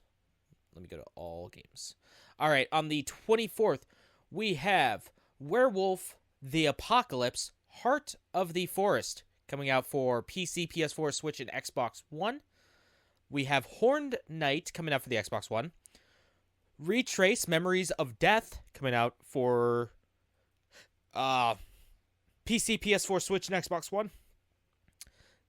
Let me go to all games. All right, on the 24th, we have Werewolf the Apocalypse, Heart of the Forest, coming out for PC, PS4, Switch, and Xbox One. We have Horned Knight coming out for the Xbox One. Retrace Memories of Death coming out for PC, PS4, Switch, and Xbox One.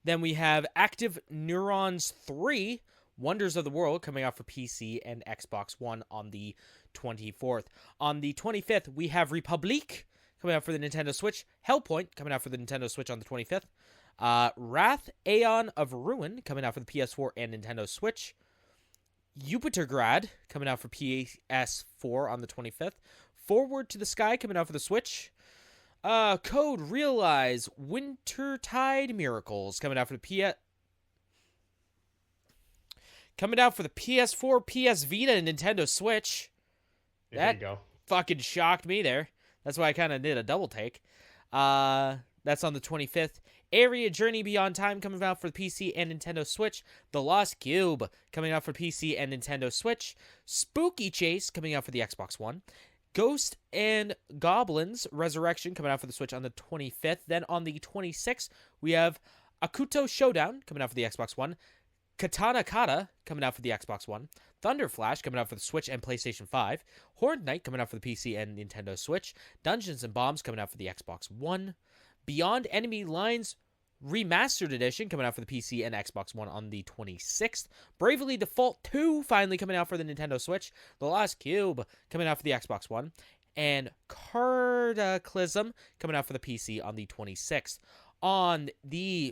Then we have Active Neurons 3, Wonders of the World, coming out for PC and Xbox One on the 24th. On the 25th, we have Republique coming out for the Nintendo Switch. Hellpoint coming out for the Nintendo Switch on the 25th. Wrath Aeon of Ruin coming out for the PS4 and Nintendo Switch. Jupitergrad coming out for PS4 on the 25th. Forward to the Sky coming out for the Switch. Code Realize Wintertide Miracles coming out for the PS4, PS Vita, and Nintendo Switch.
There you go.
Fucking shocked me there. That's why I kind of did a double take. That's on the 25th. Area Journey Beyond Time coming out for the PC and Nintendo Switch. The Lost Cube coming out for PC and Nintendo Switch. Spooky Chase coming out for the Xbox One. Ghost and Goblins Resurrection coming out for the Switch on the 25th. Then on the 26th, we have Akuto Showdown coming out for the Xbox One. Katana Kata coming out for the Xbox One. Thunder Flash coming out for the Switch and PlayStation 5. Horned Knight coming out for the PC and Nintendo Switch. Dungeons and Bombs coming out for the Xbox One. Beyond Enemy Lines Remastered Edition coming out for the PC and Xbox One on the 26th. Bravely Default 2 finally coming out for the Nintendo Switch. The Lost Cube coming out for the Xbox One. And Cataclysm coming out for the PC on the 26th.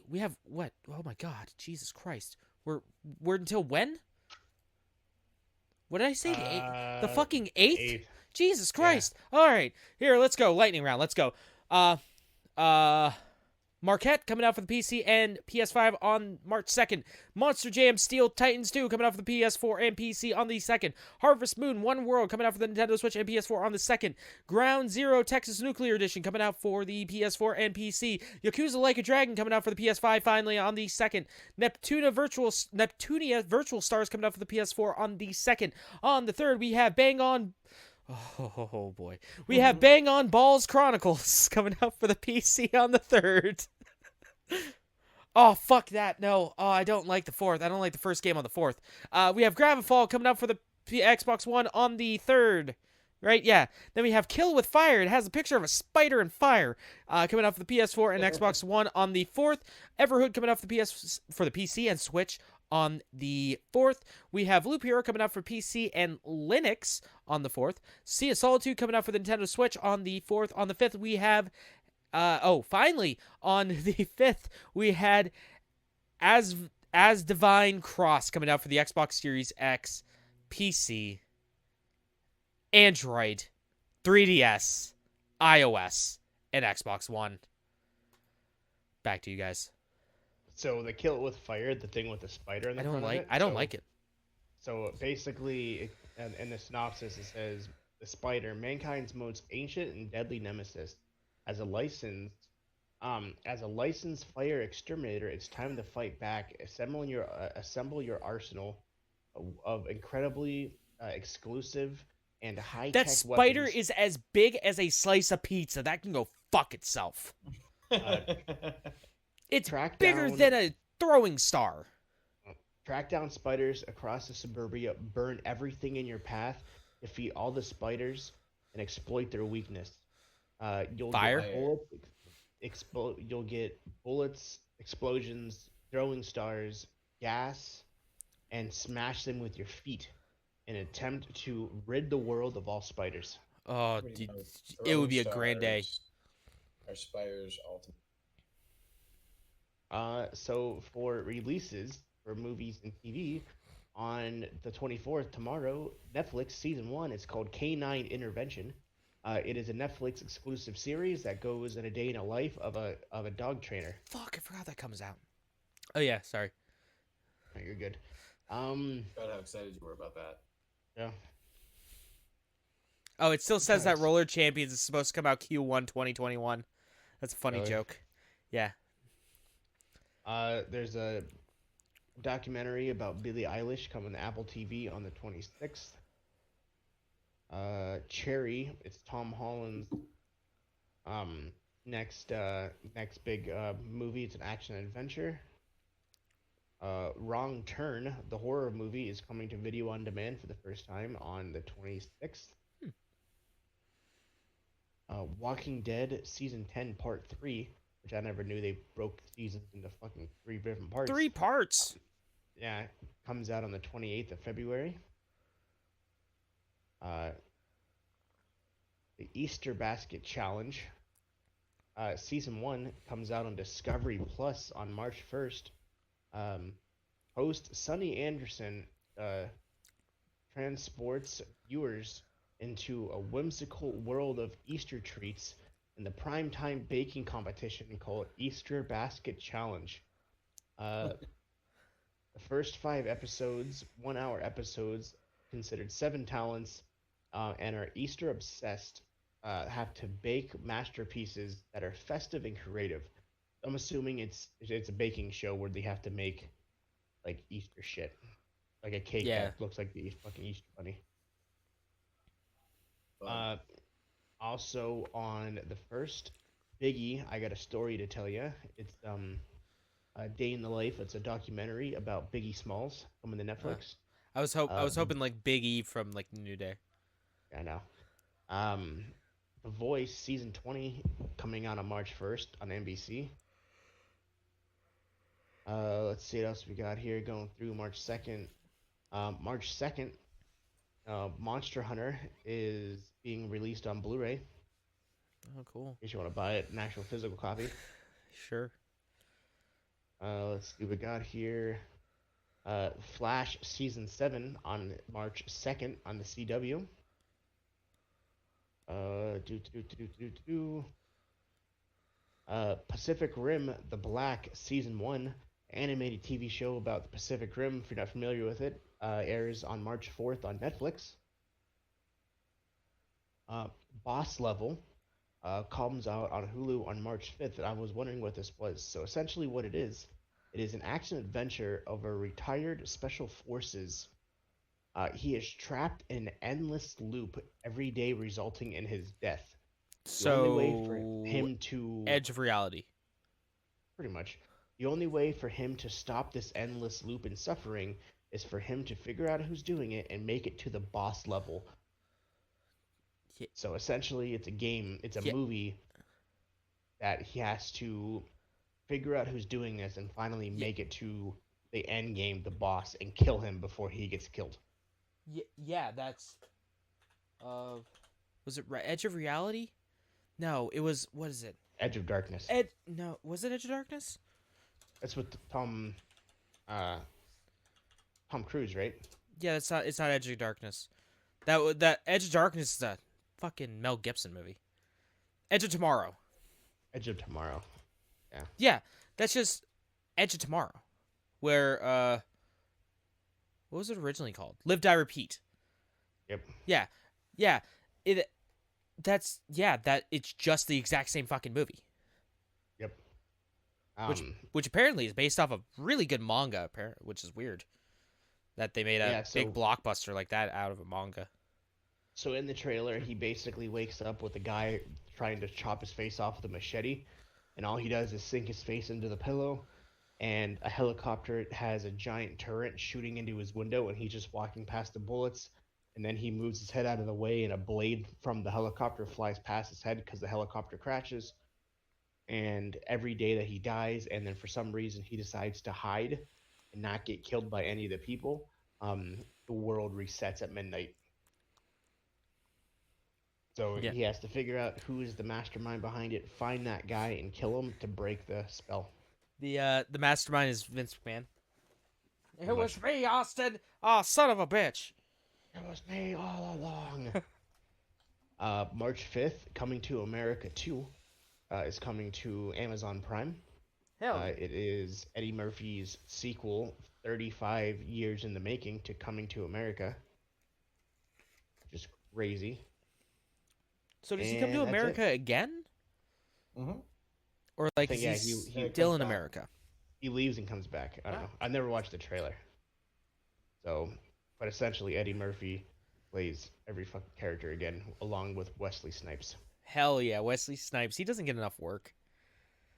We have what? Oh my god, Jesus Christ. We're until when? What did I say? The fucking 8th? Jesus Christ. Yeah. All right. Here, let's go. Lightning round. Let's go. Marquette coming out for the PC and PS5 on March 2nd. Monster Jam Steel Titans 2 coming out for the PS4 and PC on the 2nd. Harvest Moon One World coming out for the Nintendo Switch and PS4 on the 2nd. Ground Zero Texas Nuclear Edition coming out for the PS4 and PC. Yakuza Like a Dragon coming out for the PS5 finally on the 2nd. Neptunia Virtual Stars coming out for the PS4 on the 2nd. On the 3rd, we have Bang On... Oh boy. We have Bang On Balls Chronicles coming out for the PC on the 3rd. Oh, fuck that. No. Oh, I don't like the 4th. I don't like the first game on the 4th. We have Gravifall coming out for the Xbox One on the 3rd. Right? Yeah. Then we have Kill with Fire. It has a picture of a spider and fire coming out for the PS4 and Xbox One on the 4th. Everhood coming out for the PC and Switch on the 4th. We have Loop Hero coming out for PC and Linux on the 4th. Sea of Solitude coming out for the Nintendo Switch on the 4th. On the 5th, we have... finally, on the 5th, we had As Divine Cross coming out for the Xbox Series X, PC, Android, 3DS, iOS, and Xbox One. Back to you guys.
So the Kill It With Fire, the thing with the spider in the front of it.
I don't like it.
So basically, in the synopsis, it says the spider, mankind's most ancient and deadly nemesis, has a license As a licensed fire exterminator, it's time to fight back. Assemble your arsenal of incredibly exclusive and high
That
tech
spider
weapons.
is as big as a slice of pizza. That can go fuck itself.
Uh,
It's
track
bigger
down
than a throwing star.
Track down spiders across the suburbia, burn everything in your path, defeat all the spiders, and exploit their weakness. You'll
Fire?
get bullets, you'll get bullets, explosions, throwing stars, gas, and smash them with your feet in an attempt to rid the world of all spiders.
Oh,
Pretty
dude,
much.
it would
Throwing
be a grand day.
stars are Spire's ultimate.
So for releases for movies and TV, on the 24th, tomorrow, Netflix season 1 is called K9 Intervention. It is a Netflix exclusive series that goes in a day in a life of a dog trainer.
Fuck, I forgot that comes out. Oh yeah, sorry.
Oh, you're good.
God, how excited you were about that.
Yeah.
Oh, it still says that
Nice.
Roller Champions is supposed to come out Q1 2021. That's a funny
Really?
joke. Yeah.
There's a documentary about Billie Eilish coming to Apple TV on the 26th. Cherry, it's Tom Holland's next big movie. It's an action adventure. Wrong Turn, the horror movie, is coming to video on demand for the first time on the 26th. Walking Dead season 10 part 3, which I never knew they broke seasons into fucking 3 different parts.
3 parts.
Yeah, comes out on the 28th of February. The Easter Basket Challenge. Season 1 comes out on Discovery Plus on March 1st. Host Sunny Anderson transports viewers into a whimsical world of Easter treats in the primetime baking competition called Easter Basket Challenge. The first 5 episodes, 1-hour episodes, considered 7 talents, and are Easter obsessed, have to bake masterpieces that are festive and creative. I'm assuming it's a baking show where they have to make like Easter shit, like a cake that looks like the fucking Easter bunny. Also on the first, Biggie, I got a story to tell you. It's a Day in the Life. It's a documentary about Biggie Smalls coming to Netflix.
I was hoping like Big E from like New Day.
I know. The Voice season 20 coming out on March 1st on NBC. Let's see what else we got here going through March 2nd. March 2nd, Monster Hunter is being released on Blu-ray.
Oh, cool.
In case you want to buy it, an actual physical copy.
Sure.
Let's see what we got here. Flash season 7 on March 2nd on the CW. Pacific Rim: The Black season 1, animated TV show about the Pacific Rim. If you're not familiar with it, airs on March 4th on Netflix. Boss Level comes out on Hulu on March 5th, and I was wondering what this was. So essentially what it is an action adventure of a retired special forces. He is trapped in an endless loop every day, resulting in his death. The only way for him to
Edge of reality.
Pretty much. The only way for him to stop this endless loop and suffering is for him to figure out who's doing it and make it to the boss level.
Yeah.
So essentially, it's a game. It's a movie that he has to figure out who's doing this and finally make it to the end game, the boss, and kill him before he gets killed.
Yeah, that's. Was it Edge of Reality? No, it was. What is it?
Edge of Darkness.
No, was it Edge of Darkness?
That's with Tom Cruise, right?
Yeah, it's not. It's not Edge of Darkness. That Edge of Darkness is a fucking Mel Gibson movie. Edge of Tomorrow.
Edge of Tomorrow. Yeah.
Yeah, that's just Edge of Tomorrow, where what was it originally called? Live, Die, Repeat.
Yep.
Yeah. That it's just the exact same fucking movie.
Yep. Um,
which apparently is based off a really good manga, which is weird that they made a
yeah,
big blockbuster like that out of a manga.
so in the trailer, he basically wakes up with a guy trying to chop his face off with a machete, and all he does is sink his face into the pillow, and a helicopter has a giant turret shooting into his window, and he's just walking past the bullets, and then he moves his head out of the way, and a blade from the helicopter flies past his head because the helicopter crashes. And every day that he dies, and then for some reason he decides to hide and not get killed by any of the people, the world resets at midnight. So
Yeah.
he has to figure out who is the mastermind behind it, find that guy, and kill him to break the spell.
The mastermind is Vince McMahon.
Pretty
It was
much.
me, Austin. Oh, son of a bitch.
It was me all along. March 5th, Coming to America 2 is coming to Amazon Prime.
Hell yeah.
It is Eddie Murphy's sequel, 35 years in the making, to Coming to America. Just crazy.
So does he come to
and that's
America again?
Mm-hmm.
Or like
think,
is
yeah,
he
he
still
comes
in
back.
America?
He leaves and comes back. I don't know. I never watched the trailer. So, but essentially, Eddie Murphy plays every fucking character again, along with Wesley Snipes.
Hell yeah, Wesley Snipes. He doesn't get enough work.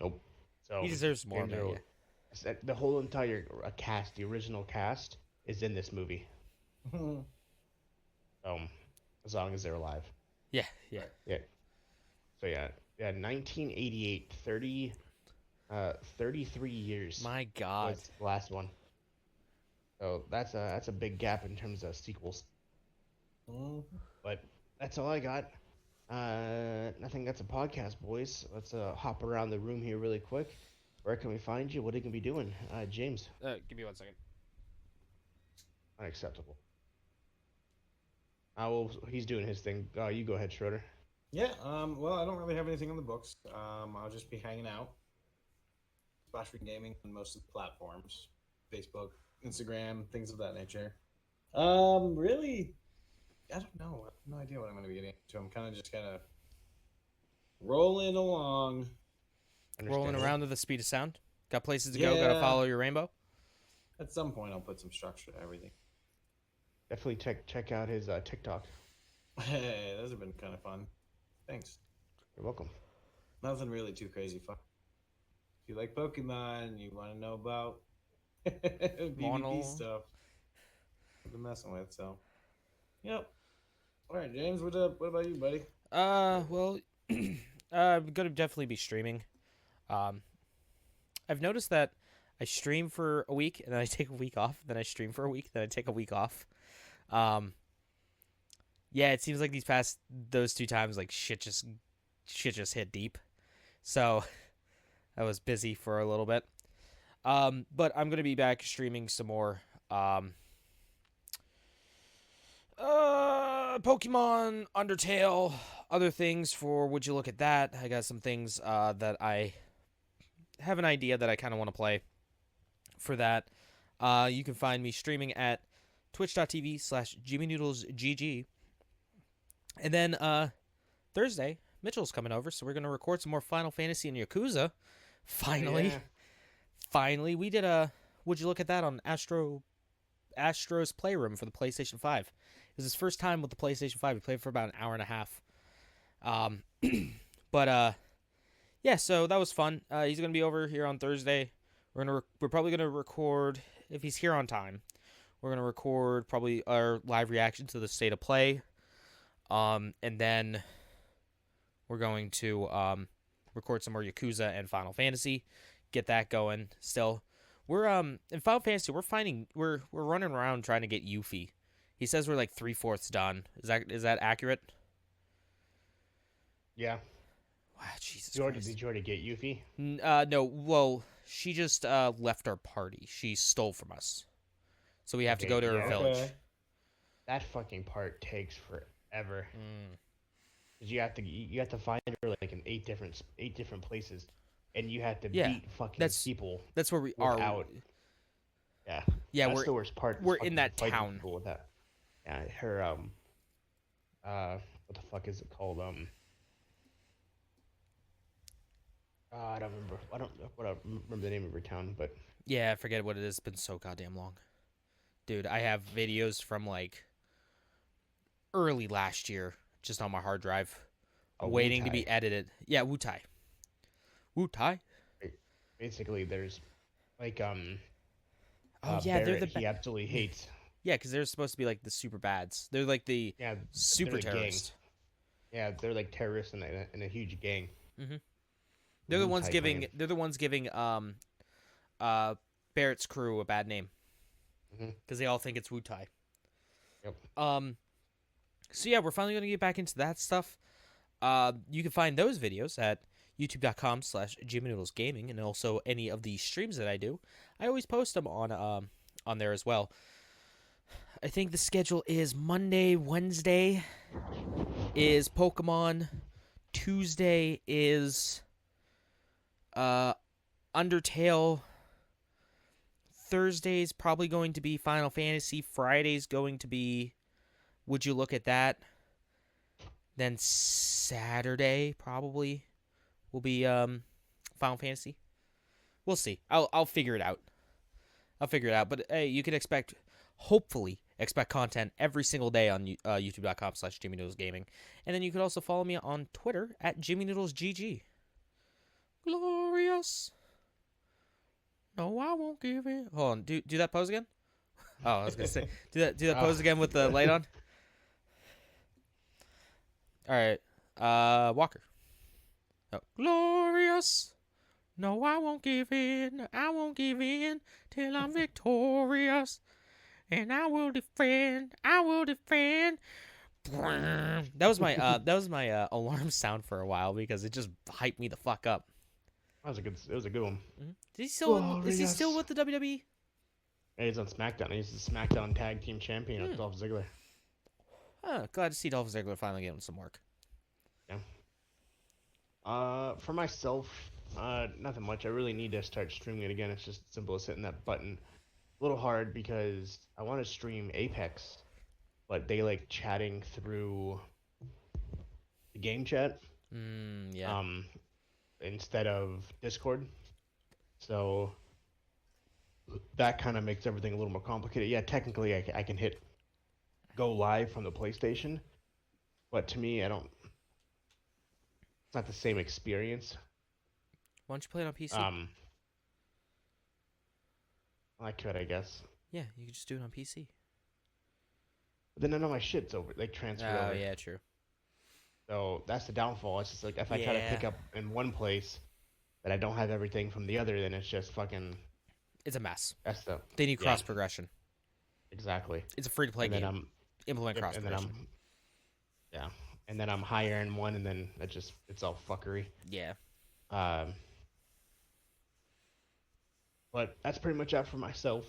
Nope. So
He deserves more, man.
Andrew, the whole entire cast, the original cast, is in this movie. As long as they're alive.
Yeah, yeah.
Yeah. So yeah, 1988, 33 years.
My God.
Was the last one. So that's a big gap in terms of sequels. But that's all I got. I think that's a podcast, boys. Let's hop around the room here really quick. Where can we find you? What are you gonna be doing, James?
Give me 1 second.
Unacceptable. Well, he's doing his thing. You go ahead, Schroeder.
Yeah, well, I don't really have anything on the books. I'll just be hanging out, splashing gaming on most of the platforms, Facebook, Instagram, things of that nature. Really, I don't know. I have no idea what I'm going to be getting into. I'm kind of rolling along.
Rolling around to the speed of sound. Got places to go. Got to
Yeah.
follow your rainbow.
At some point, I'll put some structure to everything.
Definitely check out his TikTok.
Hey, those have been kind of fun. Thanks.
You're welcome.
Nothing really too crazy fun. If you like Pokemon, you want to know about PvP stuff I've been messing with, so. Yep. All right, James, what about you, buddy?
Well, I'm gonna definitely be streaming. I've noticed that I stream for a week and then I take a week off, then I stream for a week, then I take a week off. Yeah, it seems like those 2 times, like shit just hit deep. So I was busy for a little bit. But I'm gonna be back streaming some more. Pokemon, Undertale, other things for Would You Look at That. I got some things that I have an idea that I kind of want to play for that. You can find me streaming at twitch.tv/JimmyNoodlesGG. And then Thursday, Mitchell's coming over, so we're going to record some more Final Fantasy and Yakuza. Finally.
Yeah.
Finally. We did a Would You Look at That on Astro's Playroom for the PlayStation 5. It was his first time with the PlayStation 5. We played for about an hour and a half. But yeah, so that was fun. He's going to be over here on Thursday. We're probably going to record, if he's here on time, we're going to record probably our live reaction to the State of Play. And then we're going to record some more Yakuza and Final Fantasy, get that going still. We're in Final Fantasy, we're running around trying to get Yuffie. He says we're like 3/4 done. Is that accurate?
Yeah.
Wow, Jesus
Did
Christ.
you already get Yuffie?
No, well, she just left our party. She stole from us. So we have to
Okay,
go to her
yeah.
village.
Okay.
That fucking part takes forever. 'Cause you have to find her like in eight different places, and you have to beat fucking people.
That's where we are.
Without- Yeah.
Yeah,
That's the worst part. is
we're in
fucking
that
fighting
town.
people with that. Yeah, her what the fuck is it called? I don't remember. I don't remember the name of her town, but
Yeah, I forget what it is. It's been so goddamn long. Dude, I have videos from like early last year just on my hard drive waiting to be
Wutai.
edited. Yeah, Wutai. Wutai?
Basically, there's like
Oh yeah, they're
Barrett.
the
He absolutely hates.
yeah, because they're supposed to be like the super bads. They're like the
Yeah,
super
they're a gang.
terrorist.
Yeah, they're like terrorists in a huge gang.
Mm-hmm. They're the ones
Wutai
giving.
clan.
They're the ones giving Barrett's crew a bad name because they all think it's Wutai.
Yep.
So yeah, we're finally gonna get back into that stuff. You can find those videos at youtube.com/GMNoodlesGaming, and also any of the streams that I do. I always post them on there as well. I think the schedule is Monday, Wednesday is Pokemon, Tuesday is Undertale, Thursday's probably going to be Final Fantasy, Friday's going to be Would You Look at That? Then Saturday probably will be Final Fantasy. We'll see. I'll figure it out. But hey, you can hopefully expect content every single day on youtube.com/JimmyNoodlesGaming. And then you could also follow me on Twitter at JimmyNoodlesGG. Glorious. No, I won't give it. Hold on. Do that pose again. Oh, I was gonna say do that pose again with the light on. All right, Walker. Oh. Glorious. No, I won't give in. I won't give in till I'm victorious, and I will defend. I will defend. That was my alarm sound for a while because it just hyped me the fuck up.
It was a good one.
Mm-hmm. Is he still with the WWE?
Yeah, he's on SmackDown. He's the SmackDown Tag Team Champion with Dolph Ziggler.
Oh, glad to see Dolph Ziggler finally getting some work.
Yeah. For myself, nothing much. I really need to start streaming it again. It's just simple as hitting that button. A little hard because I want to stream Apex, but they like chatting through the game chat.
Yeah.
Instead of Discord. So that kind of makes everything a little more complicated. Yeah, technically I can hit go live from the PlayStation, but to me, it's not the same experience.
Why don't you play it on PC?
I could, I guess.
Yeah, you could just do it on PC.
But then none of my shit's over, like transferred over.
Oh, yeah, true.
So that's the downfall. It's just like if I try to pick up in one place that I don't have everything from the other, then it's just fucking.
It's a mess.
They
need cross progression.
Exactly.
It's a free to play game. Implement cross progression.
And then I'm higher in one, and then it's all fuckery.
Yeah.
But that's pretty much it for myself.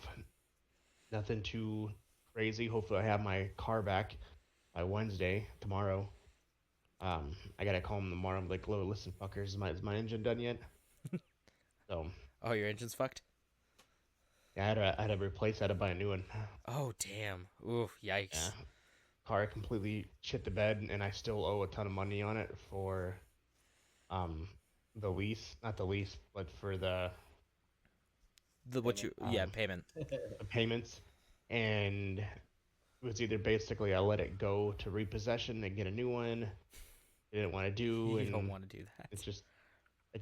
Nothing too crazy. Hopefully, I have my car back by Wednesday, tomorrow. I gotta call him tomorrow. I'm like, listen, fuckers, is my engine done yet? So.
Oh, your engine's fucked?
Yeah, I had to replace. I had to buy a new one.
Oh, damn. Ooh, yikes.
Yeah. Car completely shit the bed, and I still owe a ton of money on it for, the lease. Not the lease, but for the
payment.
The payments, and it was either basically I let it go to repossession and get a new one. I didn't want to do.
You don't want to do that.
It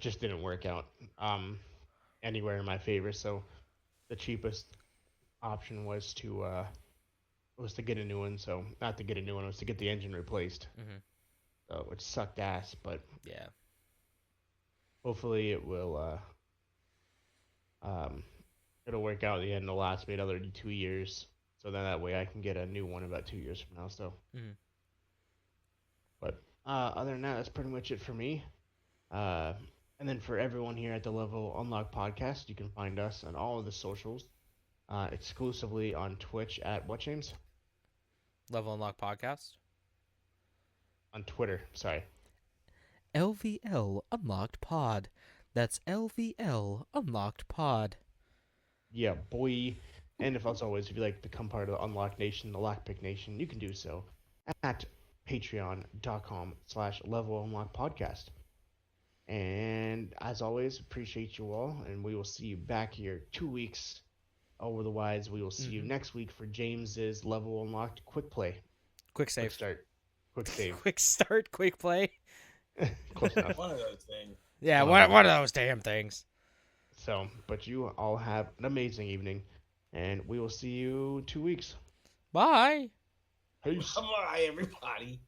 just didn't work out. Anywhere in my favor. So the cheapest option was to get a new one. So not to get a new one, it was to get the engine replaced.
Mm-hmm.
So which sucked ass, but
yeah.
Hopefully it will. It'll work out. The end will last me another 2 years. So then that way I can get a new one about 2 years from now. So.
Mm-hmm.
But other than that, that's pretty much it for me. And then for everyone here at the Level Unlock Podcast, you can find us on all of the socials, exclusively on Twitch at what, James?
Level Unlock Podcast?
On Twitter, sorry.
LVL Unlocked Pod. That's LVL Unlocked Pod.
Yeah, boy. And if you like to become part of the Unlock Nation, the Lockpick Nation, you can do so at patreon.com/Level Unlock Podcast. And I as always, appreciate you all, and we will see you back here 2 weeks over the wides. We will see you next week for James's level unlocked quick play.
Quick save.
Quick start. Quick save.
Quick start, quick play.
Close enough.
One of those things.
Yeah, one of those damn things.
So, but you all have an amazing evening, and we will see you 2 weeks.
Bye.
Peace.
Bye, everybody.